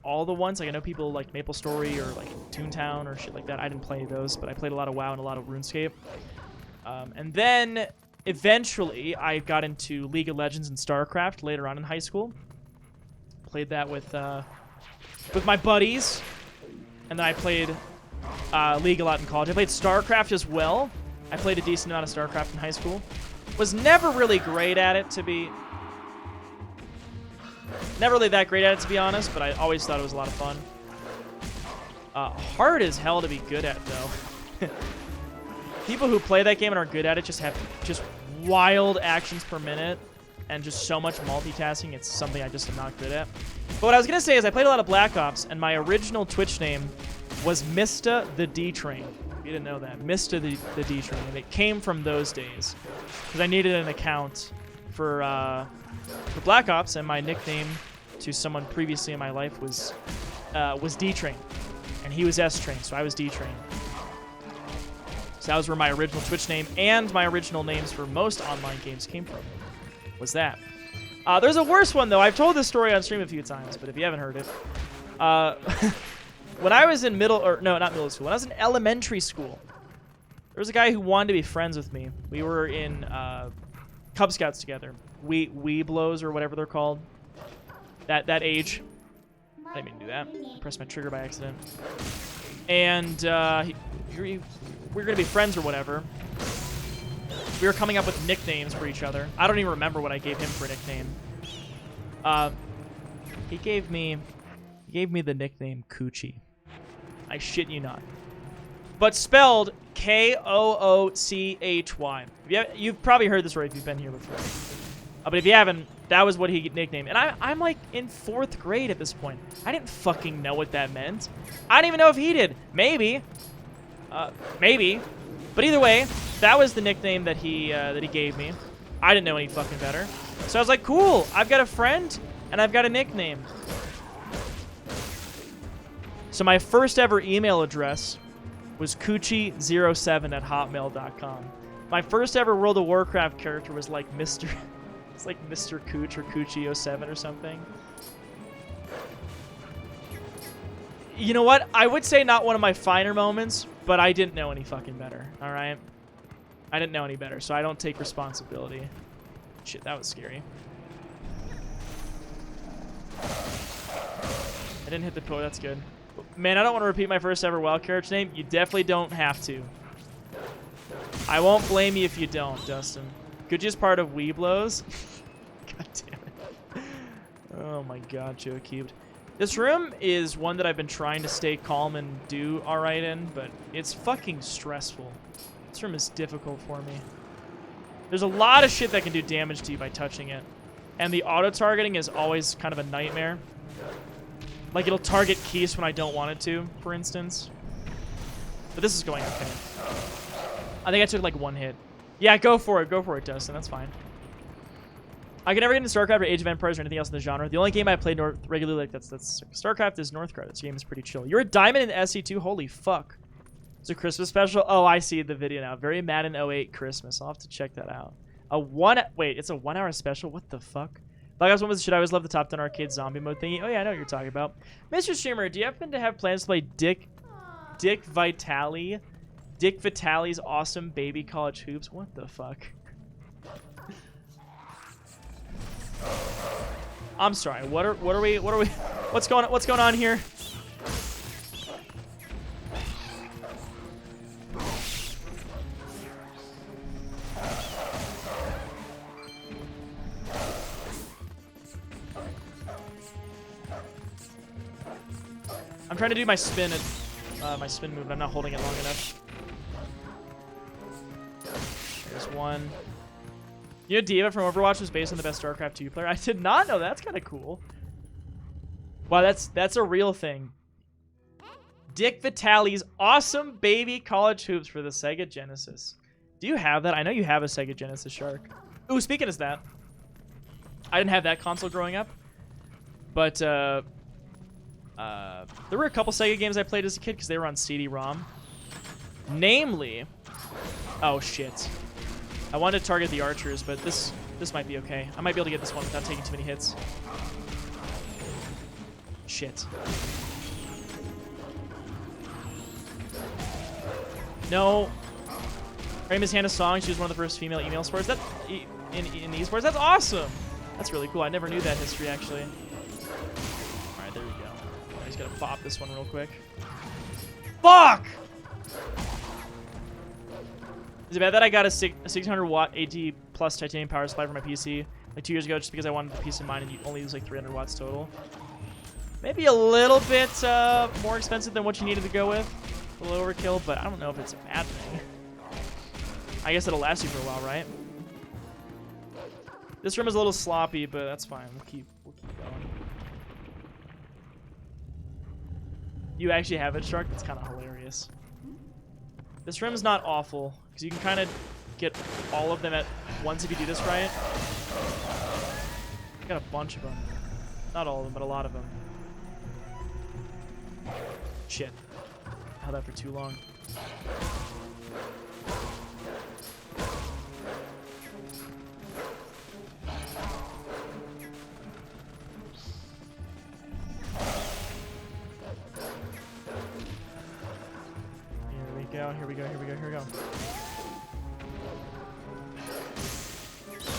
all the ones. Like, I know people like MapleStory or like Toontown or shit like that. I didn't play those, but I played a lot of WoW and a lot of RuneScape. And then eventually I got into League of Legends and StarCraft later on in high school. Played that with my buddies, and then I played League a lot in college. I played StarCraft as well. I played a decent amount of StarCraft in high school. Was never really great at it, to be... Never really that great at it, to be honest, but I always thought it was a lot of fun. Hard as hell to be good at, though. People who play that game and are good at it just have just wild actions per minute and just so much multitasking. It's something I just am not good at. But what I was going to say is I played a lot of Black Ops, and my original Twitch name was Mista the D-Train. You didn't know that. Mista the D-Train. And it came from those days. Because I needed an account for Black Ops, and my nickname to someone previously in my life was D-Train. And he was S-Train, so I was D-Train. So that was where my original Twitch name and my original names for most online games came from. Was that. There's a worse one, though. I've told this story on stream a few times, but if you haven't heard it. When I was in not middle school. When I was in elementary school, there was a guy who wanted to be friends with me. We were in Cub Scouts together. Weeblos or whatever they're called. That age. I didn't mean to do that. I pressed my trigger by accident. And we were going to be friends or whatever. We were coming up with nicknames for each other. I don't even remember what I gave him for a nickname. He gave me the nickname Coochie. I shit you not. But spelled Koochy. You've probably heard this right if you've been here before. But if you haven't, that was what he nicknamed. And I'm like in 4th grade at this point. I didn't fucking know what that meant. I don't even know if he did. Maybe. Maybe. But either way, that was the nickname that he gave me. I didn't know any fucking better. So I was like, cool, I've got a friend, and I've got a nickname. So my first ever email address was coochie07@hotmail.com. My first ever World of Warcraft character was like Mr. It's like Mr. Cooch or Coochie07 or something. You know what? I would say not one of my finer moments, but I didn't know any fucking better, alright? I didn't know any better, so I don't take responsibility. Shit, that was scary. I didn't hit the quote, that's good. Man, I don't want to repeat my first ever WoW character name. You definitely don't have to. I won't blame you if you don't, Dustin. Gucci's part of Weeblos. God damn it. Oh my god, Joe Cubed. This room is one that I've been trying to stay calm and do alright in, but it's fucking stressful. This room is difficult for me. There's a lot of shit that can do damage to you by touching it. And the auto-targeting is always kind of a nightmare. Like, it'll target Keys when I don't want it to, for instance. But this is going okay. I think I took, like, 1 hit. Yeah, go for it. Go for it, Dustin. That's fine. I can never get into StarCraft or Age of Empires or anything else in the genre. The only game I played regularly like that's StarCraft is Northgard. This game is pretty chill. You're a diamond in SC2? Holy fuck. It's a Christmas special? Oh, I see the video now. Very Madden 08 Christmas. I'll have to check that out. Wait, it's a 1 hour special? What the fuck? Black Ops 1 was the shit. I always love the top 10 arcade zombie mode thingy. Oh yeah, I know what you're talking about. Mr. Streamer, do you happen to have plans to play Dick Vitale? Dick Vitale's awesome baby college hoops? What the fuck? I'm sorry. What's going on here? I'm trying to do my spin move, and I'm not holding it long enough. There's one. You know, Diva from Overwatch was based on the best StarCraft 2 player. I did not know. That's kind of cool. Wow, that's a real thing. Dick Vitale's awesome baby college hoops for the Sega Genesis. Do you have that? I know you have a Sega Genesis, Shark. Ooh, speaking of that, I didn't have that console growing up, but there were a couple Sega games I played as a kid because they were on CD-ROM. Namely, oh shit, I wanted to target the archers, but this might be okay. I might be able to get this one without taking too many hits. Shit. No. Famous Hannah Song, she was one of the first female email sports. That in esports. That's awesome. That's really cool. I never knew that history actually. All right, there we go. I just gotta pop this one real quick. Fuck! Is it bad that I got a 600 watt AT plus titanium power supply for my PC like 2 years ago just because I wanted the peace of mind and you only use like 300 watts total? Maybe a little bit more expensive than what you needed to go with. A little overkill, but I don't know if it's a bad thing. I guess it'll last you for a while, right? This room is a little sloppy, but that's fine. We'll keep going. You actually have it, Shark? That's kind of hilarious. This room's not awful, because you can kind of get all of them at once if you do this right. I got a bunch of them. Not all of them, but a lot of them. Shit. Held that for too long. Here we go.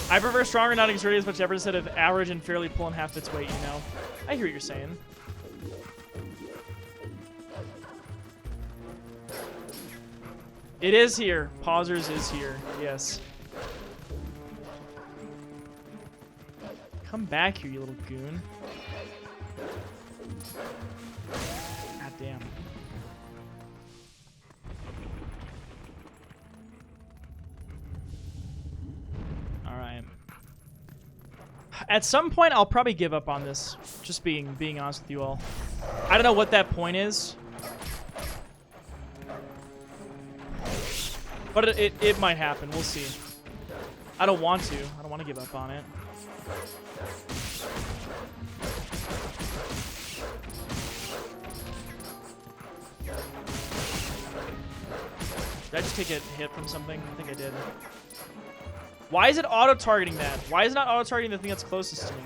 I prefer stronger, not exerting as much effort instead of average and fairly pulling half its weight, you know? I hear what you're saying. It is here. Pausers is here. Yes. Come back here, you little goon. God damn. Alright. At some point, I'll probably give up on this. Just being honest with you all. I don't know what that point is. But it might happen. We'll see. I don't want to. I don't want to give up on it. Did I just take a hit from something? I think I did. Why is it auto-targeting that? Why is it not auto-targeting the thing that's closest to me?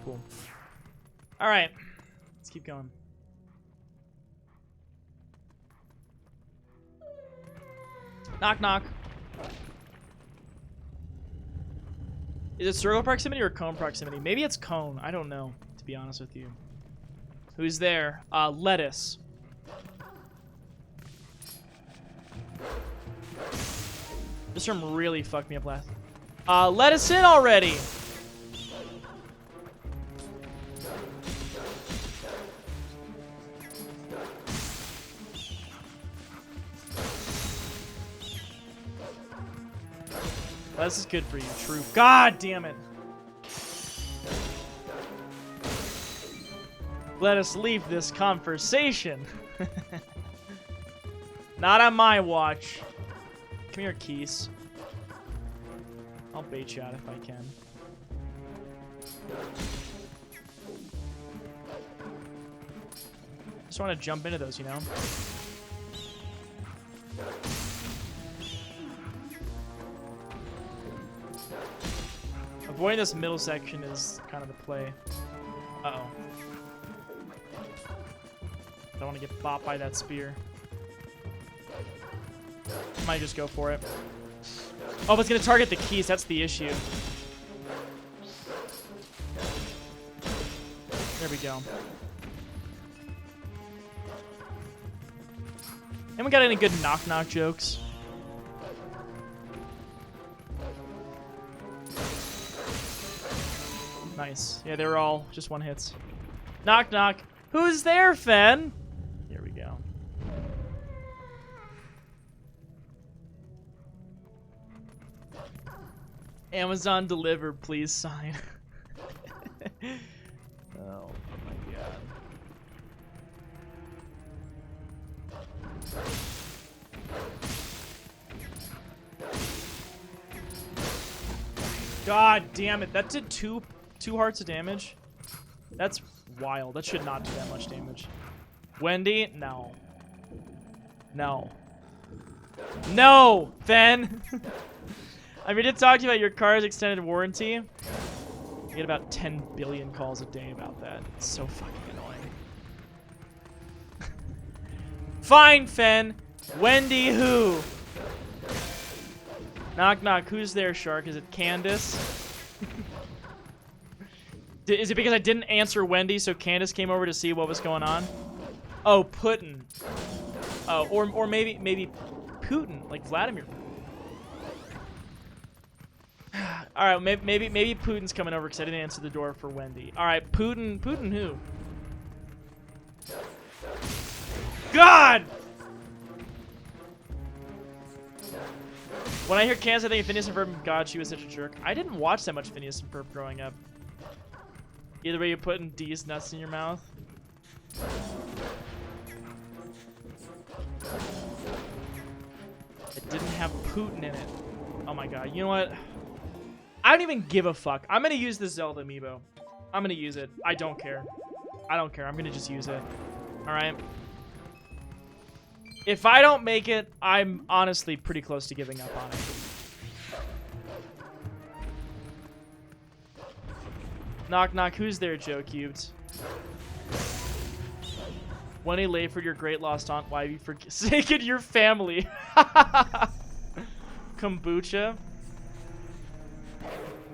Cool. All right. Let's keep going. Knock, knock. Is it circle proximity or cone proximity? Maybe it's cone. I don't know, to be honest with you. Who's there? Lettuce. This room really fucked me up last. Let us in already! Well, this is good for you, true. God damn it. Let us leave this conversation. Not on my watch. Come here, Keys. I'll bait you out if I can. Just want to jump into those, you know? Avoiding this middle section is kind of the play. Uh-oh. Don't want to get bopped by that spear. Might just go for it. Oh, but it's going to target the keys. That's the issue. There we go. Anyone got any good knock-knock jokes? Nice. Yeah, they were all just one hits. Knock, knock. Who's there, Fen? Here we go. Amazon deliver, please sign. Oh my god. God damn it, that did two hearts of damage? That's wild. That should not do that much damage. Wendy? No. No. No, Fen! I mean, to talk to you about your car's extended warranty. You get about 10 billion calls a day about that. It's so fucking annoying. Fine, Fen. Wendy who? Knock, knock. Who's there, Shark? Is it Candace? Is it because I didn't answer Wendy, so Candace came over to see what was going on? Oh, Putin. Oh, or maybe Putin, like Vladimir. All right, maybe Putin's coming over because I didn't answer the door for Wendy. All right, Putin who? God! When I hear Candace, I think of Phineas and Ferb. God, she was such a jerk. I didn't watch that much Phineas and Ferb growing up. Either way, you're putting D's nuts in your mouth. It didn't have Putin in it. Oh my god. You know what? I don't even give a fuck. I'm gonna use the Zelda amiibo. I'm gonna use it. I don't care. I don't care. I'm gonna just use it. Alright? If I don't make it, I'm honestly pretty close to giving up on it. Knock, knock. Who's there, Joe Cubed? Wendy Layford, your great lost aunt. Why have you forsaken your family? Kombucha?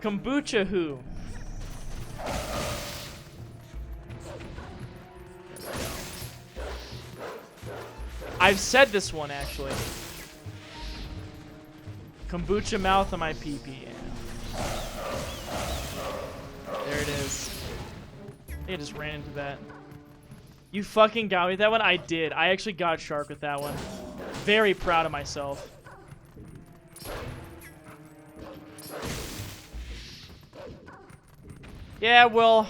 Kombucha who? I've said this one, actually. Kombucha mouth on my pee-pee. There it is. I think I just ran into that. You fucking got me with that one? I did. I actually got Shark with that one. Very proud of myself. Yeah, well,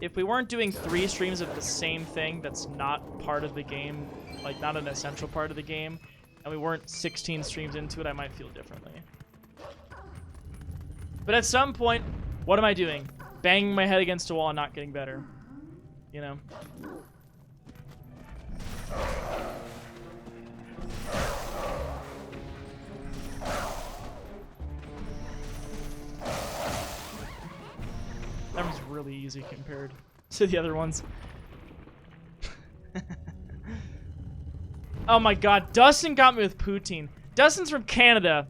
if we weren't doing 3 streams of the same thing that's not part of the game, like not an essential part of the game, and we weren't 16 streams into it, I might feel differently. But at some point, what am I doing? Banging my head against a wall and not getting better. You know? That one's really easy compared to the other ones. Oh my god, Dustin got me with poutine. Dustin's from Canada.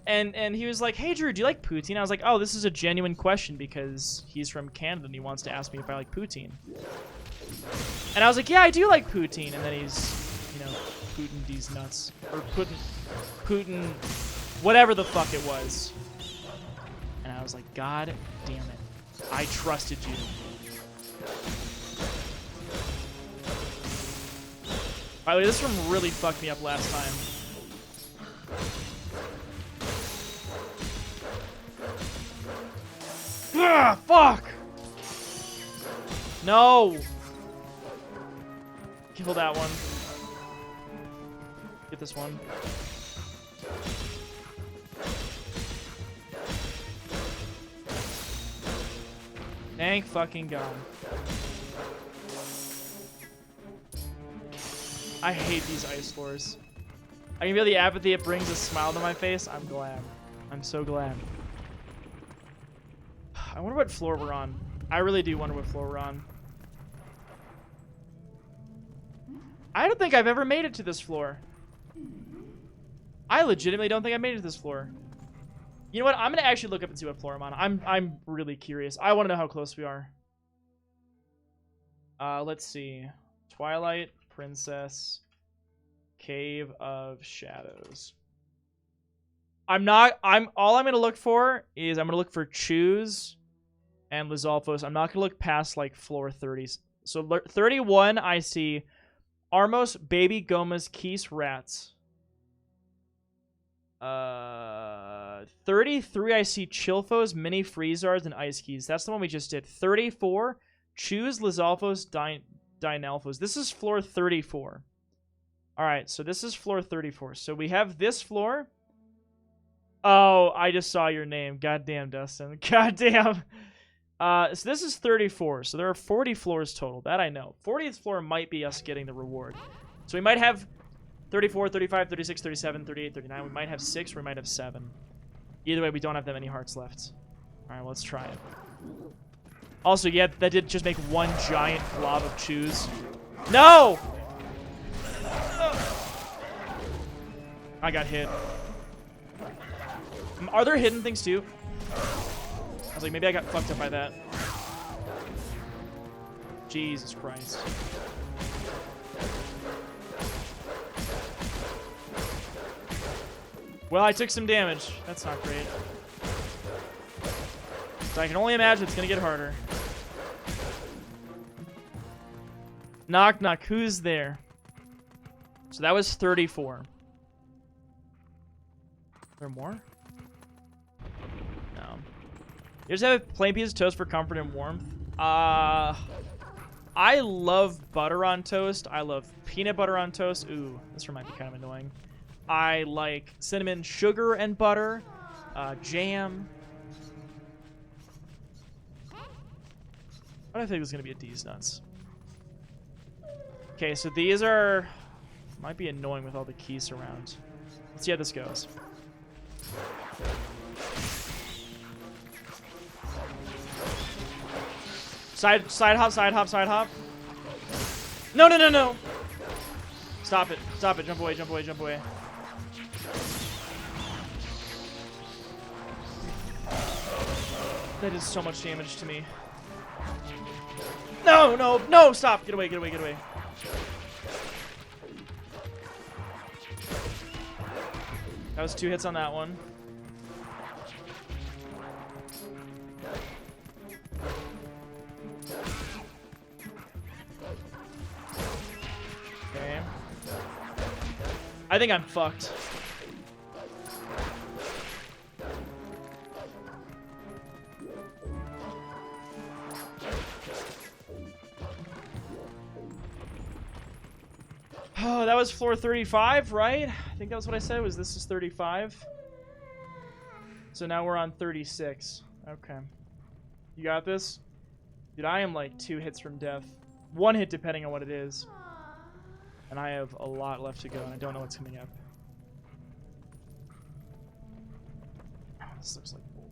And he was like, hey Drew, do you like poutine? I was like, oh, this is a genuine question because he's from Canada and he wants to ask me if I like poutine. And I was like, yeah, I do like poutine. And then he's, you know, Putin these nuts. Or Putin, whatever the fuck it was. And I was like, God damn it. I trusted you. By the way, this one really fucked me up last time. Ah, fuck! No! Kill that one. Get this one. Thank fucking God. I hate these ice floors. I can feel the apathy. It brings a smile to my face. I'm glad. I'm so glad. I wonder what floor we're on. I really do wonder what floor we're on. I don't think I've ever made it to this floor. I legitimately don't think I made it to this floor. You know what? I'm gonna actually look up and see what floor I'm on. I'm really curious. I want to know how close we are. Let's see. Twilight Princess, Cave of Shadows. All I'm gonna look for is I'm gonna look for Choose and Lizalfos. I'm not gonna look past like floor 30. So 31, I see Armos, Baby Gomas, Keys, Rats. 33, I see Chilfos, Mini Freezards, and Ice Keys. That's the one we just did. 34, Choose, Lizalfos, Dynalphos. This is floor 34. All right, so this is floor 34. So we have this floor. Oh, I just saw your name. Goddamn, Dustin. Goddamn. So this is 34. So there are 40 floors total. That I know. 40th floor might be us getting the reward. So we might have 34, 35, 36, 37, 38, 39. We might have 6 or we might have 7. Either way, we don't have that many hearts left. All right, well, let's try it. Also, yeah, that did just make one giant blob of Choose. No! I got hit. Are there hidden things too? I was like, maybe I got fucked up by that. Jesus Christ. Well, I took some damage. That's not great. So I can only imagine it's gonna get harder. Knock, knock. Who's there? So that was 34. Is there more? No. You just have a plain piece of toast for comfort and warmth. I love butter on toast. I love peanut butter on toast. Ooh, this one might be kind of annoying. I like cinnamon, sugar, and butter. Jam. I don't think it's gonna be a D's nuts. Okay, so these are might be annoying with all the keys around. Let's see how this goes. Side hop, side hop, side hop. No, no, no, no. Stop it. Stop it. Jump away, jump away, jump away. That did so much damage to me. No, no, no, stop. Get away, get away, get away. That was 2 hits on that one. Okay. I think I'm fucked. Oh, that was floor 35, right? I think that was what I said. Was this is 35? So now we're on 36. Okay. You got this? Dude, I am like 2 hits from death. 1 hit depending on what it is. And I have a lot left to go, and I don't know what's coming up. Oh, this looks like bull.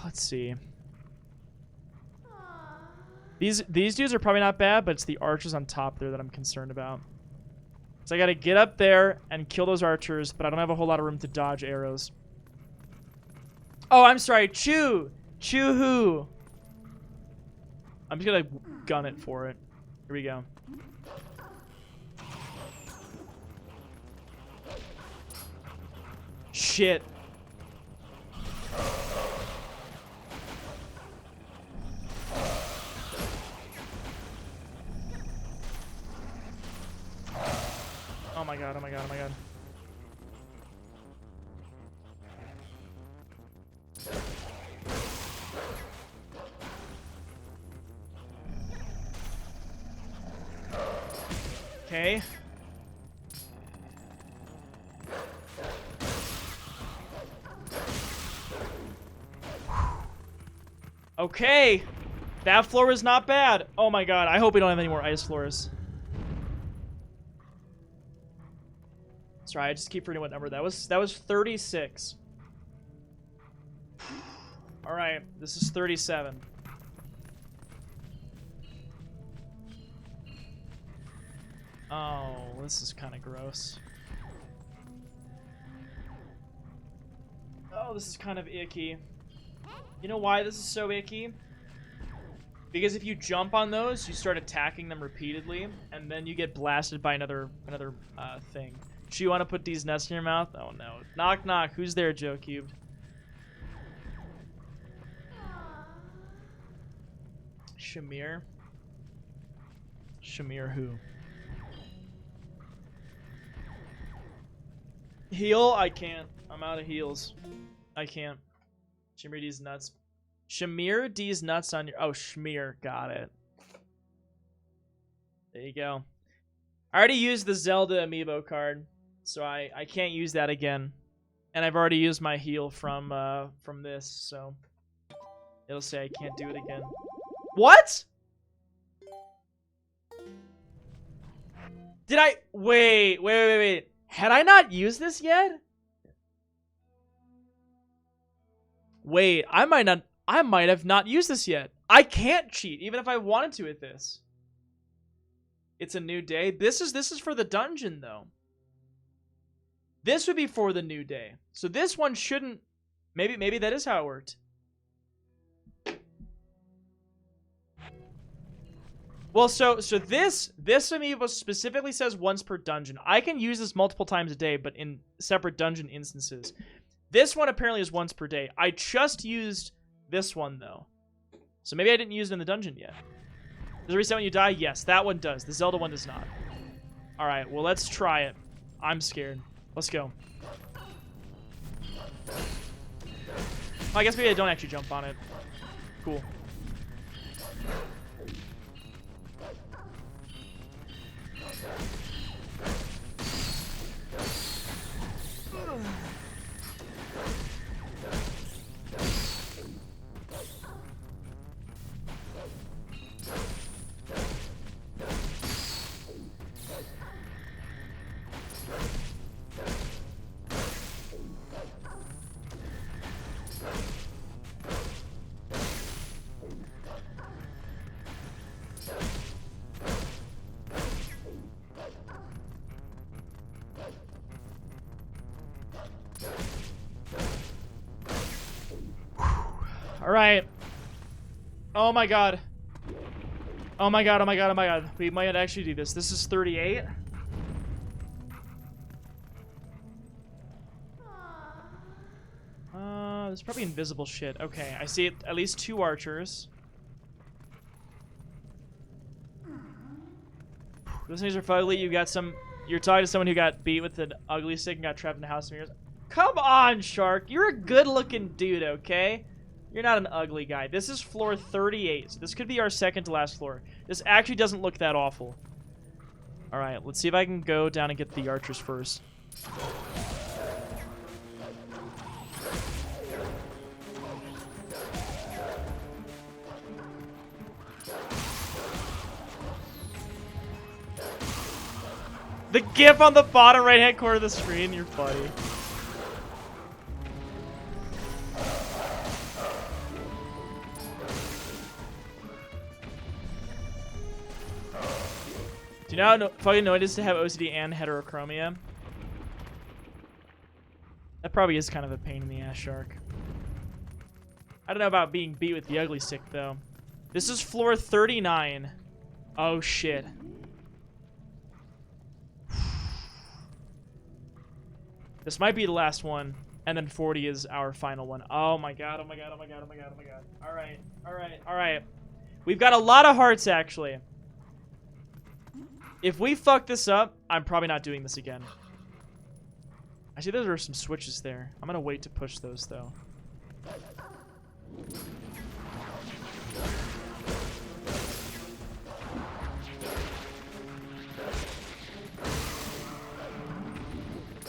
Let's see. These dudes are probably not bad, but it's the archers on top there that I'm concerned about. So I gotta get up there and kill those archers, but I don't have a whole lot of room to dodge arrows. Oh, I'm sorry. Chew! Chew who? I'm just gonna gun it for it. Here we go. Shit. Oh my god, oh my god, oh my god. Okay. Okay. That floor is not bad. Oh my god, I hope we don't have any more ice floors. Sorry, I just keep forgetting what number that was. That was 36. All right, this is 37. Oh, this is kind of gross. Oh, this is kind of icky. You know why this is so icky? Because if you jump on those, you start attacking them repeatedly, and then you get blasted by another thing. Do you want to put these nuts in your mouth? Oh no. Knock knock. Who's there, Joe Cubed? Shamir? Shamir who? Heal? I can't. I'm out of heals. I can't. Shamir D's nuts. Shamir D's nuts on your... Oh, Shmear. Got it. There you go. I already used the Zelda amiibo card, so I can't use that again. And I've already used my heal from this, so... It'll say I can't do it again. What? Did I... Wait. Had I not used this yet? Wait, I might have not used this yet. I can't cheat, even if I wanted to with this. It's a new day. This is for the dungeon, though. This would be for the new day. So this one shouldn't... Maybe that is how it worked. Well, so this amiibo specifically says once per dungeon. I can use this multiple times a day, but in separate dungeon instances. This one apparently is once per day. I just used this one, though. So maybe I didn't use it in the dungeon yet. Does it reset when you die? Yes, that one does. The Zelda one does not. Alright, well, let's try it. I'm scared. Let's go. Oh, I guess maybe I don't actually jump on it. Cool. Alright. Oh my god. Oh my god, oh my god, oh my god. We might actually do this. This is 38. There's probably invisible shit. Okay, I see at least 2 archers. Those things are fugly. You're talking to someone who got beat with an ugly stick and got trapped in a house of mirrors. Come on, Shark. You're a good-looking dude, okay? You're not an ugly guy. This is floor 38, so this could be our second to last floor. This actually doesn't look that awful. Alright, let's see if I can go down and get the archers first. The GIF on the bottom right-hand corner of the screen, you're funny. Do you know how fucking annoying it is to have OCD and heterochromia? That probably is kind of a pain in the ass, Shark. I don't know about being beat with the ugly stick, though. This is floor 39. Oh, shit. This might be the last one, and then 40 is our final one. Oh my god, oh my god, oh my god, oh my god, oh my god. Alright, alright, alright. We've got a lot of hearts, actually. If we fuck this up, I'm probably not doing this again. I see there are some switches there. I'm gonna wait to push those, though.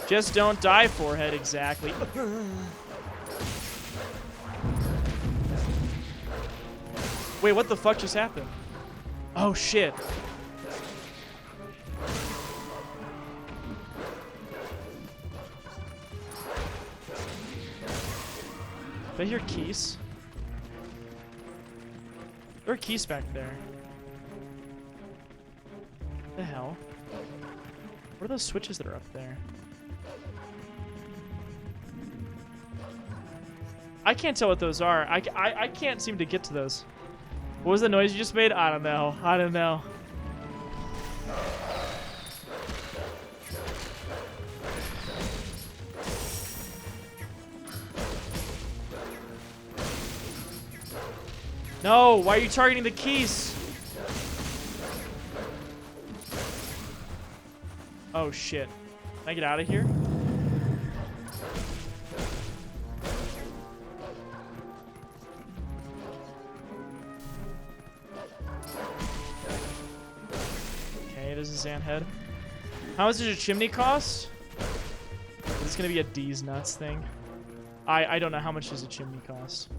Just don't die, forehead, exactly. Wait, what the fuck just happened? Oh, shit. Did I hear keys? There are keys back there. What the hell? What are those switches that are up there? I can't tell what those are. I can't seem to get to those. What was the noise you just made? I don't know. I don't know. No, why are you targeting the keys? Oh shit. Can I get out of here? Okay, there's a sand head. How much does a chimney cost? Is this gonna be a D's nuts thing? I don't know how much does a chimney cost.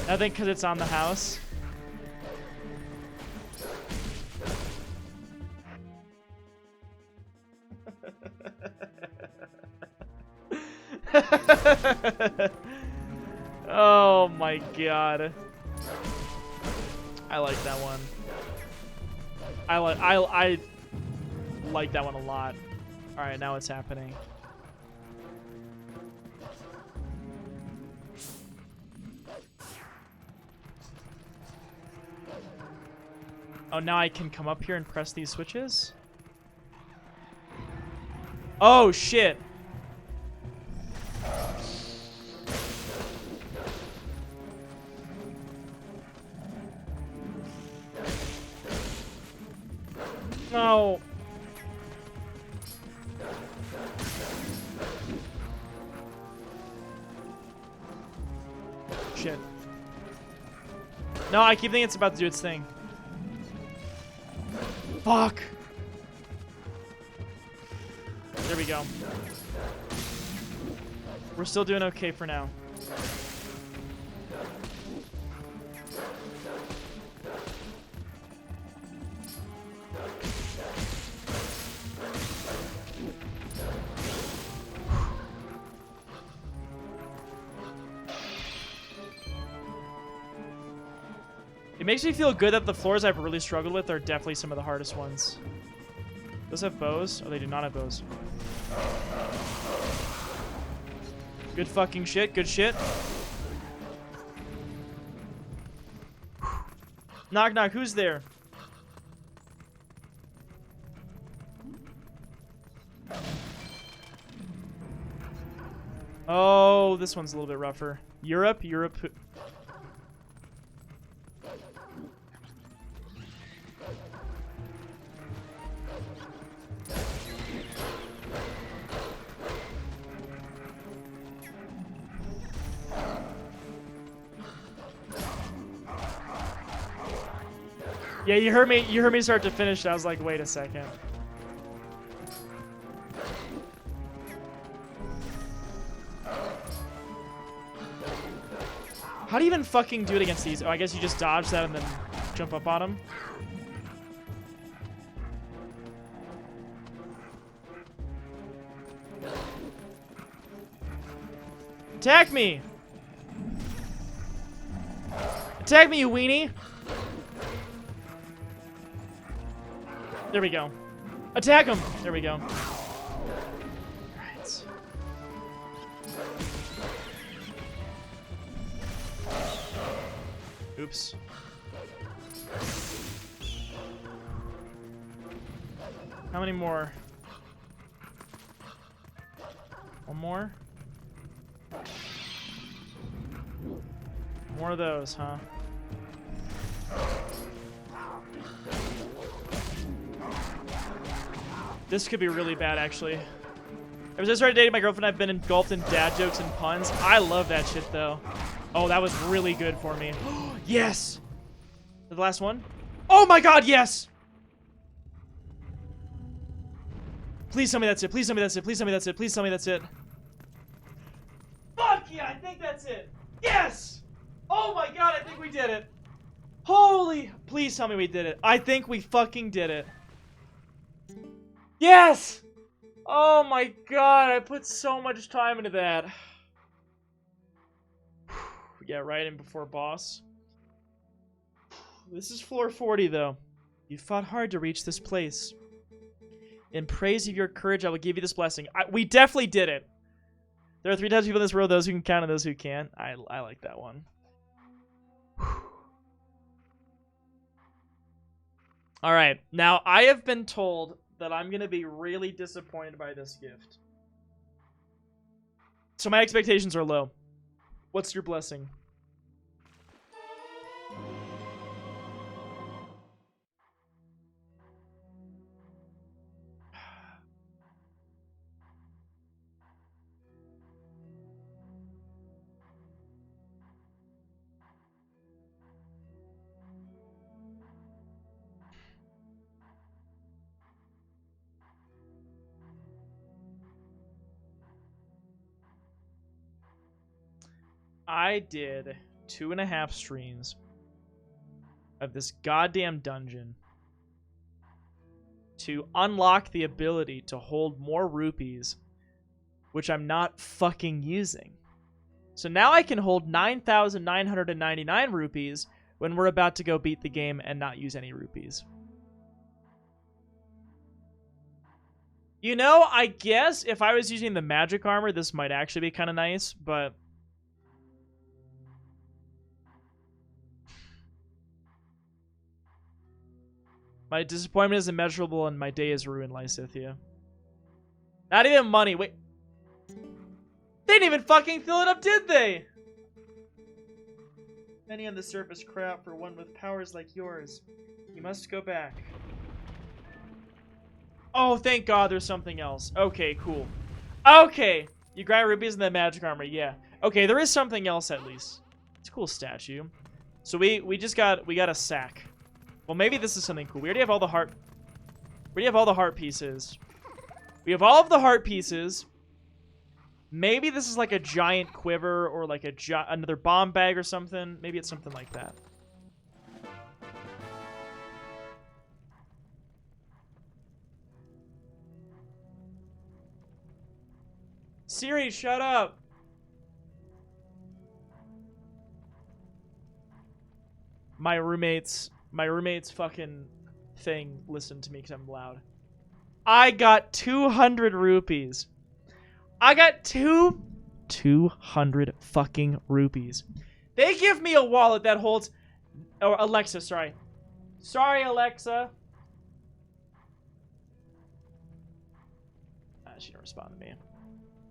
Nothing because it's on the house. Oh my god. I like that one. I like that one a lot. Alright, now it's happening. Oh, now I can come up here and press these switches? Oh, shit. No. Shit. No, I keep thinking it's about to do its thing. Fuck. There we go. We're still doing okay for now. It makes me feel good that the floors I've really struggled with are definitely some of the hardest ones. Those have bows? Oh, they do not have bows. Good fucking shit. Good shit. Knock, knock. Who's there? Oh, this one's a little bit rougher. Europe? Europe. Yeah, you heard me start to finish. I was like, wait a second. How do you even fucking do it against these? Oh, I guess you just dodge that and then jump up on them. Attack me! Attack me, you weenie! There we go. Attack him! There we go. Right. Oops. How many more? One more? More of those, huh? This could be really bad, actually. Ever since I started dating my girlfriend, I've been engulfed in dad jokes and puns. I love that shit, though. Oh, that was really good for me. Yes! The last one? Oh my god, yes! Please tell me that's it. Please tell me that's it. Please tell me that's it. Please tell me that's it. Fuck yeah, I think that's it. Yes! Oh my god, I think we did it. Holy... Please tell me we did it. I think we fucking did it. Yes! Oh my god, I put so much time into that. Yeah, right in before boss. This is floor 40, though. You fought hard to reach this place. In praise of your courage, I will give you this blessing. We definitely did it. There are 3 types of people in this world: those who can count and those who can't. I like that one. All right, now I have been told that I'm gonna be really disappointed by this gift, so my expectations are low. What's your blessing? I did 2.5 streams of this goddamn dungeon to unlock the ability to hold more rupees, which I'm not fucking using. So now I can hold 9,999 rupees when we're about to go beat the game and not use any rupees. You know, I guess if I was using the magic armor, this might actually be kind of nice, but... my disappointment is immeasurable and my day is ruined, Lysithia. Not even money. Wait. They didn't even fucking fill it up, did they? Many on the surface cry out for one with powers like yours. You must go back. Oh, thank God there's something else. Okay, cool. Okay. You grind rupees in the magic armor, yeah. Okay, there is something else at least. It's a cool statue. So we got a sack. Well, maybe this is something cool. We already have all the heart. We already have all the heart pieces. We have all of the heart pieces. Maybe this is like a giant quiver or like another bomb bag or something. Maybe it's something like that. Siri, shut up. My roommate's fucking thing listened to me because I'm loud. I got 200 rupees. I got 200 fucking rupees. They give me a wallet that holds... oh, Alexa, sorry. Sorry, Alexa. She didn't respond to me.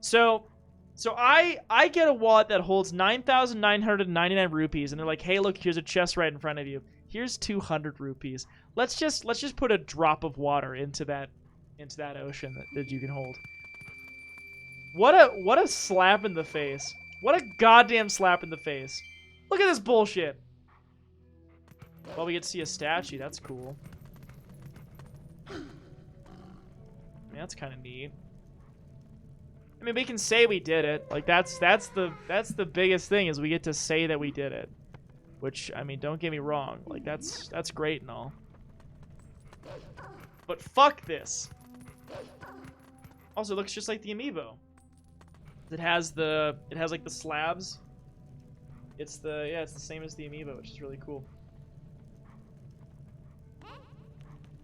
So I get a wallet that holds 9,999 rupees, and they're like, hey, look, here's a chest right in front of you. Here's 200 rupees. Let's just put a drop of water into that ocean that you can hold. What a slap in the face. What a goddamn slap in the face. Look at this bullshit. Well, we get to see a statue. That's cool. I mean, that's kind of neat. I mean, we can say we did it. Like that's the biggest thing is we get to say that we did it. Which, I mean, don't get me wrong. Like that's great and all. But fuck this. Also, it looks just like the amiibo. It has like the slabs. It's the same as the amiibo, which is really cool.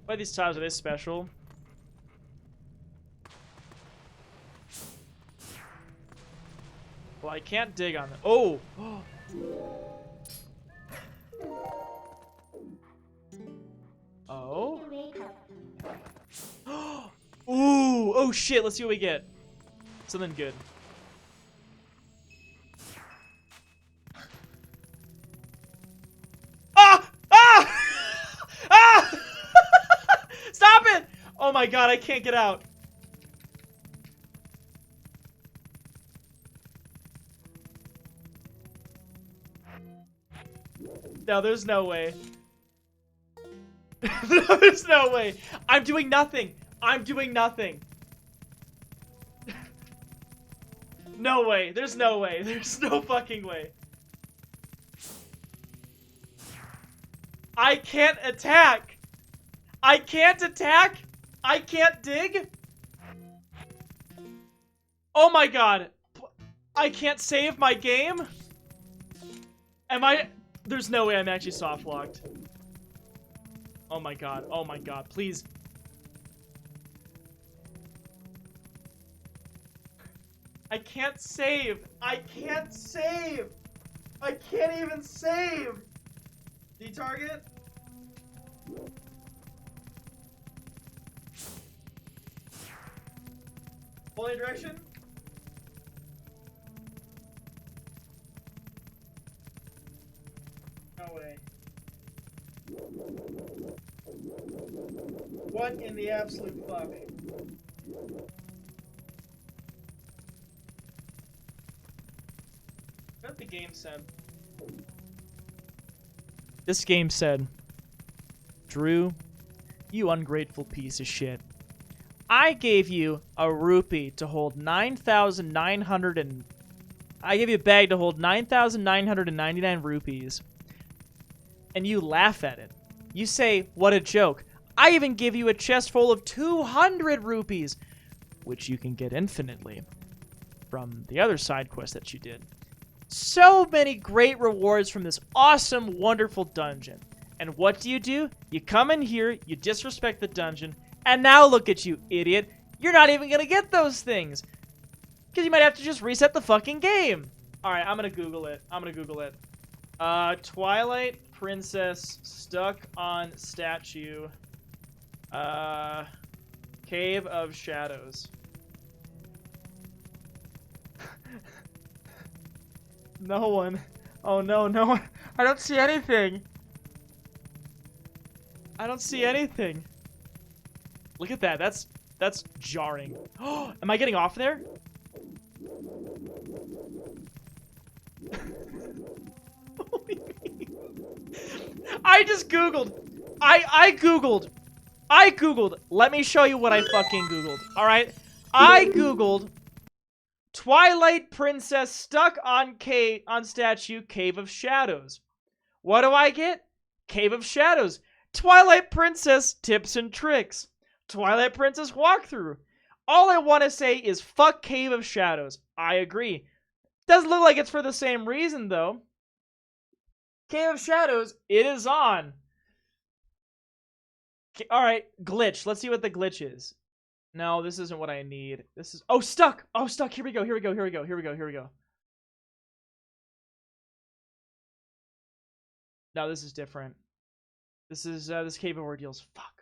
Why these tiles, are they special? Well, I can't dig on them. Oh! Oh? Ooh! Oh shit, let's see what we get. Something good. Ah! Ah! Ah! Stop it! Oh my god, I can't get out. No, there's no way. There's no way. I'm doing nothing. I'm doing nothing. No way. There's no way. There's no fucking way. I can't attack. I can't attack. I can't dig. Oh my god. I can't save my game. Am I... There's no way I'm actually soft locked. Oh my god. Oh my god. Please. I can't save. I can't save. I can't even save. Detarget. Holy direction. No way. What in the absolute fuck? What the game said? This game said, Drew, you ungrateful piece of shit. I gave you a rupee to hold 9,900 and... I gave you a bag to hold 9,999 rupees. And you laugh at it. You say, what a joke. I even give you a chest full of 200 rupees, which you can get infinitely from the other side quest that you did. So many great rewards from this awesome, wonderful dungeon. And what do? You come in here, you disrespect the dungeon, and now look at you, idiot. You're not even gonna get those things. Because you might have to just reset the fucking game. Alright, I'm gonna Google it. Twilight Princess stuck on statue. Cave of Shadows. No one. Oh no, no one. I don't see anything. I don't see anything. Look at that. That's jarring. Oh, am I getting off there? I just Googled. I Googled. Let me show you what I fucking Googled. Alright? I Googled Twilight Princess stuck on statue Cave of Shadows. What do I get? Cave of Shadows. Twilight Princess tips and tricks. Twilight Princess walkthrough. All I want to say is fuck Cave of Shadows. I agree. Doesn't look like it's for the same reason though. Cave of Shadows, it is on. Alright, glitch. Let's see what the glitch is. No, this isn't what I need. This is... Oh, stuck! Oh, stuck! Here we go. No, this is different. This is, this Cave of Ordeals. Fuck.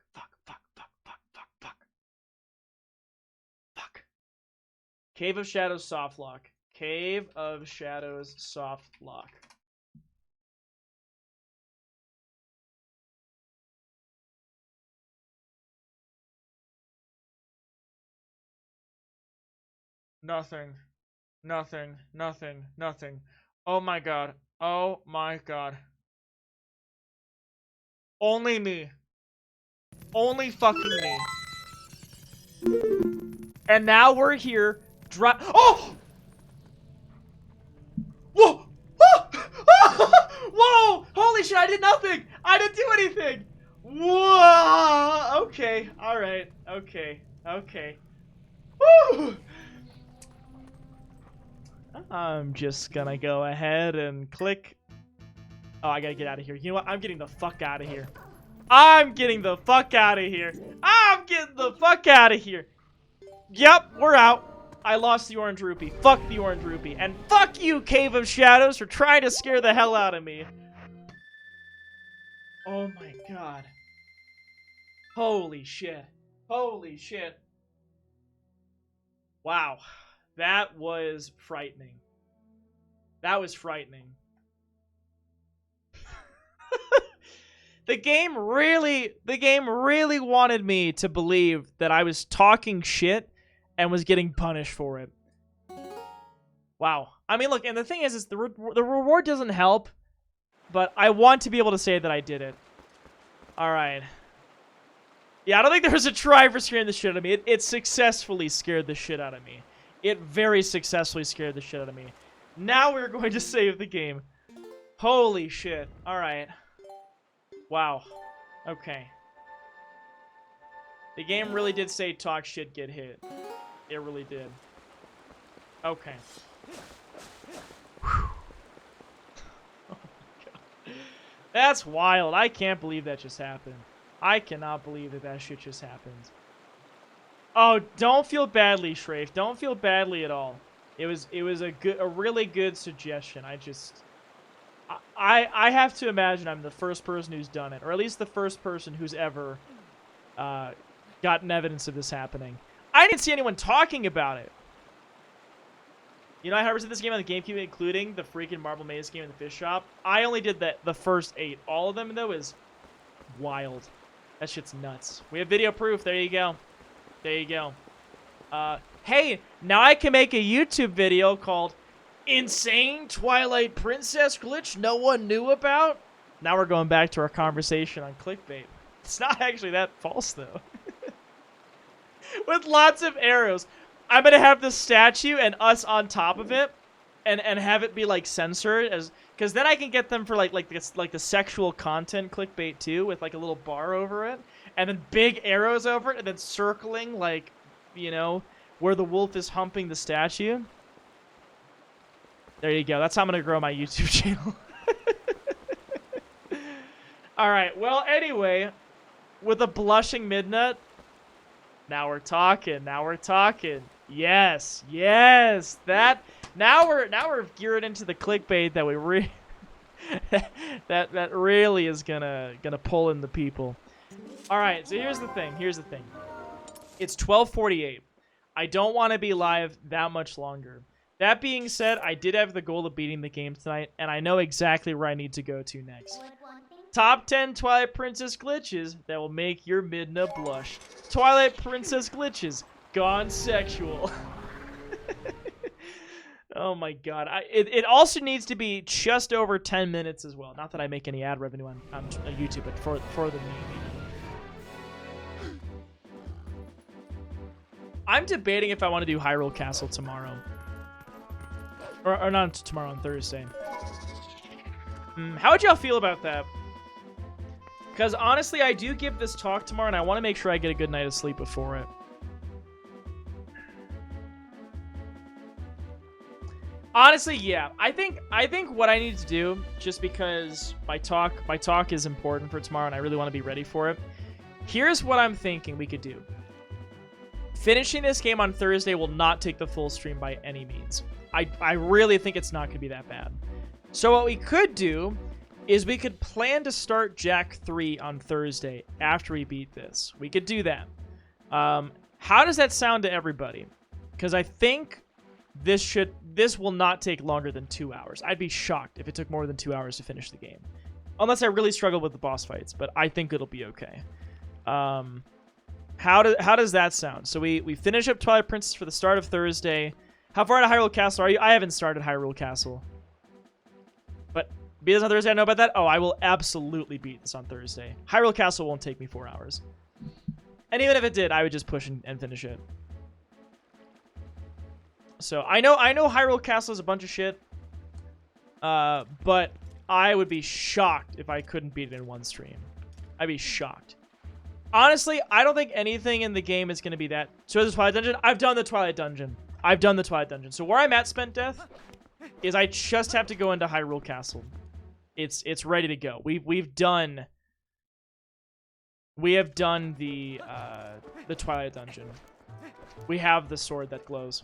Cave of Shadows soft lock. Cave of Shadows soft lock. Nothing. Oh my god. Only me. Only fucking me. And now we're here. Oh! Whoa! Whoa! Holy shit, I did nothing! I didn't do anything! Whoa! Okay, alright. Okay. Woo! I'm just gonna go ahead and click. Oh, I gotta get out of here. You know what? I'm getting the fuck out of here. Yep, we're out. I lost the orange rupee. Fuck the orange rupee. And fuck you, Cave of Shadows, for trying to scare the hell out of me. Oh my god. Holy shit. Wow. That was frightening. The game really wanted me to believe that I was talking shit and was getting punished for it. Wow. I mean, look, and the thing is the reward doesn't help, but I want to be able to say that I did it. Alright. Yeah, I don't think there was a try for scaring the shit out of me. It successfully scared the shit out of me. It very successfully scared the shit out of me. Now we're going to save the game. Holy shit. Alright. Wow. Okay. The game really did say talk shit, get hit. It really did. Okay. Oh my god. That's wild. I can't believe that just happened. I cannot believe that shit just happened. Oh, don't feel badly, Shrafe. Don't feel badly at all. It was a really good suggestion. I have to imagine I'm the first person who's done it, or at least the first person who's ever gotten evidence of this happening. I didn't see anyone talking about it. You know, I harvested this game on the GameCube, including the freaking Marble Maze game in the fish shop. I only did the first 8. All of them, though, is wild. That shit's nuts. We have video proof. There you go. There you go. Hey, now I can make a YouTube video called Insane Twilight Princess Glitch No One Knew About. Now we're going back to our conversation on clickbait. It's not actually that false, though. With lots of arrows. I'm going to have the statue and us on top of it and have it be, like, censored. Because then I can get them for, like the sexual content clickbait, too, with, like, a little bar over it. And then big arrows over it, and then circling, like, you know, where the wolf is humping the statue. There you go. That's how I'm going to grow my YouTube channel. All right. Well, anyway, with a blushing midnut, now we're talking. Now we're talking. Yes. Yes. Now we're geared into the clickbait that we that really is gonna pull in the people. All right. So here's the thing. It's 12:48. I don't want to be live that much longer. That being said, I did have the goal of beating the game tonight, and I know exactly where I need to go to next. Top 10 Twilight Princess glitches that will make your midna blush. Twilight Princess glitches gone sexual. Oh my god. It also needs to be just over 10 minutes as well. Not that I make any ad revenue on YouTube, but for the meme. I'm debating if I want to do Hyrule Castle tomorrow. Or not tomorrow, on Thursday. How would y'all feel about that? Because honestly, I do give this talk tomorrow, and I want to make sure I get a good night of sleep before it. Honestly, yeah. I think what I need to do, just because my talk is important for tomorrow, and I really want to be ready for it. Here's what I'm thinking we could do. Finishing this game on Thursday will not take the full stream by any means. I really think it's not going to be that bad. So what we could do is we could plan to start Jak 3 on Thursday after we beat this. We could do that. How does that sound to everybody? Because I think this will not take longer than 2 hours. I'd be shocked if it took more than 2 hours to finish the game. Unless I really struggle with the boss fights, but I think it'll be okay. How does that sound? So we finish up Twilight Princess for the start of Thursday. How far into Hyrule Castle are you? I haven't started Hyrule Castle. But beat this on Thursday, I know about that. Oh, I will absolutely beat this on Thursday. Hyrule Castle won't take me 4 hours. And even if it did, I would just push and finish it. So I know Hyrule Castle is a bunch of shit. But I would be shocked if I couldn't beat it in one stream. I'd be shocked. Honestly, I don't think anything in the game is going to be that. So the Twilight Dungeon? I've done the Twilight Dungeon. So where I'm at Spent Death is I just have to go into Hyrule Castle. It's ready to go. We have done the Twilight Dungeon. We have the sword that glows.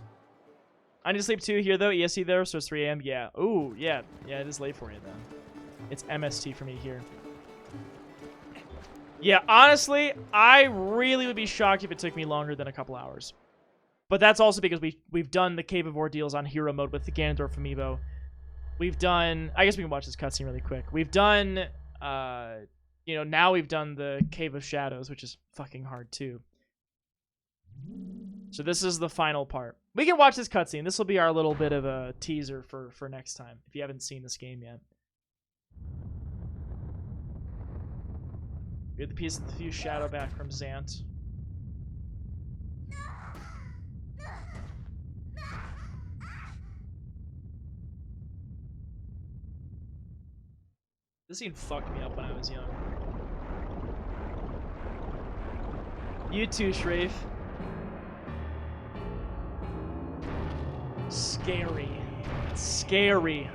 I need to sleep too here though. ESC there, so it's 3 a.m. Yeah. Ooh, yeah. Yeah, it is late for you then. It's MST for me here. Yeah, honestly, I really would be shocked if it took me longer than a couple hours. But that's also because we've done the Cave of Ordeals on Hero Mode with the Ganondorf amiibo. We've done... I guess we can watch this cutscene really quick. We've done... now we've done the Cave of Shadows, which is fucking hard too. So this is the final part. We can watch this cutscene. This will be our little bit of a teaser for next time, if you haven't seen this game yet. Get the piece of the fused shadow back from Zant. This scene fucked me up when I was young. You too, Shrave. Scary. Scary.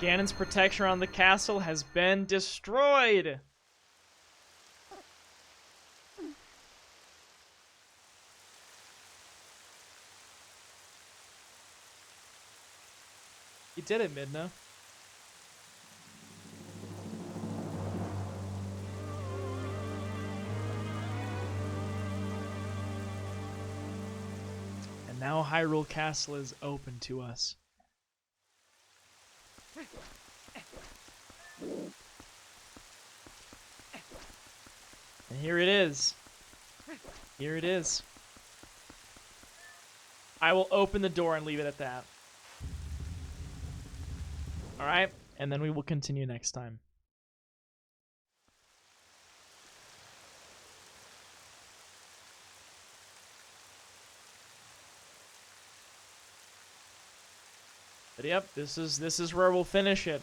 Ganon's protection around the castle has been destroyed. You did it, Midna. And now Hyrule Castle is open to us. And here it is. Here it is. I will open the door and leave it at that. Alright, and then we will continue next time. But yep, this is where we'll finish it.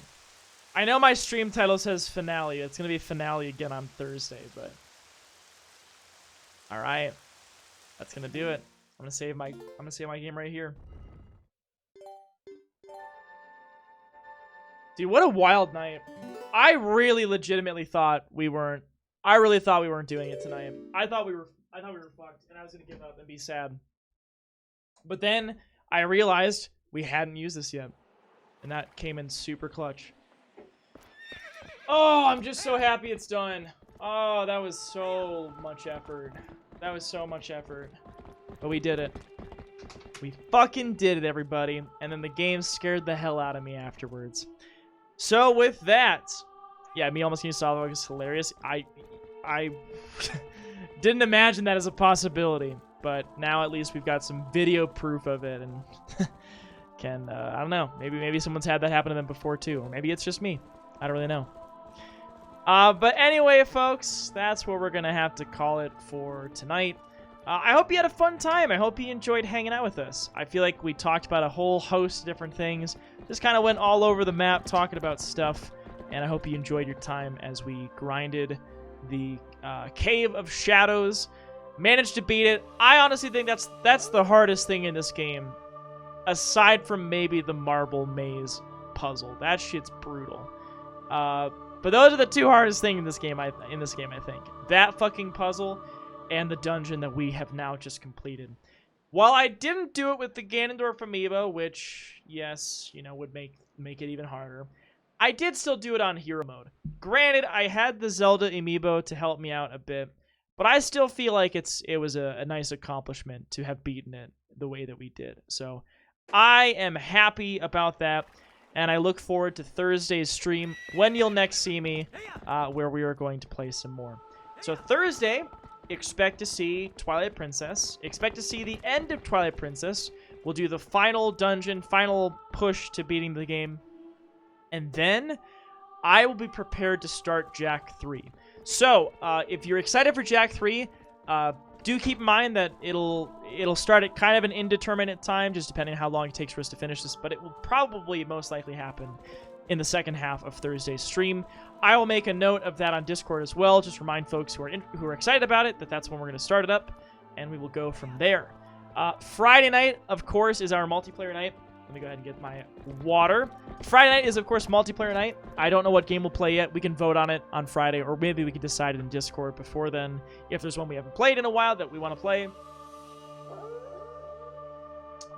I know my stream title says finale. It's gonna be finale again on Thursday, but alright. That's gonna do it. I'm gonna save my game right here. Dude, what a wild night. I really legitimately thought we weren't doing it tonight. I thought we were fucked and I was gonna give up and be sad. But then I realized we hadn't used this yet. And that came in super clutch. Oh, I'm just so happy it's done. Oh, that was so much effort. That was so much effort. But we did it. We fucking did it, everybody. And then the game scared the hell out of me afterwards. So with that, yeah, me almost getting solid is hilarious. I didn't imagine that as a possibility, but now at least we've got some video proof of it, and I don't know, maybe someone's had that happen to them before too, or maybe it's just me. I don't really know. But anyway, folks, that's what we're gonna have to call it for tonight. I hope you had a fun time. I hope you enjoyed hanging out with us. I feel like we talked about a whole host of different things. Just kind of went all over the map talking about stuff. And I hope you enjoyed your time as we grinded the Cave of Shadows. Managed to beat it. I honestly think that's the hardest thing in this game. Aside from maybe the marble maze puzzle. That shit's brutal. But those are the two hardest things in this game, I think. That fucking puzzle and the dungeon that we have now just completed. While I didn't do it with the Ganondorf amiibo, which, yes, you know, would make it even harder, I did still do it on hero mode. Granted, I had the Zelda amiibo to help me out a bit, but I still feel like it was a nice accomplishment to have beaten it the way that we did. So I am happy about that, and I look forward to Thursday's stream, when you'll next see me, where we are going to play some more. So Thursday, expect to see Twilight Princess. Expect to see the end of Twilight Princess. We'll do the final dungeon, final push to beating the game. And then I will be prepared to start Jak 3. So, if you're excited for Jak 3, do keep in mind that it'll start at kind of an indeterminate time, just depending on how long it takes for us to finish this, but it will probably most likely happen in the second half of Thursday's stream. I will make a note of that on Discord as well, just remind folks who are excited about it that that's when we're going to start it up, and we will go from there. Friday night, of course, is our multiplayer night. Let me go ahead and get my water. Friday night is, of course, multiplayer night. I don't know what game we'll play yet. We can vote on it on Friday, or maybe we can decide it in Discord before then, if there's one we haven't played in a while that we want to play.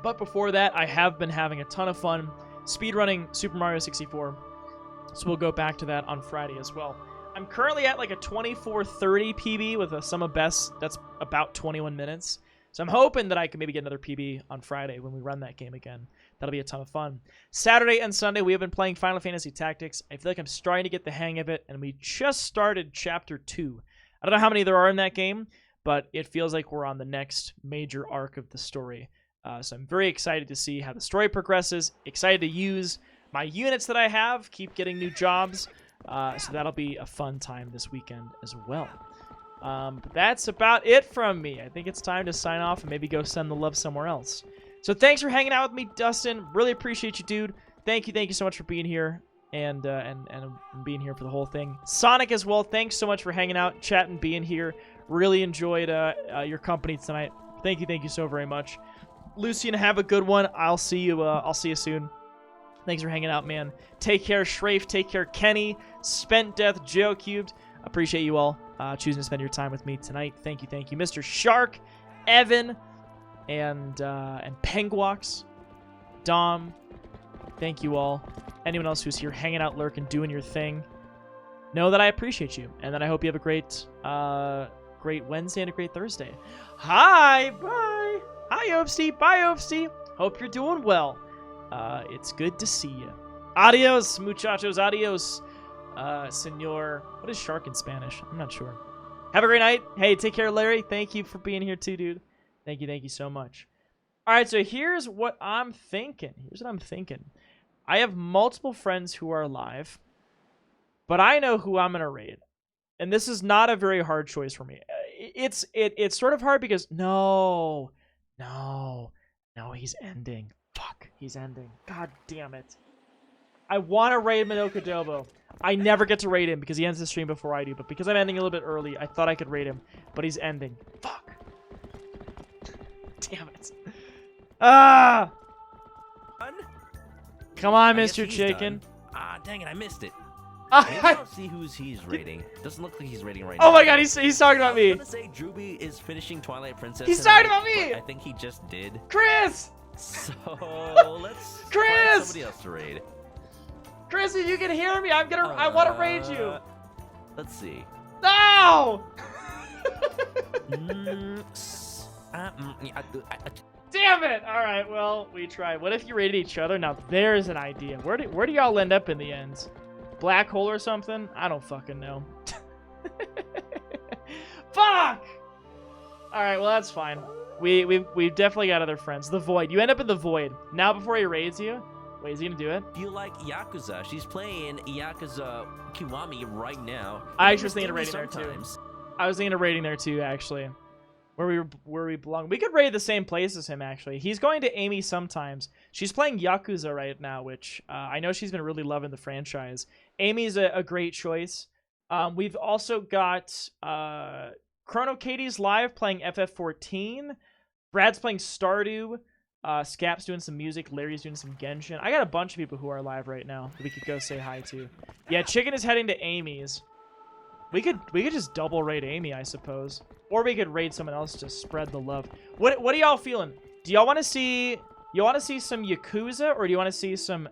But before that, I have been having a ton of fun speedrunning Super Mario 64, so we'll go back to that on Friday as well. I'm currently at like a 24:30 PB with a sum of best that's about 21 minutes. So I'm hoping that I can maybe get another PB on Friday when we run that game again. That'll be a ton of fun. Saturday and Sunday, we have been playing Final Fantasy Tactics. I feel like I'm starting to get the hang of it, and we just started Chapter 2. I don't know how many there are in that game, but it feels like we're on the next major arc of the story. So I'm very excited to see how the story progresses, excited to use my units that I have, keep getting new jobs, so that'll be a fun time this weekend as well. But that's about it from me. I think it's time to sign off and maybe go send the love somewhere else. So thanks for hanging out with me, Dustin. Really appreciate you, dude. Thank you so much for being here and being here for the whole thing. Sonic as well, thanks so much for hanging out, chatting, being here. Really enjoyed your company tonight. Thank you so very much. Lucian, have a good one. I'll see you soon. Thanks for hanging out, man. Take care, Shrafe. Take care, Kenny. Spent Death, Joe Cubed. Appreciate you all choosing to spend your time with me tonight. Thank you, Mr. Shark, Evan, and Penguox, Dom. Thank you all. Anyone else who's here hanging out, lurking, doing your thing. Know that I appreciate you, and that I hope you have a great Wednesday and a great Thursday. Hi, bye. Hi, Opsty. Bye, Opsty. Hope you're doing well. It's good to see you. Adios, muchachos. Adios, senor. What is shark in Spanish? I'm not sure. Have a great night. Hey, take care, Larry. Thank you for being here too, dude. Thank you so much. All right, so here's what I'm thinking. I have multiple friends who are live, but I know who I'm gonna raid, and this is not a very hard choice for me. It's sort of hard because no, he's ending. Fuck, he's ending. God damn it. I want to raid Minokadobo. I never get to raid him because he ends the stream before I do, but because I'm ending a little bit early, I thought I could raid him, but he's ending. Fuck. Damn it. Ah! Come on, Mr. Chicken. Ah, dang it, I missed it. I don't see who's he's rating. Doesn't look like he's rating right now. Oh my god, he's talking about me. I was gonna say Drewby is finishing Twilight Princess. He's tonight, talking about me. I think he just did. Chris! So let's Chris! find somebody else to raid. Chris, if you can hear me, I want to raid you. Let's see. No! Damn it! All right, well, we tried. What if you rated each other? Now there's an idea. Where do y'all end up in the end? Black hole or something? I don't fucking know. Fuck! All right, well that's fine. We've definitely got other friends. The Void. You end up in the Void. Now before he raids you. Wait, is he gonna do it? Do you like Yakuza? She's playing Yakuza Kiwami right now. I actually was thinking of raiding there too. I was thinking of raiding there too, actually. Where we belong. We could raid the same place as him, actually. He's going to Amy sometimes. She's playing Yakuza right now, which I know she's been really loving the franchise. Amy's a great choice. We've also got Chrono Katie's live playing FF14. Brad's playing Stardew. Scap's doing some music. Larry's doing some Genshin. I got a bunch of people who are live right now that we could go say hi to. Yeah, Chicken is heading to Amy's. We could just double raid Amy, I suppose. Or we could raid someone else to spread the love. What are y'all feeling? Do y'all want to see some Yakuza or do you want to see some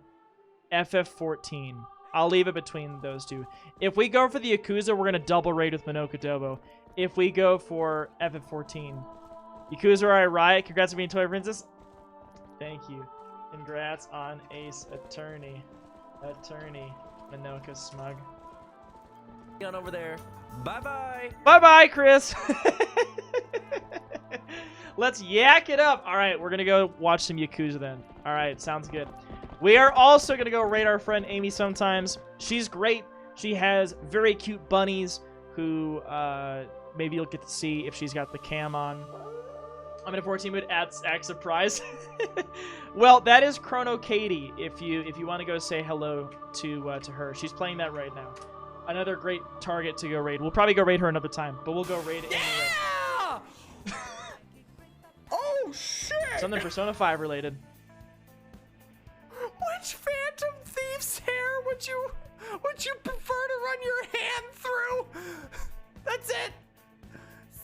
FF14? I'll leave it between those two. If we go for the Yakuza, we're gonna double raid with Minokadobo. If we go for FF14, Yakuza or I Riot, congrats on being Twilight Princess. Thank you. Congrats on Ace Attorney. Minoka Smug. On over there. Bye-bye. Bye-bye, Chris. Let's yak it up. All right, we're going to go watch some Yakuza then. All right, sounds good. We are also going to go raid our friend Amy sometimes. She's great. She has very cute bunnies who maybe you'll get to see if she's got the cam on. I'm in a 14 mood. Act surprise. Well, that is Chrono Katie. If you want to go say hello to her, she's playing that right now. Another great target to go raid. We'll probably go raid her another time, but we'll go raid anyway. Oh shit! Something Persona 5 related. Which Phantom Thief's hair would you prefer to run your hand through? That's it.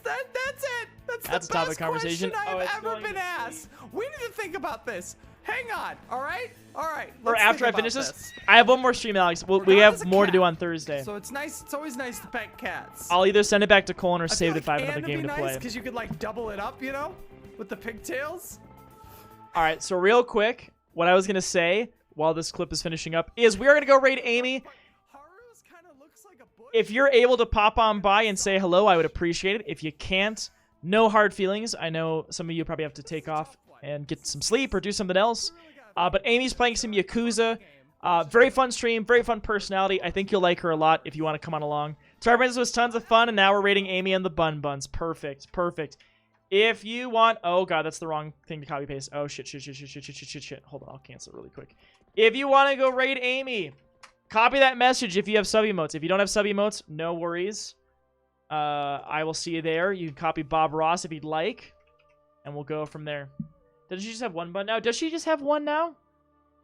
That's it. That's a the topic best conversation. question I've ever been asked. We need to think about this. Hang on. All right. Or after I finish this, I have one more stream, Alex. We have more to do on Thursday. So it's nice. It's always nice to pet cats. I'll either send it back to Colin or save it if I have another game to play. Because you could like double it up, you know, with the pigtails. All right. So real quick, what I was gonna say while this clip is finishing up is we are gonna go raid Amy. If you're able to pop on by and say hello, I would appreciate it. If you can't, no hard feelings. I know some of you probably have to take off and get some sleep or do something else. But Amy's playing some Yakuza. Very fun stream, very fun personality. I think you'll like her a lot if you want to come on along. Twilight Princess was tons of fun, and now we're rating Amy and the Bun Buns. Perfect. If you want... Oh, God, that's the wrong thing to copy-paste. Oh, shit. Hold on, I'll cancel it really quick. If you want to go raid Amy, copy that message if you have sub-emotes. If you don't have sub-emotes, no worries. I will see you there. You can copy Bob Ross if you'd like, and we'll go from there. Does she just have one button now? Does she just have one now?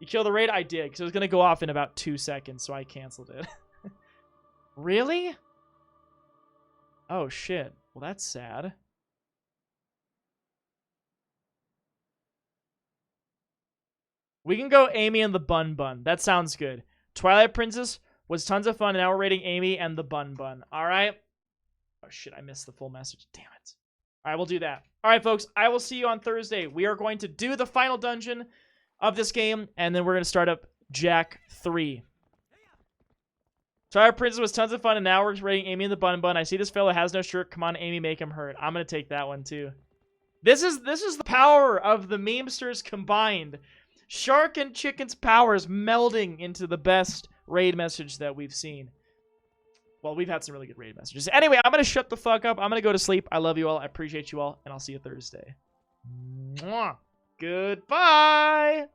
You kill the raid? I did, because it was going to go off in about 2 seconds, so I canceled it. Really? Oh, shit. Well, that's sad. We can go Amy and the Bun Bun. That sounds good. Twilight Princess was tons of fun, and now we're rating Amy and the Bun Bun. All right? Oh, shit. I missed the full message. Damn it. All right, we'll do that. All right, folks. I will see you on Thursday. We are going to do the final dungeon of this game, and then we're going to start up Jack 3. Twilight Princess was tons of fun, and now we're rating Amy and the Bun Bun. I see this fellow has no shirt. Come on, Amy, make him hurt. I'm going to take that one, too. This is the power of the memesters combined. Shark and Chicken's powers melding into the best raid message that we've seen. Well, we've had some really good raid messages. Anyway, I'm going to shut the fuck up. I'm going to go to sleep. I love you all. I appreciate you all, and I'll see you Thursday. Mwah. Goodbye.